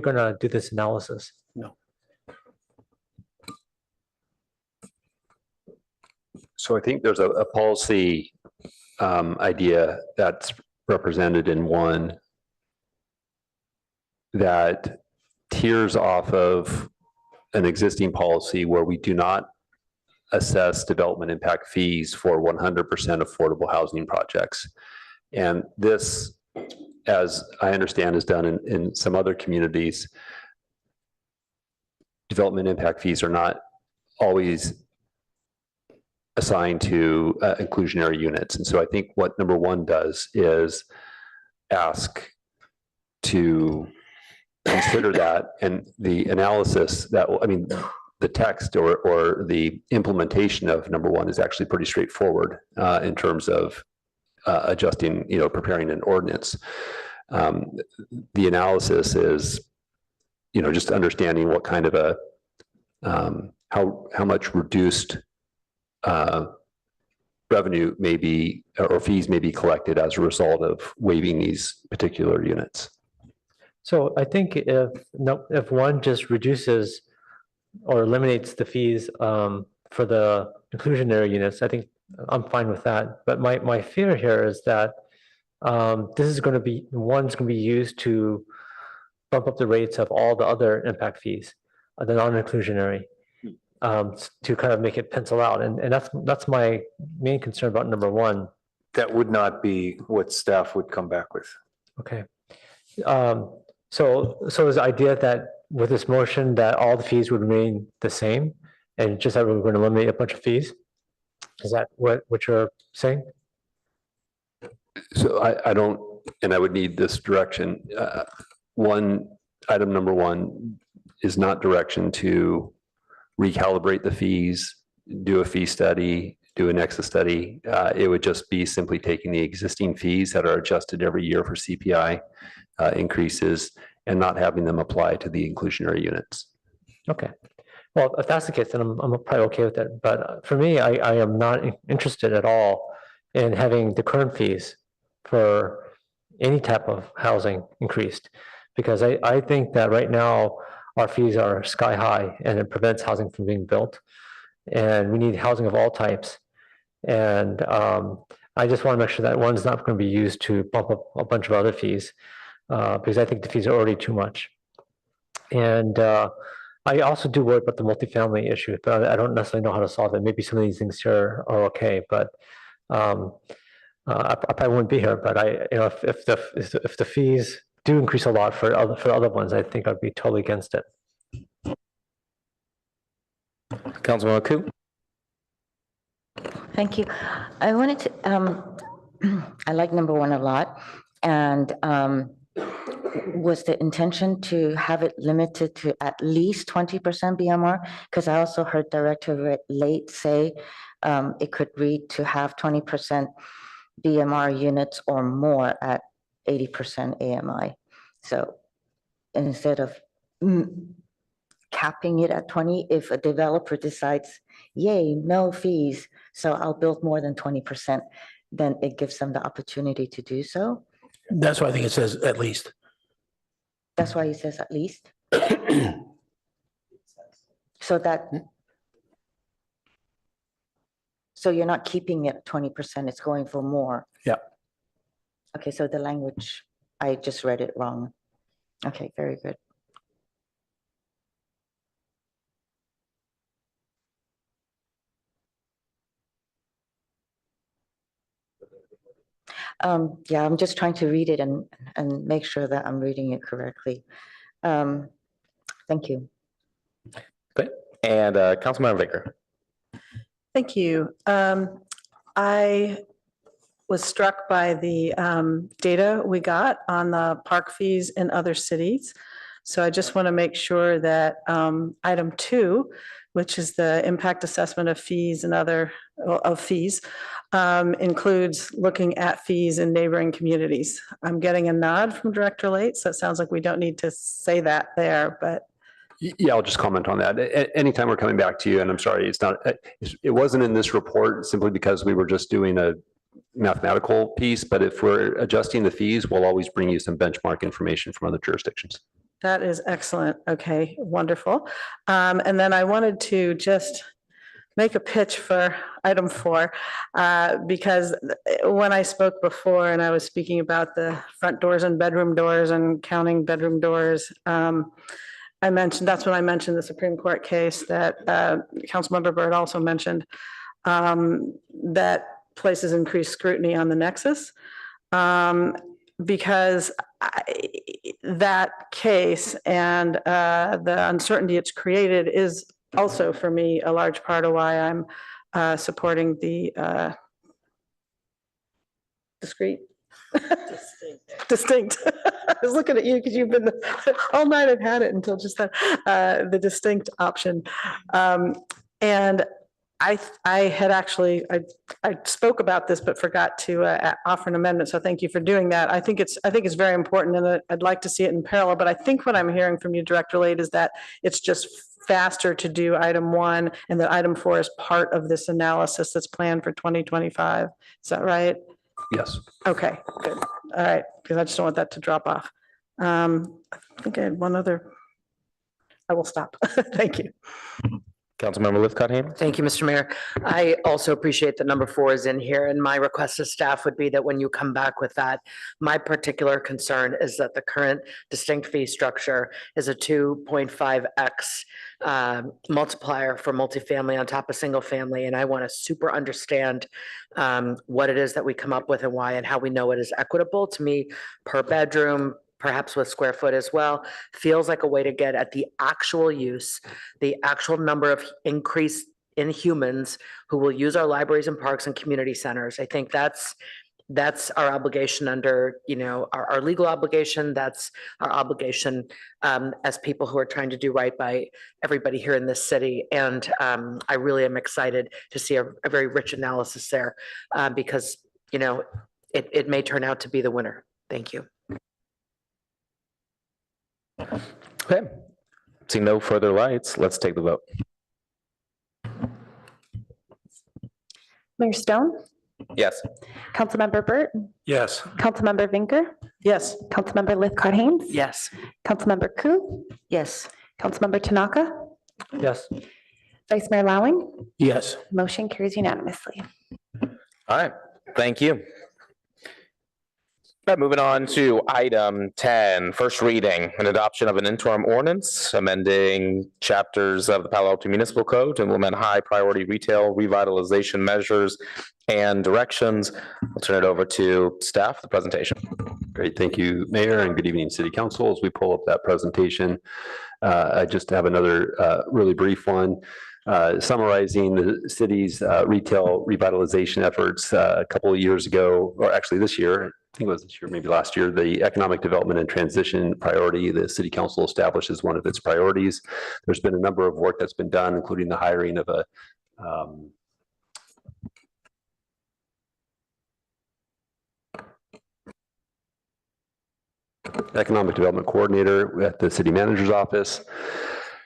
going to do this analysis? No. So I think there's a policy idea that's represented in one that tiers off of an existing policy where we do not assess development impact fees for 100% affordable housing projects. And this, as I understand, is done in some other communities. Development impact fees are not always assigned to inclusionary units. And so I think what number one does is ask to consider that, and the analysis that will, I mean, the text or the implementation of number one is actually pretty straightforward in terms of adjusting, preparing an ordinance. The analysis is, just understanding what kind of a, how much reduced revenue may be, or fees may be collected as a result of waiving these particular units. So I think if one just reduces or eliminates the fees for the inclusionary units, I think I'm fine with that. But my fear here is that this is going to be, one's going to be used to bump up the rates of all the other impact fees, the non-inclusionary, to kind of make it pencil out. And that's my main concern about number one. That would not be what staff would come back with. Okay. So is the idea that with this motion that all the fees would remain the same and just that we're going to eliminate a bunch of fees? Is that what you're saying? So I don't, and I would need this direction. Item number one is not direction to recalibrate the fees, do a fee study, do a nexus study. It would just be simply taking the existing fees that are adjusted every year for CPI increases and not having them apply to the inclusionary units. Okay. Well, if that's the case, then I'm probably okay with it. But for me, I am not interested at all in having the current fees for any type of housing increased. Because I think that right now, our fees are sky high and it prevents housing from being built. And we need housing of all types. And I just want to make sure that one's not going to be used to bump up a bunch of other fees, because I think the fees are already too much. And I also do worry about the multifamily issue, but I don't necessarily know how to solve it. Maybe some of these things here are okay, but I probably wouldn't be here. But if the fees do increase a lot for other ones, I think I'd be totally against it. Councilman Ku. Thank you. I wanted to, I like number one a lot. And was the intention to have it limited to at least 20% BMR? Because I also heard Director Late say it could read to have 20% BMR units or more at 80% AMI. So instead of capping it at 20, if a developer decides, yay, no fees, so I'll build more than 20%, then it gives them the opportunity to do so. That's why I think it says at least. That's why he says at least. So that, so you're not keeping it at 20%, it's going for more. Yeah. Okay, so the language, I just read it wrong. Okay, very good. Yeah, I'm just trying to read it and make sure that I'm reading it correctly. Thank you. Okay, and Councilmember Baker. Thank you. I was struck by the data we got on the park fees in other cities. So I just want to make sure that item 2, which is the impact assessment of fees and other fees, includes looking at fees in neighboring communities. I'm getting a nod from Director Late, so it sounds like we don't need to say that there, but. Yeah, I'll just comment on that. Anytime we're coming back to you, and I'm sorry, it wasn't in this report simply because we were just doing a mathematical piece, but if we're adjusting the fees, we'll always bring you some benchmark information from other jurisdictions. That is excellent. Okay, wonderful. And then I wanted to just make a pitch for item 4, because when I spoke before and I was speaking about the front doors and bedroom doors and counting bedroom doors, I mentioned, that's when I mentioned the Supreme Court case that Councilmember Byrd also mentioned, that places increased scrutiny on the nexus. Because that case and the uncertainty it's created is also, for me, a large part of why I'm supporting the distinct. I was looking at you because you've been, all night I've had it until just then, the distinct option. And I had actually, I spoke about this, but forgot to offer an amendment. So thank you for doing that. I think it's very important, and I'd like to see it in parallel. But I think what I'm hearing from you, Director Late, is that it's just faster to do item 1, and that item 4 is part of this analysis that's planned for 2025. Is that right? Yes. Okay, good. All right, because I just don't want that to drop off. I think I had one other. I will stop. Thank you. Councilmember Lithcott-Hamer. Thank you, Mr. Mayor. I also appreciate that number 4 is in here, and my request to staff would be that when you come back with that, my particular concern is that the current distinct fee structure is a 2.5x multiplier for multifamily on top of single family, and I want to super understand what it is that we come up with and why, and how we know it is equitable. To me, per bedroom, perhaps with square foot as well, feels like a way to get at the actual use, the actual number of increase in humans who will use our libraries and parks and community centers. I think that's our obligation under, our legal obligation. That's our obligation as people who are trying to do right by everybody here in this city. And I really am excited to see a very rich analysis there because, it may turn out to be the winner. Thank you. Okay. seeing no further lights, let's take the vote. Mayor Stone, Yes. Councilmember Burt, Yes. Councilmember Vinker, Yes. Councilmember Lithcott Haynes. Yes. Councilmember Ku, Yes. Councilmember Tanaka, Yes. Vice Mayor Lowing, Yes. motion carries unanimously. All right, thank you. All right, moving on to item 10, first reading and adoption of an interim ordinance amending chapters of the Palo Alto Municipal Code to implement high priority retail revitalization measures and directions. I'll turn it over to staff for the presentation. Great, thank you, Mayor, and good evening, City Council. As we pull up that presentation, I just have another really brief one. Summarizing the city's retail revitalization efforts a couple of years ago, or actually this year, I think it was this year, maybe last year, the economic development and transition priority, the City Council established as one of its priorities. There's been a number of work that's been done, including the hiring of a economic development coordinator at the city manager's office,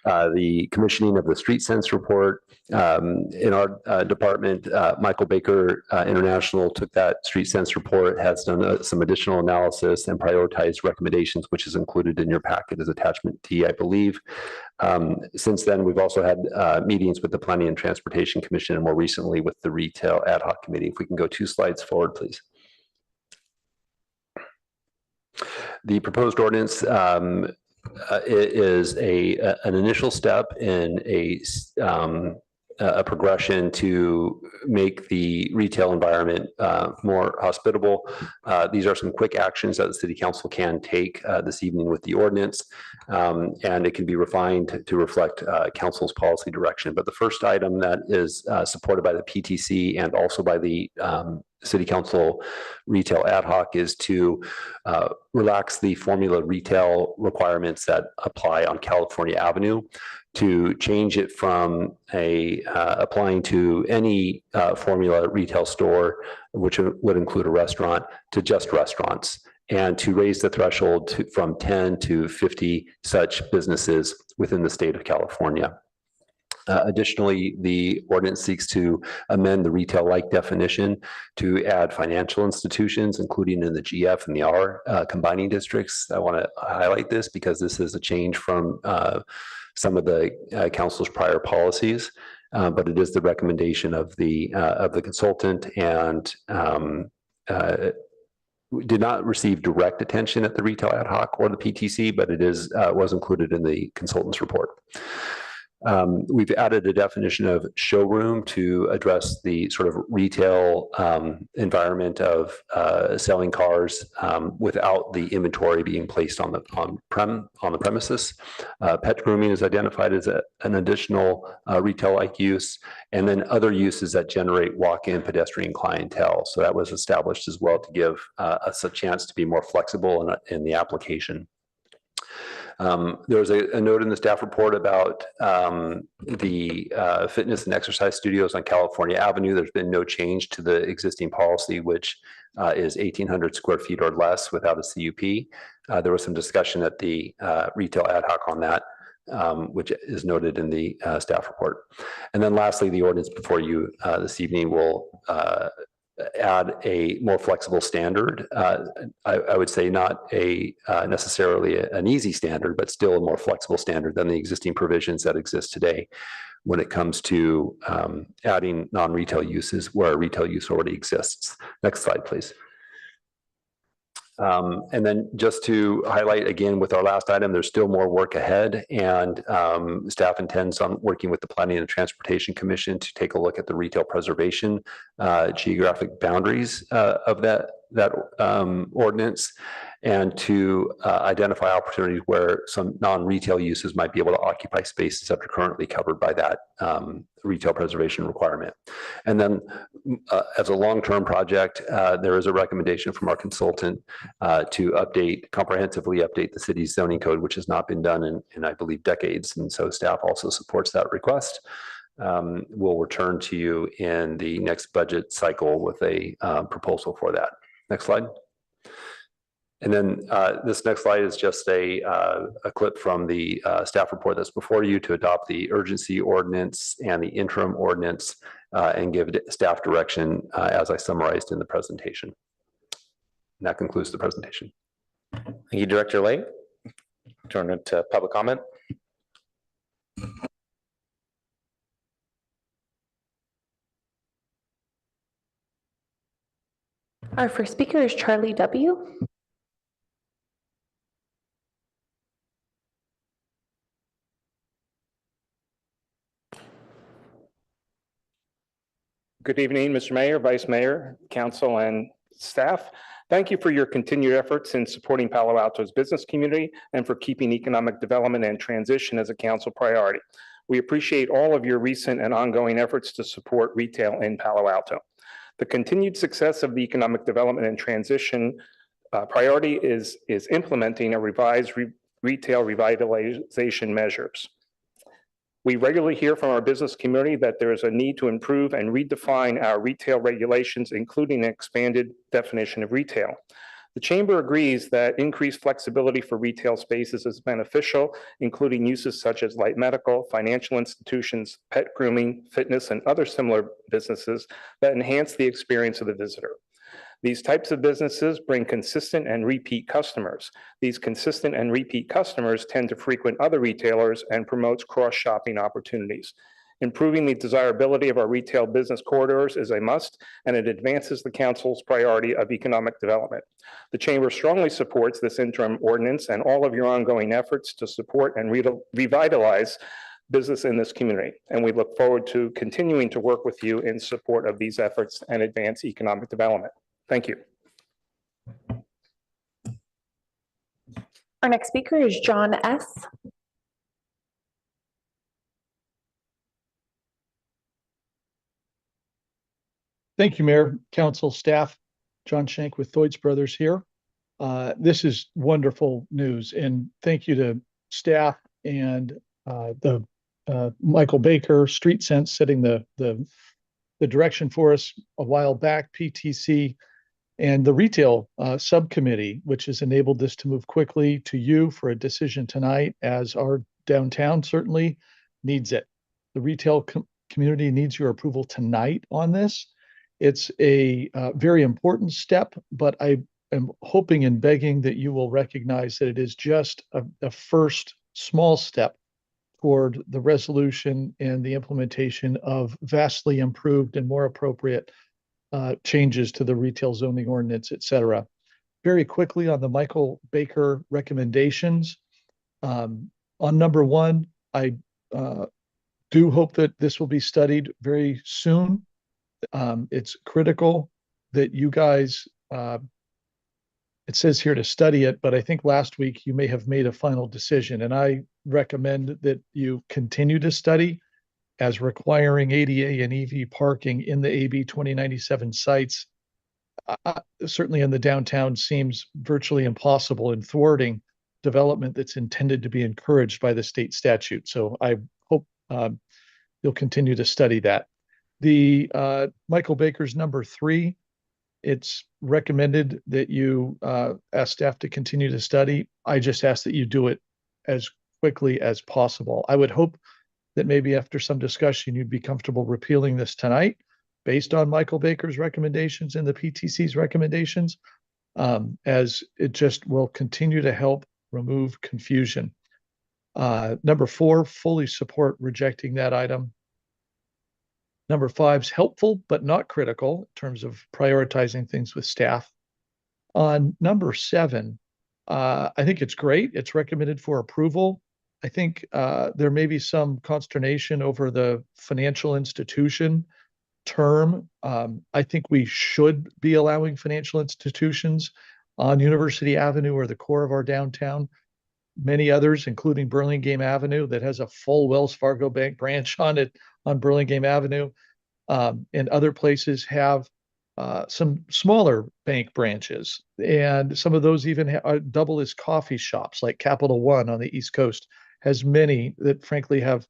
the commissioning of the street sense report. In our department, Michael Baker International took that street sense report, has done some additional analysis and prioritized recommendations, which is included in your packet as attachment D, I believe. Since then, we've also had meetings with the Planning and Transportation Commission and more recently with the Retail Ad Hoc Committee. If we can go 2 slides forward, please. The proposed ordinance is an initial step in a progression to make the retail environment more hospitable. These are some quick actions that the City Council can take this evening with the ordinance, and it can be refined to reflect Council's policy direction. But the first item that is supported by the PTC and also by the City Council Retail Ad Hoc is to relax the formula retail requirements that apply on California Avenue, to change it from applying to any formula retail store, which would include a restaurant, to just restaurants, and to raise the threshold from 10 to 50 such businesses within the state of California. Additionally, the ordinance seeks to amend the retail-like definition to add financial institutions, including in the GF and the R combining districts. I want to highlight this because this is a change from some of the council's prior policies, but it is the recommendation of the consultant, and did not receive direct attention at the Retail Ad Hoc or the PTC, but it was included in the consultant's report. We've added a definition of showroom to address the sort of retail environment of selling cars without the inventory being placed on the premises. Pet grooming is identified as an additional retail-like use, and then other uses that generate walk-in pedestrian clientele. So that was established as well to give us a chance to be more flexible in the application. There was a note in the staff report about the fitness and exercise studios on California Avenue. There's been no change to the existing policy, which is 1,800 square feet or less without a CUP. There was some discussion at the Retail Ad Hoc on that, which is noted in the staff report. And then lastly, the ordinance before you this evening will add a more flexible standard. I would say not necessarily an easy standard, but still a more flexible standard than the existing provisions that exist today when it comes to adding non-retail uses where retail use already exists. Next slide, please. And then just to highlight again with our last item, there's still more work ahead, and staff intends on working with the Planning and Transportation Commission to take a look at the retail preservation geographic boundaries of that ordinance, and to identify opportunities where some non-retail uses might be able to occupy spaces that are currently covered by that retail preservation requirement. And then as a long-term project, there is a recommendation from our consultant to comprehensively update the city's zoning code, which has not been done in I believe, decades. And so staff also supports that request. We'll return to you in the next budget cycle with a proposal for that. Next slide. And then this next slide is just a clip from the staff report that's before you to adopt the urgency ordinance and the interim ordinance and give staff direction as I summarized in the presentation. And that concludes the presentation. Thank you, Director Lay. Turn it to public comment. Our first speaker is Charlie W. Good evening, Mr. Mayor, Vice Mayor, Council, and staff. Thank you for your continued efforts in supporting Palo Alto's business community and for keeping economic development and transition as a council priority. We appreciate all of your recent and ongoing efforts to support retail in Palo Alto. The continued success of the economic development and transition priority is implementing a revised retail revitalization measures. We regularly hear from our business community that there is a need to improve and redefine our retail regulations, including an expanded definition of retail. The Chamber agrees that increased flexibility for retail spaces is beneficial, including uses such as light medical, financial institutions, pet grooming, fitness, and other similar businesses that enhance the experience of the visitor. These types of businesses bring consistent and repeat customers. These consistent and repeat customers tend to frequent other retailers and promotes cross-shopping opportunities. Improving the desirability of our retail business corridors is a must, and it advances the Council's priority of economic development. The Chamber strongly supports this interim ordinance and all of your ongoing efforts to support and revitalize business in this community. And we look forward to continuing to work with you in support of these efforts and advance economic development. Thank you. Our next speaker is John S. Thank you, Mayor, Council, staff. John Shank with Thoids Brothers here. This is wonderful news, and thank you to staff and the Michael Baker, Street Sense, setting the direction for us a while back, PTC, and the retail subcommittee, which has enabled this to move quickly to you for a decision tonight, as our downtown certainly needs it. The retail community needs your approval tonight on this. It's a very important step, but I am hoping and begging that you will recognize that it is just a first small step toward the resolution and the implementation of vastly improved and more appropriate changes to the retail zoning ordinance, et cetera. Very quickly on the Michael Baker recommendations. On number one, I do hope that this will be studied very soon. It's critical that you guys, it says here to study it, but I think last week you may have made a final decision, and I recommend that you continue to study, as requiring ADA and EV parking in the AB 2097 sites, certainly in the downtown, seems virtually impossible in thwarting development that's intended to be encouraged by the state statute. So I hope you'll continue to study that. The Michael Baker's number 3, it's recommended that you ask staff to continue to study. I just ask that you do it as quickly as possible. I would hope that maybe after some discussion, you'd be comfortable repealing this tonight based on Michael Baker's recommendations and the PTC's recommendations, as it just will continue to help remove confusion. Number 4, fully support rejecting that item. Number 5 is helpful, but not critical in terms of prioritizing things with staff. On number 7, I think it's great. It's recommended for approval. I think there may be some consternation over the financial institution term. I think we should be allowing financial institutions on University Avenue or the core of our downtown. Many others, including Burlingame Avenue, that has a full Wells Fargo Bank branch on it on Burlingame Avenue, and other places have some smaller bank branches, and some of those even double as coffee shops, like Capital One on the East Coast has many that frankly have,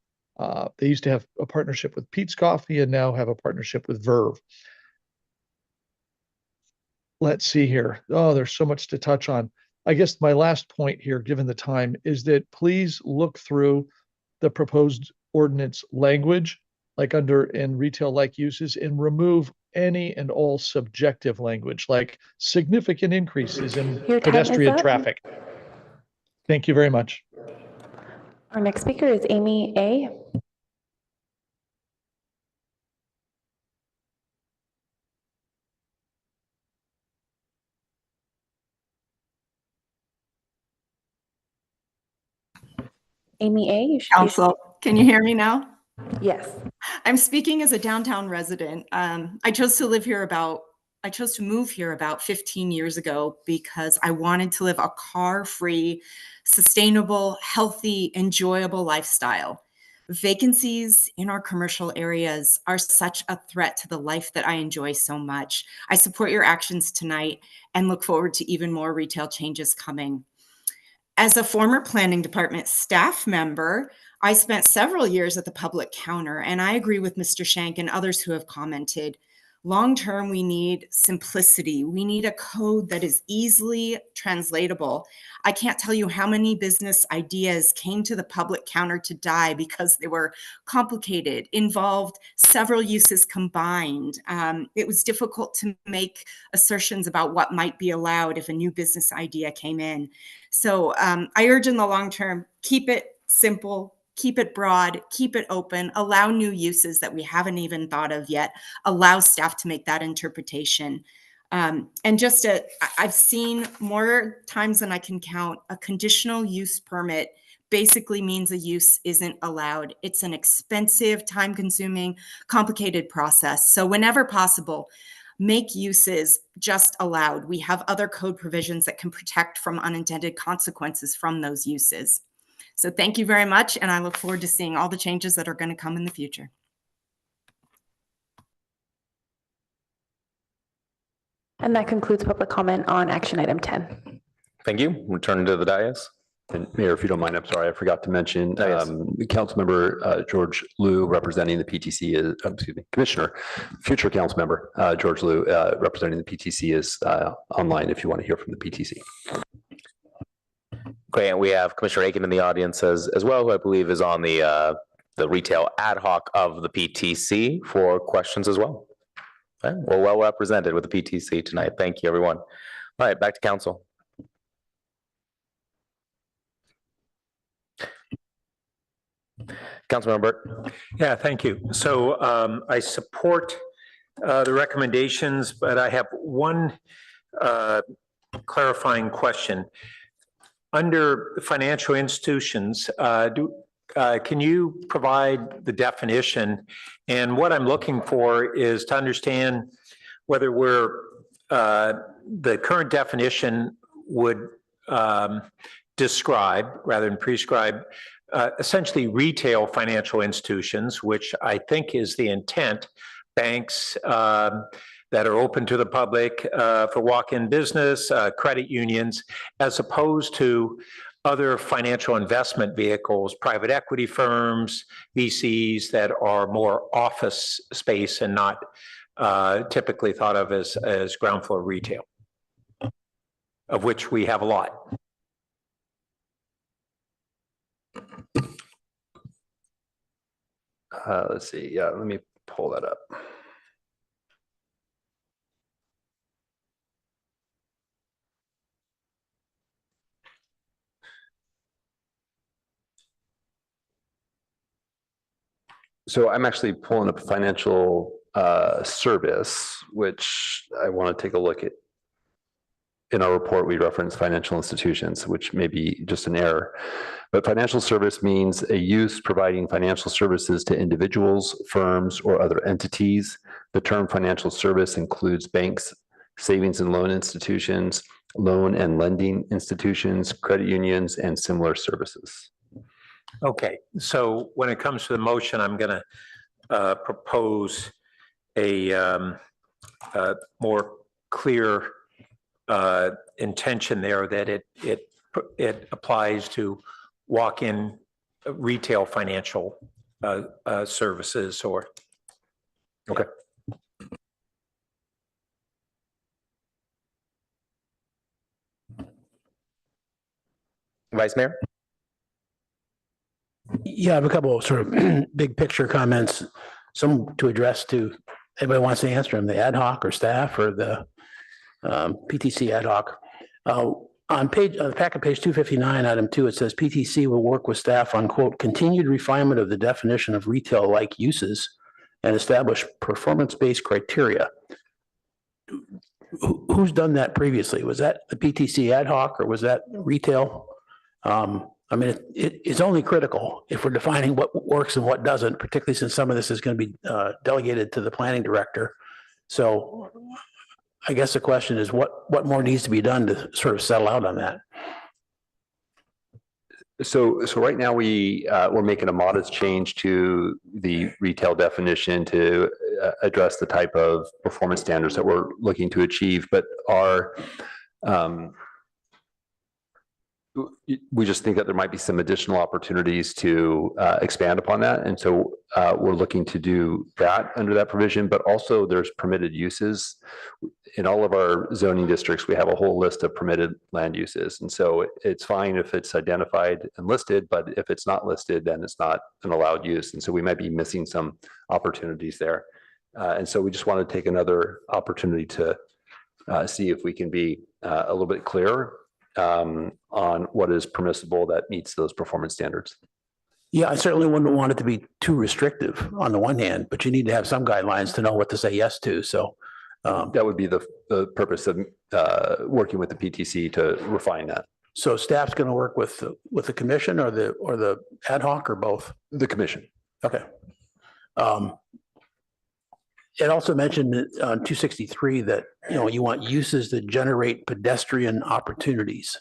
they used to have a partnership with Pete's Coffee and now have a partnership with Verve. Let's see here. Oh, there's so much to touch on. I guess my last point here, given the time, is that please look through the proposed ordinance language, like under in retail-like uses, and remove any and all subjective language, like significant increases in Your time is pedestrian up. traffic. Thank you very much. Our next speaker is Amy A. Amy A, you should be. Council, can you hear me now? Yes. I'm speaking as a downtown resident. I chose to move here about 15 years ago because I wanted to live a car-free, sustainable, healthy, enjoyable lifestyle. Vacancies in our commercial areas are such a threat to the life that I enjoy so much. I support your actions tonight and look forward to even more retail changes coming. As a former planning department staff member, I spent several years at the public counter, and I agree with Mr. Shank and others who have commented. Long-term, we need simplicity. We need a code that is easily translatable. I can't tell you how many business ideas came to the public counter to die because they were complicated, involved several uses combined. It was difficult to make assertions about what might be allowed if a new business idea came in. So I urge in the long term, keep it simple, keep it broad, keep it open, allow new uses that we haven't even thought of yet, allow staff to make that interpretation. And I've seen more times than I can count, a conditional use permit basically means a use isn't allowed. It's an expensive, time-consuming, complicated process. So whenever possible, make uses just allowed. We have other code provisions that can protect from unintended consequences from those uses. So thank you very much, and I look forward to seeing all the changes that are going to come in the future. And that concludes public comment on action item 10. Thank you. Return to the dais. And Mayor, if you don't mind, I'm sorry, I forgot to mention, Yes. Councilmember George Liu representing the PTC is, excuse me, Commissioner, future Councilmember George Liu representing the PTC is online if you want to hear from the PTC. Great, and we have Commissioner Aiken in the audience as well, who I believe is on the retail ad hoc of the PTC for questions as well. Okay, we're well represented with the PTC tonight. Thank you, everyone. All right, back to council. Councilmember Burt. Yeah, thank you. So I support the recommendations, but I have one clarifying question. Under financial institutions, can you provide the definition? And what I'm looking for is to understand whether the current definition would describe rather than prescribe essentially retail financial institutions, which I think is the intent, banks that are open to the public for walk-in business, credit unions, as opposed to other financial investment vehicles, private equity firms, VCs that are more office space and not typically thought of as ground floor retail, of which we have a lot. Let's see. Yeah, let me pull that up. So I'm actually pulling up a financial service, which I want to take a look at. In our report, we reference financial institutions, which may be just an error. But financial service means a use providing financial services to individuals, firms, or other entities. The term financial service includes banks, savings and loan institutions, loan and lending institutions, credit unions, and similar services. Okay, so when it comes to the motion, I'm going to propose a more clear intention there that it applies to walk-in retail financial services or. Okay. Vice Mayor? Yeah, I have a couple of sort of big picture comments, some to address to, anybody wants to answer them, the ad hoc or staff or the PTC ad hoc. On page, packet page 259, item 2, it says PTC will work with staff on quote, continued refinement of the definition of retail-like uses and establish performance-based criteria. Who's done that previously? Was that the PTC ad hoc or was that retail? I mean, it's only critical if we're defining what works and what doesn't, particularly since some of this is going to be delegated to the planning director. So I guess the question is what more needs to be done to sort of settle out on that? So right now we're making a modest change to the retail definition to address the type of performance standards that we're looking to achieve, but we just think that there might be some additional opportunities to expand upon that. And so we're looking to do that under that provision, but also there's permitted uses. In all of our zoning districts, we have a whole list of permitted land uses. And so it's fine if it's identified and listed, but if it's not listed, then it's not an allowed use. And so we might be missing some opportunities there. And so we just want to take another opportunity to see if we can be a little bit clearer on what is permissible that meets those performance standards. Yeah, I certainly wouldn't want it to be too restrictive on the one hand, but you need to have some guidelines to know what to say yes to. So that would be the purpose of working with the PTC to refine that. So staff's going to work with the commission or the ad hoc or both? The commission. Okay. It also mentioned on 263 that, you want uses that generate pedestrian opportunities.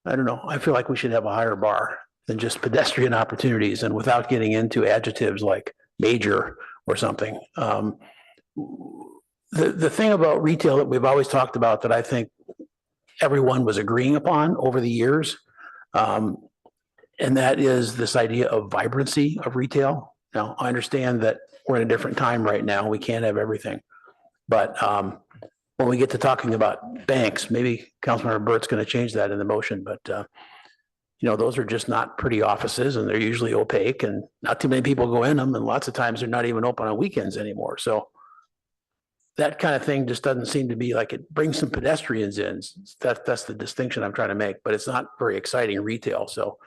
I don't know. I feel like we should have a higher bar than just pedestrian opportunities and without getting into adjectives like major or something. The thing about retail that we've always talked about that I think everyone was agreeing upon over the years, and that is this idea of vibrancy of retail. Now, I understand that we're in a different time right now. We can't have everything. But when we get to talking about banks, maybe Councilmember Burt's going to change that in the motion. But, those are just not pretty offices and they're usually opaque and not too many people go in them. And lots of times they're not even open on weekends anymore. So that kind of thing just doesn't seem to be like it brings some pedestrians in. That's the distinction I'm trying to make, but it's not very exciting retail. So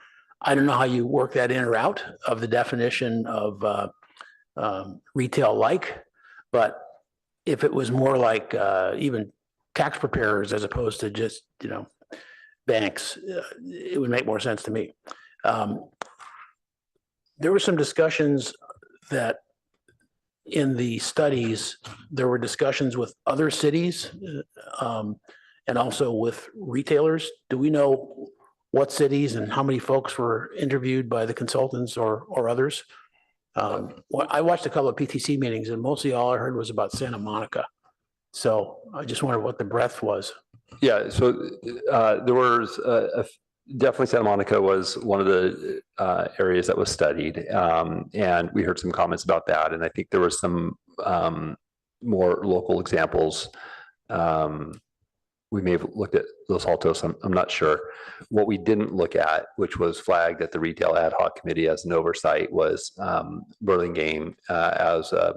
I don't know how you work that in or out of the definition of retail like, but if it was more like even tax preparers as opposed to just, banks, it would make more sense to me. There were some discussions that in the studies, there were discussions with other cities and also with retailers. Do we know what cities and how many folks were interviewed by the consultants or others? I watched a couple of PTC meetings and mostly all I heard was about Santa Monica. So I just wondered what the breadth was. Yeah, so there was definitely Santa Monica was one of the areas that was studied. And we heard some comments about that. And I think there were some more local examples. We may have looked at Los Altos, I'm not sure. What we didn't look at, which was flagged at the Retail Ad Hoc Committee as an oversight, was Burlingame as a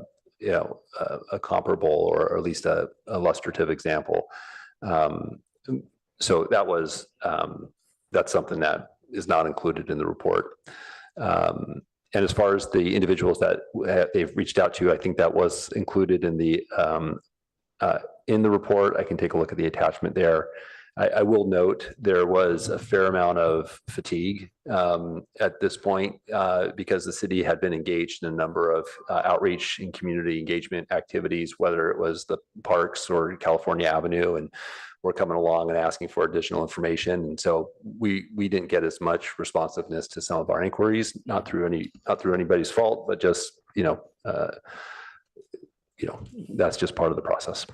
comparable or at least a illustrative example. So that was, that's something that is not included in the report. And as far as the individuals that they've reached out to, I think that was included in the report. I can take a look at the attachment there. I will note there was a fair amount of fatigue at this point because the city had been engaged in a number of outreach and community engagement activities, whether it was the parks or California Avenue, and we're coming along and asking for additional information. And so we didn't get as much responsiveness to some of our inquiries, not through anybody's fault, but just that's just part of the process.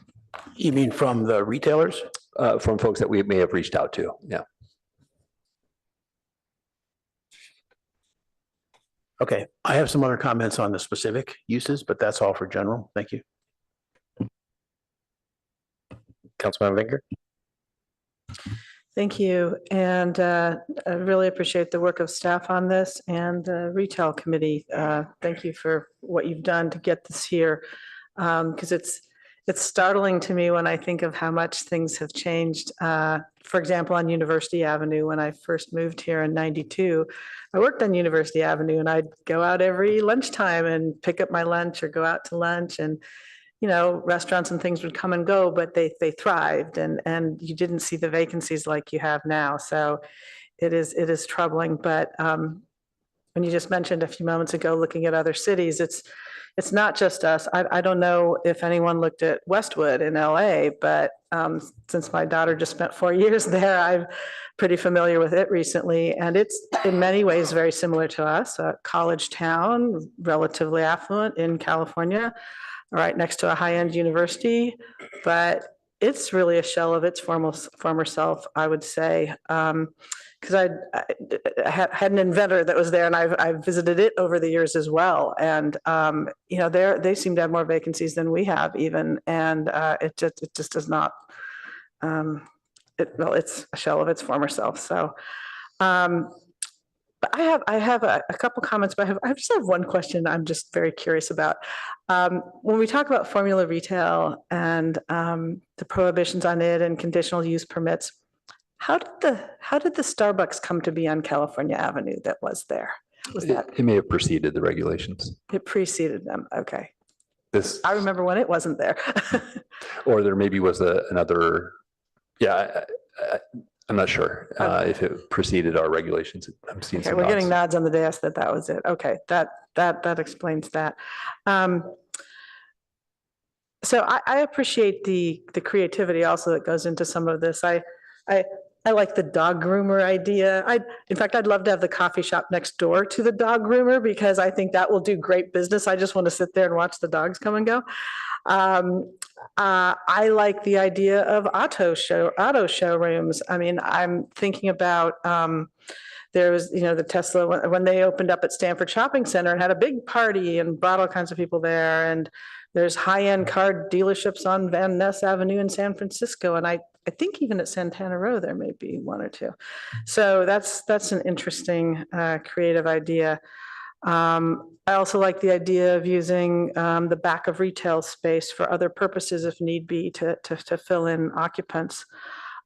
You mean from the retailers? From folks that we may have reached out to, yeah. Okay, I have some other comments on the specific uses, but that's all for general. Thank you. Councilmember Vinger? Thank you. And I really appreciate the work of staff on this and the retail committee. Thank you for what you've done to get this here. Because it's startling to me when I think of how much things have changed. For example, on University Avenue, when I first moved here in 92, I worked on University Avenue and I'd go out every lunchtime and pick up my lunch or go out to lunch, and restaurants and things would come and go, but they thrived, and you didn't see the vacancies like you have now. So it is troubling. But when you just mentioned a few moments ago, looking at other cities, it's not just us. I don't know if anyone looked at Westwood in LA, but since my daughter just spent 4 years there, I'm pretty familiar with it recently. And it's in many ways very similar to us, a college town, relatively affluent in California, right next to a high-end university, but it's really a shell of its former self, I would say. Because I had an inventor that was there, and I visited it over the years as well. And they seem to have more vacancies than we have even, and it just does not. It's a shell of its former self. So. But I have a couple comments, but I just have one question I'm just very curious about. When we talk about formula retail and the prohibitions on it and conditional use permits, how did the Starbucks come to be on California Avenue that was there? Was that? It may have preceded the regulations. It preceded them. Okay. This. I remember when it wasn't there. Or there maybe was another. Yeah. I'm not sure if it preceded our regulations. I'm seeing Okay, some we're nods. getting nods on the desk that was it. Okay, that explains that. So I appreciate the creativity also that goes into some of this. I like the dog groomer idea. In fact, I'd love to have the coffee shop next door to the dog groomer because I think that will do great business. I just want to sit there and watch the dogs come and go. I like the idea of auto showrooms. I mean, I'm thinking about there was, the Tesla when they opened up at Stanford Shopping Center and had a big party and brought all kinds of people there. And there's high-end car dealerships on Van Ness Avenue in San Francisco, and I think even at Santana Row there may be one or two. So that's an interesting creative idea. I also like the idea of using the back of retail space for other purposes if need be to fill in occupants,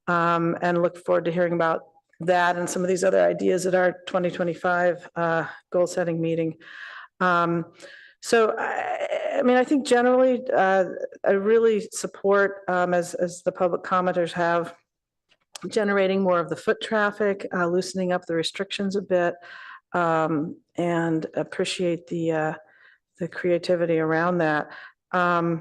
and look forward to hearing about that and some of these other ideas at our 2025 goal setting meeting. So I think generally I really support, as the public commenters have, generating more of the foot traffic, loosening up the restrictions a bit, and appreciate the creativity around that. I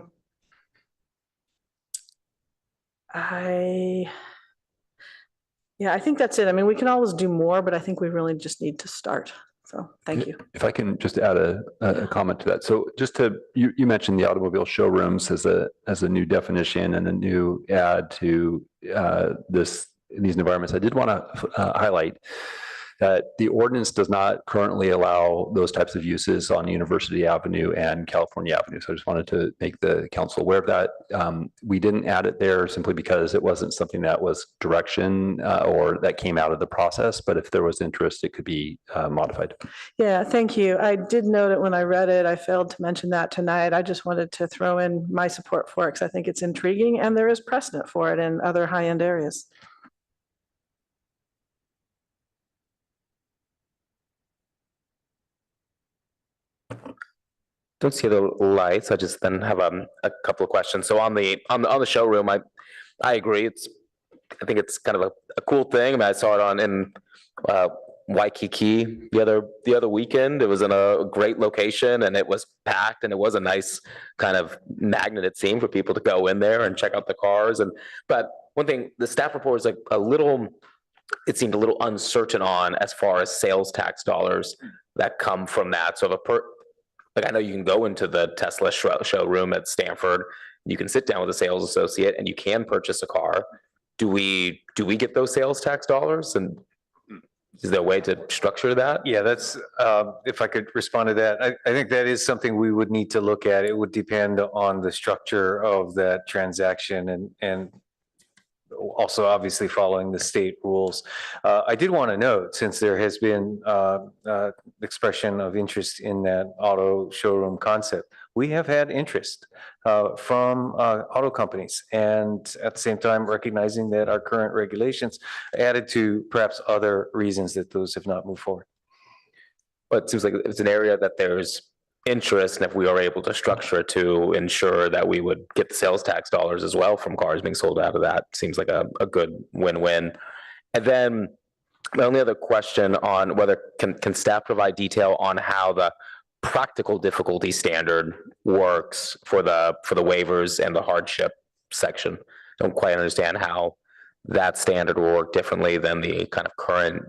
think that's it. I mean, we can always do more, but I think we really just need to start. So thank you. If I can just add a comment to that. So you mentioned the automobile showrooms as a new definition and a new add to these environments. I did want to highlight that the ordinance does not currently allow those types of uses on University Avenue and California Avenue. So I just wanted to make the council aware of that. We didn't add it there simply because it wasn't something that was direction or that came out of the process. But if there was interest, it could be modified. Yeah, thank you. I did note it when I read it. I failed to mention that tonight. I just wanted to throw in my support for it because I think it's intriguing and there is precedent for it in other high-end areas. Don't see the lights. I just then have a couple of questions. So on the showroom, I agree. I think it's kind of a cool thing. I mean, I saw it in Waikiki the other weekend. It was in a great location and it was packed, and it was a nice kind of magnet, it seemed, for people to go in there and check out the cars. But one thing, the staff report is it seemed a little uncertain on as far as sales tax dollars that come from that. So I know you can go into the Tesla showroom at Stanford, you can sit down with a sales associate and you can purchase a car. Do we get those sales tax dollars, and is there a way to structure that? Yeah, that's, if I could respond to that, I think that is something we would need to look at. It would depend on the structure of that transaction and also obviously following the state rules. I did want to note, since there has been expression of interest in that auto showroom concept, we have had interest from auto companies, and at the same time recognizing that our current regulations added to perhaps other reasons that those have not moved forward. But it seems like it's an area that there's interest, and if we are able to structure it to ensure that we would get the sales tax dollars as well from cars being sold out of that, seems like a good win-win. And then my only other question on whether can staff provide detail on how the practical difficulty standard works for the waivers and the hardship section? Don't quite understand how that standard will work differently than the kind of current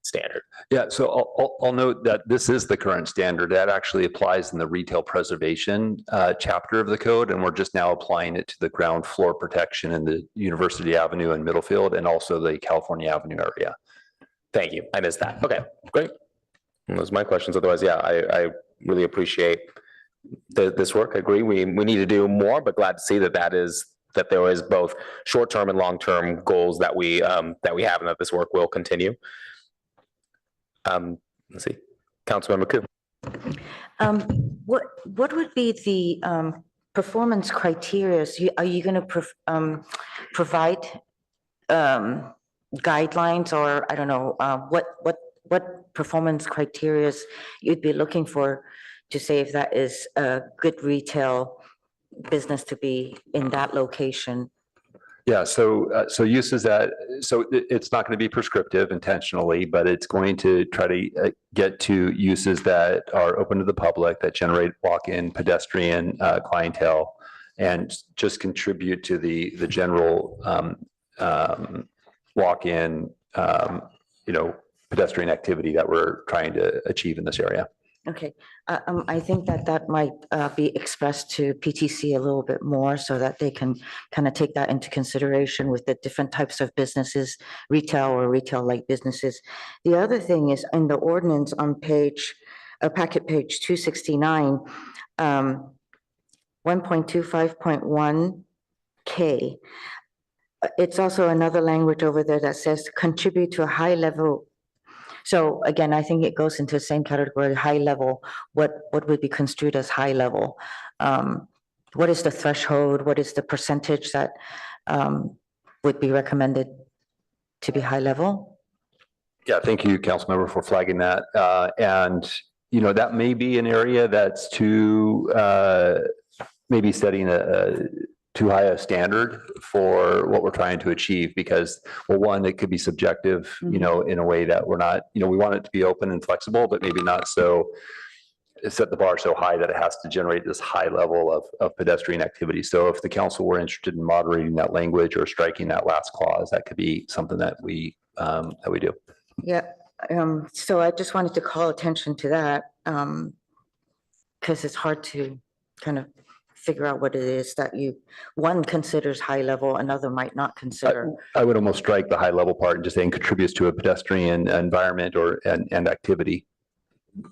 standard. Yeah, so I'll note that this is the current standard that actually applies in the retail preservation chapter of the code, and we're just now applying it to the ground floor protection in the University Avenue and Middlefield, and also the California Avenue area. Thank you. I missed that. Okay, great. And those are my questions. Otherwise, yeah, I really appreciate this work. I agree. We need to do more, but glad to see that there is both short-term and long-term goals that we have, and that this work will continue. Let's see, Councilmember Koo. What would be the performance criteria? Are you going to provide guidelines, or I don't know, what performance criteria you'd be looking for to say if that is a good retail business to be in that location? Yeah, so uses it's not going to be prescriptive intentionally, but it's going to try to get to uses that are open to the public, that generate walk-in pedestrian clientele, and just contribute to the general walk-in pedestrian activity that we're trying to achieve in this area. Okay, I think that might be expressed to PTC a little bit more so that they can kind of take that into consideration with the different types of businesses, retail or retail-like businesses. The other thing is in the ordinance on packet page 269, 1.25.1K. It's also another language over there that says contribute to a high level. So again, I think it goes into the same category, high level. What would be construed as high level? What is the threshold? What is the percentage that would be recommended to be high level? Yeah, thank you, Councilmember, for flagging that. And that may be an area that's maybe setting too high a standard for what we're trying to achieve, because, well, one, it could be subjective, in a way that we're not, we want it to be open and flexible, but maybe not so set the bar so high that it has to generate this high level of pedestrian activity. So if the council were interested in moderating that language or striking that last clause, that could be something that we do. Yeah. So I just wanted to call attention to that, because it's hard to kind of figure out what it is that one considers high level, another might not consider. I would almost strike the high level part and just saying contributes to a pedestrian environment and activity.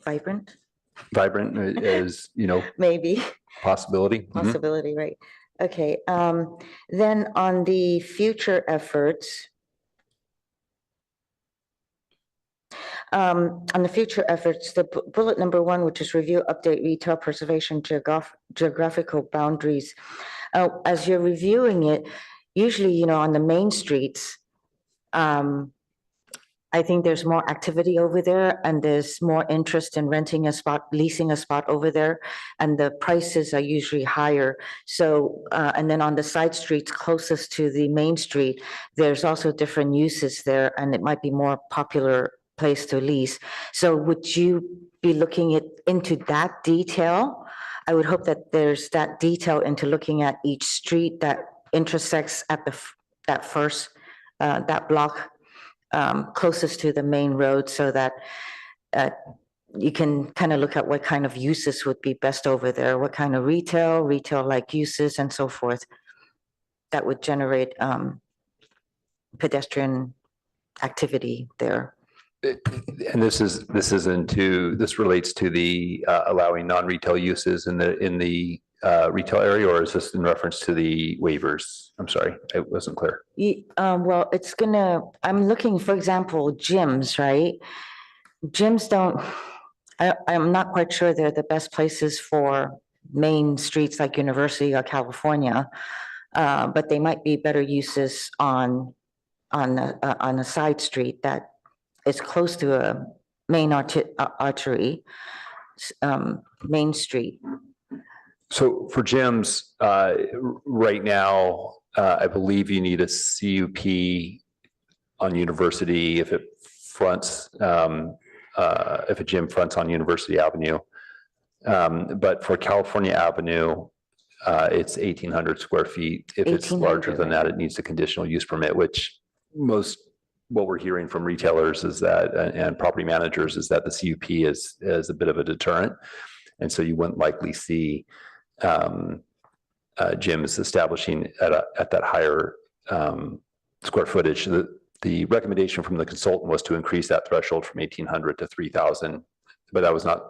Vibrant is, maybe possibility. Possibility, right. Okay, then on the future efforts, the bullet number 1, which is review, update, retail preservation, geographical boundaries. As you're reviewing it, usually, on the main streets, I think there's more activity over there, and there's more interest in renting a spot, leasing a spot over there, and the prices are usually higher. So, and then on the side streets closest to the main street, there's also different uses there, and it might be more popular place to lease. So would you be looking into that detail? I would hope that there's that detail into looking at each street that intersects at that block closest to the main road, so that you can kind of look at what kind of uses would be best over there, what kind of retail-like uses and so forth that would generate pedestrian activity there. And this relates to the allowing non-retail uses in the retail area, or is this in reference to the waivers? I'm sorry, I wasn't clear. Well, it's gonna, I'm looking, for example, gyms, right? Gyms don't, I'm not quite sure they're the best places for main streets like University or California. But they might be better uses on a side street that is close to a main artery, Main Street. So for gyms, right now, I believe you need a CUP on University if it fronts, if a gym fronts on University Avenue. But for California Avenue, it's 1,800 square feet. If it's larger than that, it needs a conditional use permit, which what we're hearing from retailers is that, and property managers, is that the CUP is a bit of a deterrent. And so you wouldn't likely see gyms establishing at that higher square footage. The recommendation from the consultant was to increase that threshold from 1,800 to 3,000, but that was not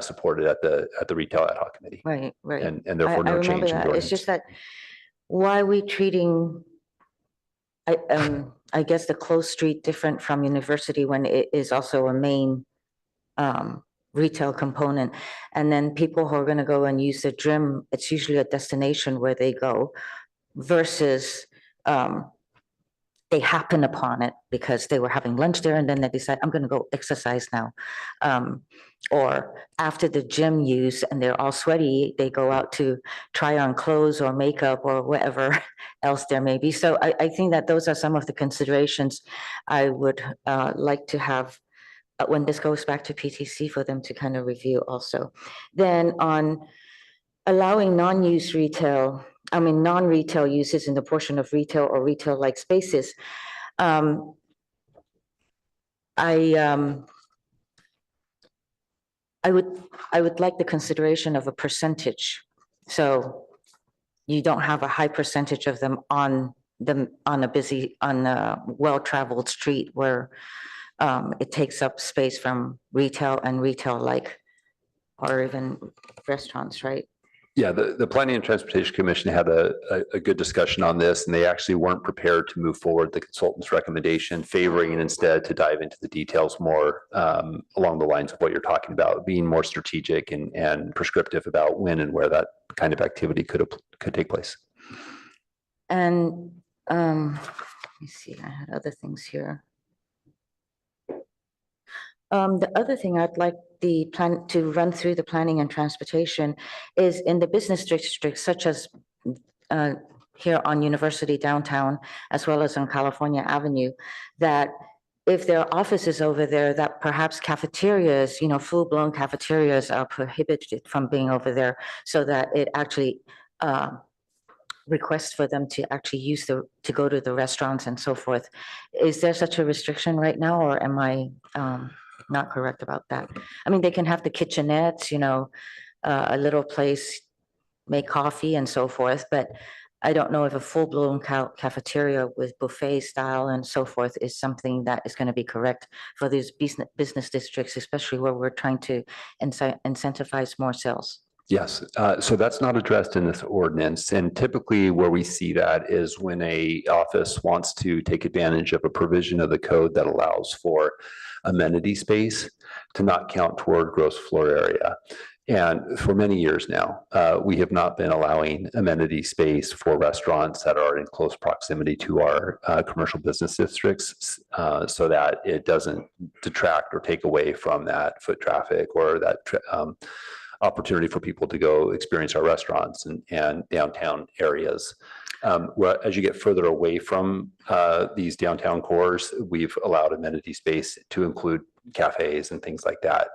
supported at the retail ad hoc committee. Right. And therefore no change in the It's just that, why are we treating, I guess, the closed street different from University when it is also a main retail component? And then people who are gonna go and use the gym, it's usually a destination where they go versus they happen upon it because they were having lunch there and then they decide, I'm gonna go exercise now. Or after the gym use and they're all sweaty, they go out to try on clothes or makeup or whatever else there may be. So I think that those are some of the considerations I would like to have when this goes back to PTC for them to kind of review also. Then on allowing non-retail uses in the portion of retail or retail-like spaces, I would like the consideration of a percentage. So you don't have a high percentage of them on a well-traveled street where it takes up space from retail and retail-like, or even restaurants, right? Yeah, the Planning and Transportation Commission had a good discussion on this, and they actually weren't prepared to move forward the consultant's recommendation, favoring instead to dive into the details more along the lines of what you're talking about, being more strategic and prescriptive about when and where that kind of activity could take place. And let me see, I had other things here. The other thing I'd like the plan to run through the planning and transportation is in the business districts such as here on University downtown, as well as on California Avenue, that if there are offices over there, that perhaps cafeterias, full-blown cafeterias are prohibited from being over there, so that it actually requests for them to actually use to go to the restaurants and so forth. Is there such a restriction right now, or am I not correct about that? I mean, they can have the kitchenettes, a little place, make coffee and so forth, but I don't know if a full-blown cafeteria with buffet style and so forth is something that is going to be correct for these business districts, especially where we're trying to incentivize more sales. Yes, so that's not addressed in this ordinance, and typically where we see that is when a office wants to take advantage of a provision of the code that allows for amenity space to not count toward gross floor area. And for many years now, we have not been allowing amenity space for restaurants that are in close proximity to our commercial business districts, so that it doesn't detract or take away from that foot traffic or that opportunity for people to go experience our restaurants and downtown areas. As you get further away from these downtown cores, we've allowed amenity space to include cafes and things like that,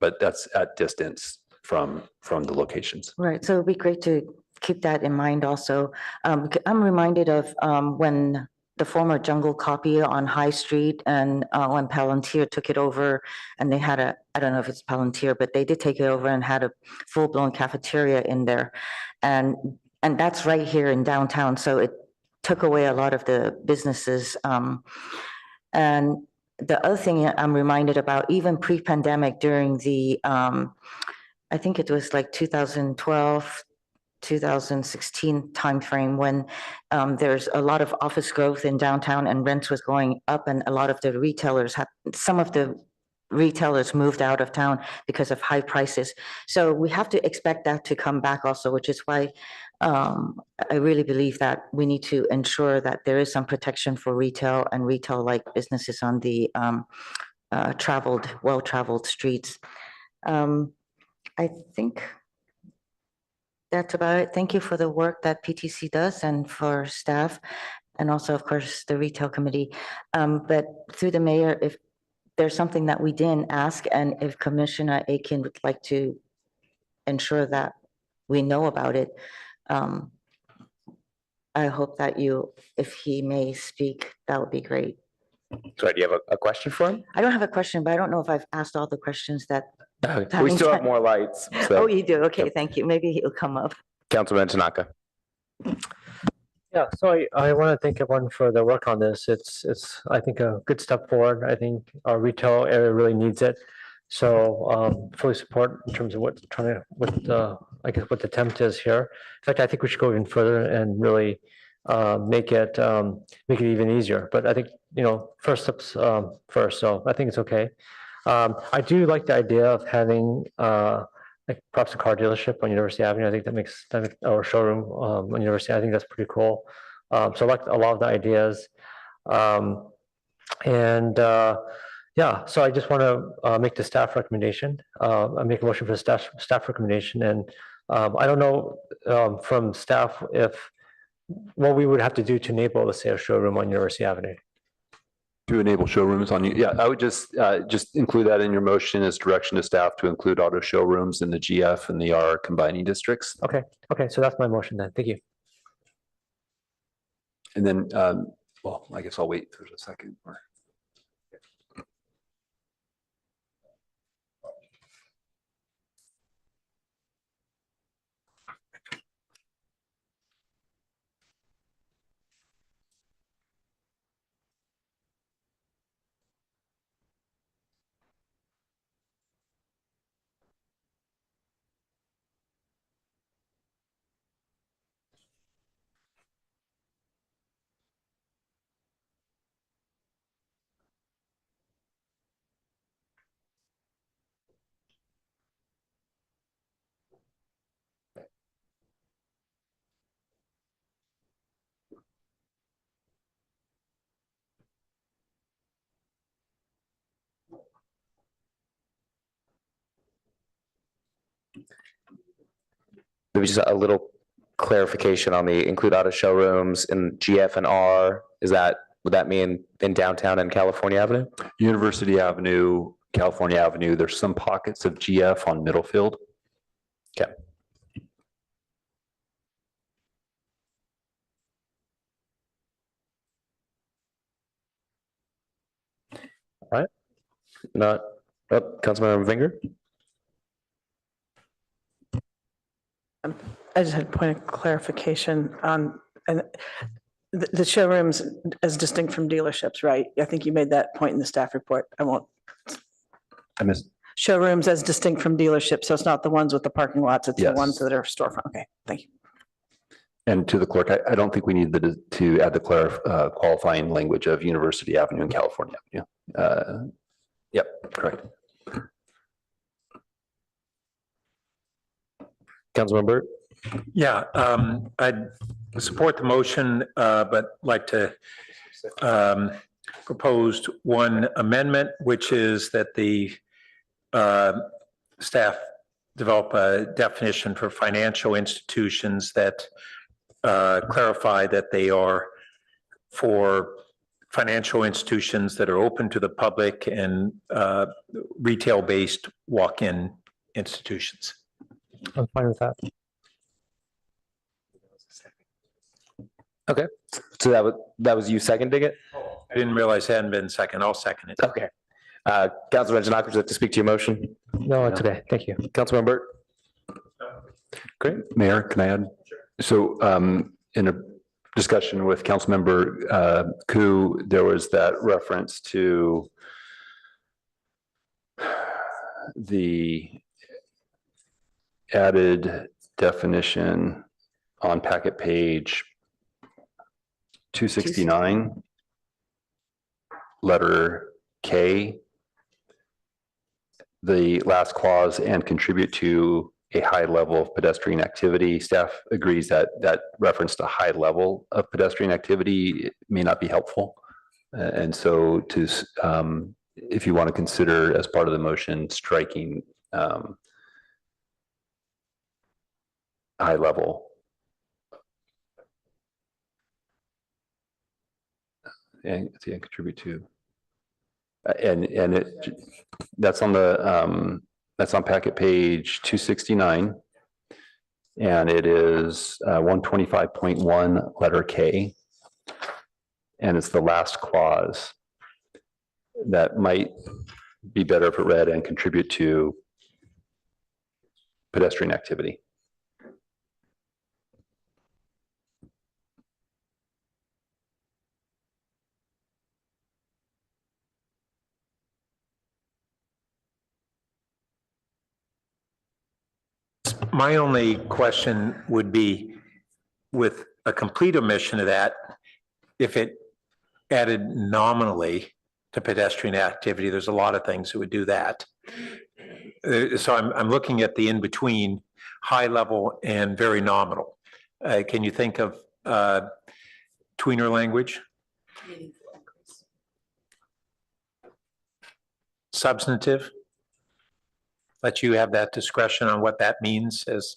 but that's at distance from the locations. Right, so it'd be great to keep that in mind also. I'm reminded of when the former Jungle Copy on High Street and when Palantir took it over, and they had I don't know if it's Palantir, but they did take it over and had a full-blown cafeteria in there. And that's right here in downtown, so it took away a lot of the businesses. And the other thing I'm reminded about, even pre-pandemic during the, I think it was like 2012, 2016 timeframe when there's a lot of office growth in downtown and rents was going up and a lot of the retailers had, some of the retailers moved out of town because of high prices. So we have to expect that to come back also, which is why I really believe that we need to ensure that there is some protection for retail and retail-like businesses on the well-traveled streets. I think that's about it. Thank you for the work that PTC does and for staff, and also, of course, the retail committee. But through the mayor, if there's something that we didn't ask, and if Commissioner Aiken would like to ensure that we know about it, I hope that if he may speak, that would be great. Sorry, do you have a question for him? I don't have a question, but I don't know if I've asked all the questions that. We still have more lights. Oh, you do? Okay, thank you. Maybe he'll come up. Councilman Tanaka. Yeah, so I want to thank everyone for their work on this. It's I think a good step forward. I think our retail area really needs it. So fully support in terms of what I guess what the attempt is here. In fact, I think we should go even further and really make it even easier. But I think, first steps first. So I think it's okay. I do like the idea of having like perhaps a car dealership on University Avenue. I think or showroom on University. I think that's pretty cool. So I like a lot of the ideas. Yeah, so I just want to make the staff recommendation. I make a motion for the staff recommendation, and I don't know from staff what we would have to do to enable, let's say, a showroom on University Avenue. To enable showrooms on you, yeah, I would just include that in your motion as direction to staff to include auto showrooms in the GF and the R combining districts. Okay, so that's my motion then. Thank you. And then, well, I guess I'll wait for a second. Maybe just a little clarification on the include auto showrooms in GF and R. Would that mean in downtown and California Avenue? University Avenue, California Avenue. There's some pockets of GF on Middlefield. Okay. All right. Councilmember Vinger. I just had a point of clarification on, and the showrooms as distinct from dealerships, right? I think you made that point in the staff report. I missed. Showrooms as distinct from dealerships, so it's not the ones with the parking lots, it's the Yes. ones that are storefront. Okay, thank you. And to the clerk, I don't think we need to add the qualifying language of University Avenue and California Avenue. Yep, correct. Councilman Burt. Yeah, I'd support the motion, but like to propose one amendment, which is that the staff develop a definition for financial institutions that clarify that they are for financial institutions that are open to the public and retail-based walk-in institutions. I'm fine with that. Okay, so that was you seconding it? I didn't realize it hadn't been second. I'll second it. Okay. Councilman Tanaka, would you like to speak to your motion? No, it's okay. Thank you. Councilman Burt? Great. Mayor, can I add? So in a discussion with Councilmember Koo, there was that reference to the added definition on packet page 269, letter K, the last clause, and contribute to a high level of pedestrian activity. Staff agrees that that reference to high level of pedestrian activity may not be helpful. And so to, if you want to consider as part of the motion, striking high level. And contribute to. And that's on the that's on packet page 269, and it is 125.1 letter K, and it's the last clause that might be better if it read and contribute to pedestrian activity. My only question would be, with a complete omission of that, if it added nominally to pedestrian activity, there's a lot of things that would do that. So I'm looking at the in-between, high level and very nominal. Can you think of tweener language? Substantive? Let you have that discretion on what that means as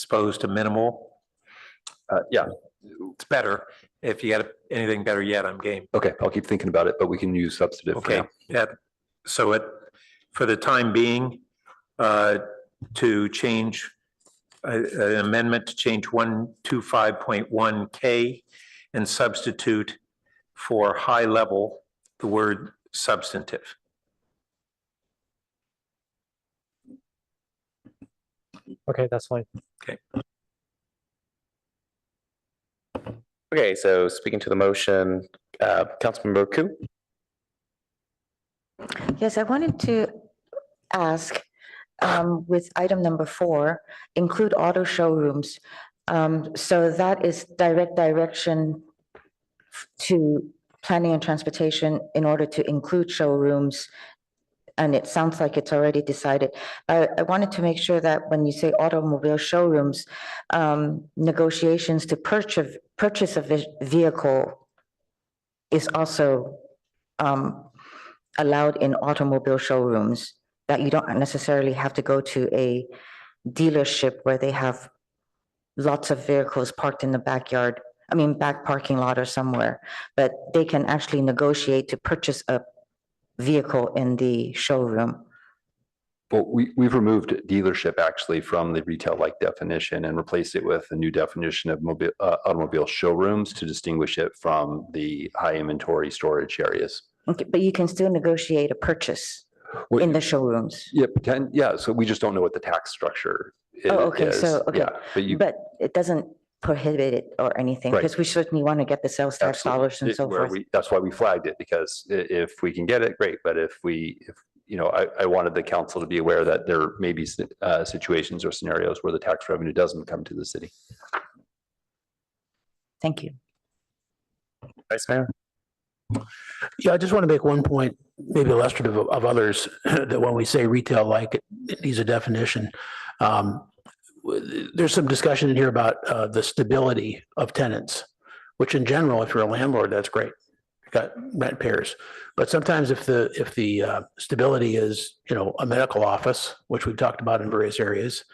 opposed to minimal. Yeah, it's better. If you got anything better yet, I'm game. Okay, I'll keep thinking about it, but we can use substantive. Okay, yeah. So for the time being, to change an amendment to change 125.1K and substitute for high level the word substantive. Okay, that's fine. Okay. Okay, so speaking to the motion, Councilmember Ku. Yes, I wanted to ask, with item number 4, include auto showrooms. So that is direct direction to planning and transportation in order to include showrooms. And it sounds like it's already decided. I wanted to make sure that when you say automobile showrooms, negotiations to purchase a vehicle is also allowed in automobile showrooms, that you don't necessarily have to go to a dealership where they have lots of vehicles parked in the backyard, back parking lot or somewhere, but they can actually negotiate to purchase a vehicle in the showroom. Well, we've removed dealership actually from the retail-like definition and replaced it with a new definition of automobile showrooms to distinguish it from the high inventory storage areas. Okay, but you can still negotiate a purchase in the showrooms. Yeah, yeah. So we just don't know what the tax structure is. Oh, okay. So, okay. Yeah, but it doesn't prohibit it or anything, Right. because we certainly want to get the sales tax dollars and so forth. That's why we flagged it, because if we can get it, great. But if I wanted the council to be aware that there may be situations or scenarios where the tax revenue doesn't come to the city. Thank you. Vice Mayor. Yeah, I just want to make one point, maybe illustrative of others, that when we say retail like, it needs a definition. There's some discussion in here about the stability of tenants, which in general, if you're a landlord, that's great. You've got rent payers. But sometimes if the stability is, a medical office, which we've talked about in various areas,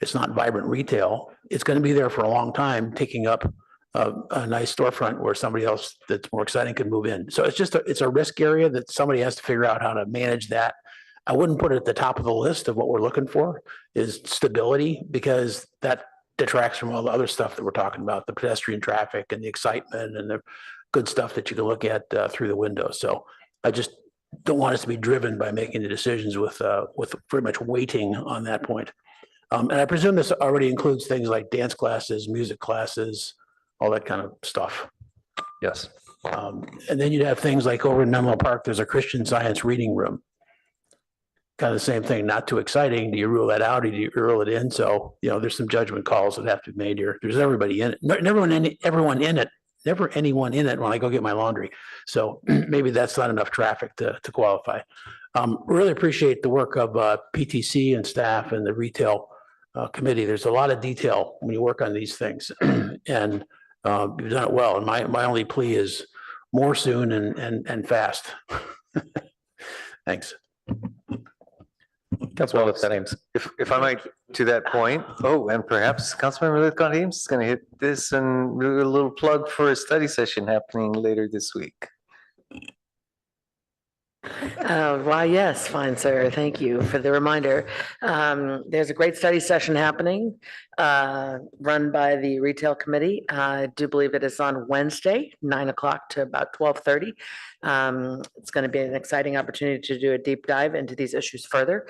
it's not vibrant retail, it's going to be there for a long time, taking up a nice storefront where somebody else that's more exciting could move in. So it's a risk area that somebody has to figure out how to manage that. I wouldn't put it at the top of the list of what we're looking for is stability, because that detracts from all the other stuff that we're talking about, the pedestrian traffic and the excitement and the good stuff that you can look at through the window. So I just don't want us to be driven by making the decisions with pretty much waiting on that point. And I presume this already includes things like dance classes, music classes, all that kind of stuff. Yes. And then you'd have things like over in Menlo Park, there's a Christian Science reading room. kind of the same thing, not too exciting. Do you rule that out or do you rule it in? So, there's some judgment calls that have to be made here. There's everybody in it, everyone in it, never anyone in it when I go get my laundry. So maybe that's not enough traffic to qualify. Really appreciate the work of PTC and staff and the retail committee. There's a lot of detail when you work on these things and you've done it well. And my only plea is more soon and fast. Thanks. Councilman Lithcott Ames. If I might, to that point, and perhaps Councilmember Lithcott Ames is going to hit this and do a little plug for a study session happening later this week. Why, yes, fine, sir. Thank you for the reminder. There's a great study session happening run by the Retail Committee. I do believe it is on Wednesday, 9 o'clock to about 12:30. It's going to be an exciting opportunity to do a deep dive into these issues further.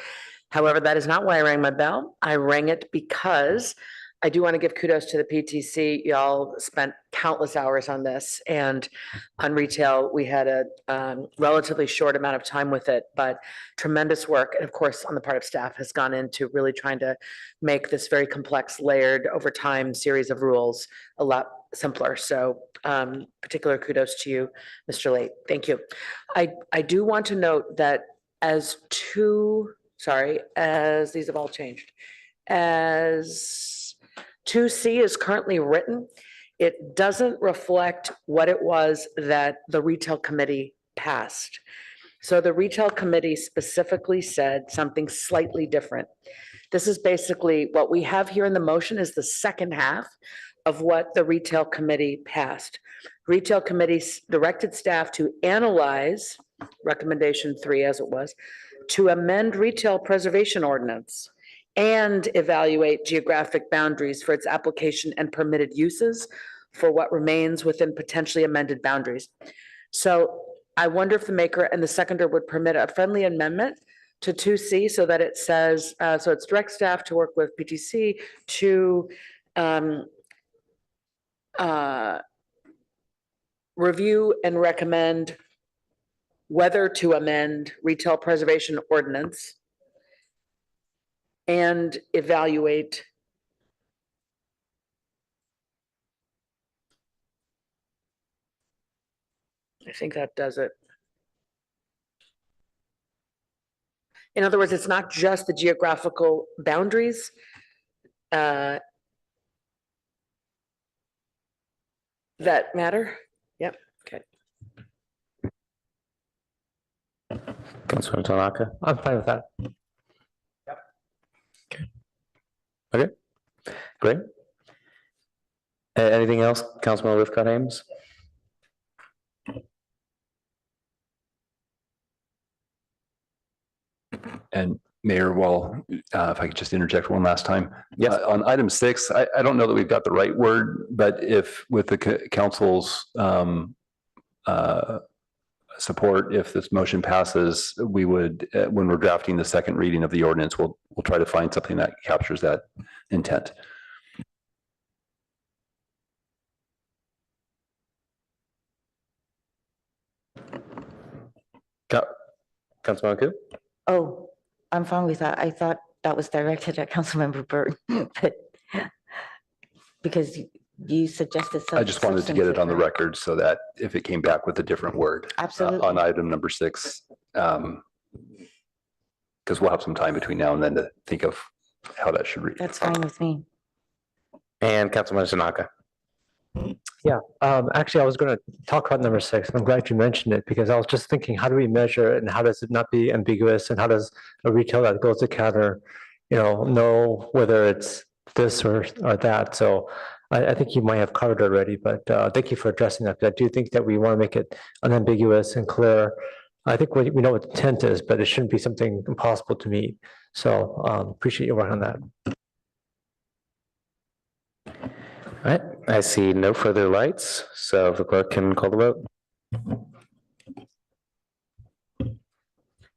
However, that is not why I rang my bell. I rang it because I do want to give kudos to the PTC. Y'all spent countless hours on this, and on retail, we had a relatively short amount of time with it, but tremendous work, and of course, on the part of staff, has gone into really trying to make this very complex, layered over time series of rules a lot simpler. So particular kudos to you, Mr. Late. Thank you. I do want to note that as these have all changed, as 2C is currently written, it doesn't reflect what it was that the Retail Committee passed. So the Retail Committee specifically said something slightly different. This is basically what we have here in the motion is the second half of what the Retail Committee passed. Retail Committee directed staff to analyze recommendation 3 as it was, to amend retail preservation ordinance and evaluate geographic boundaries for its application and permitted uses for what remains within potentially amended boundaries. So I wonder if the maker and the seconder would permit a friendly amendment to 2C so that it says, so it's direct staff to work with PTC to review and recommend whether to amend retail preservation ordinance and evaluate I think that does it. In other words, it's not just the geographical boundaries. That matter? Yep, okay. Councilman Tanaka. I'm fine with that. Okay, great. Anything else, Councilman Lithcott Ames? And Mayor, if I could just interject one last time. Yes. On item 6, I don't know that we've got the right word, but if with the council's support, if this motion passes, we would, when we're drafting the second reading of the ordinance, we'll try to find something that captures that intent. Councilman Ku? Oh, I'm fine with that. I thought that was directed at Councilmember Burton, but because you suggested something. I just wanted to get it on the record so that if it came back with a different word. Absolutely. On item number 6, because we'll have some time between now and then to think of how that should read. That's fine with me. And Councilman Tanaka. Yeah, actually, I was going to talk about number 6. I'm glad you mentioned it because I was just thinking, how do we measure it and how does it not be ambiguous? And how does a retailer that goes to counter, know whether it's this or that? So I think you might have covered it already, but thank you for addressing that. I do think that we want to make it unambiguous and clear. I think we know what the intent is, but it shouldn't be something impossible to meet. So appreciate your work on that. All right, I see no further lights, so if the clerk can call the vote.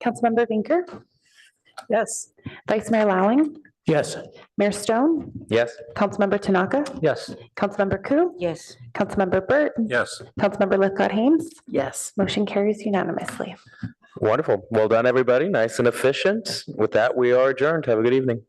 Councilmember Vinker? Yes. Vice Mayor Lowling? Yes. Mayor Stone? Yes. Councilmember Tanaka? Yes. Councilmember Ku? Yes. Councilmember Burt? Yes. Councilmember Lithcott Ames? Yes. Motion carries unanimously. Wonderful. Well done, everybody. Nice and efficient. With that, we are adjourned. Have a good evening.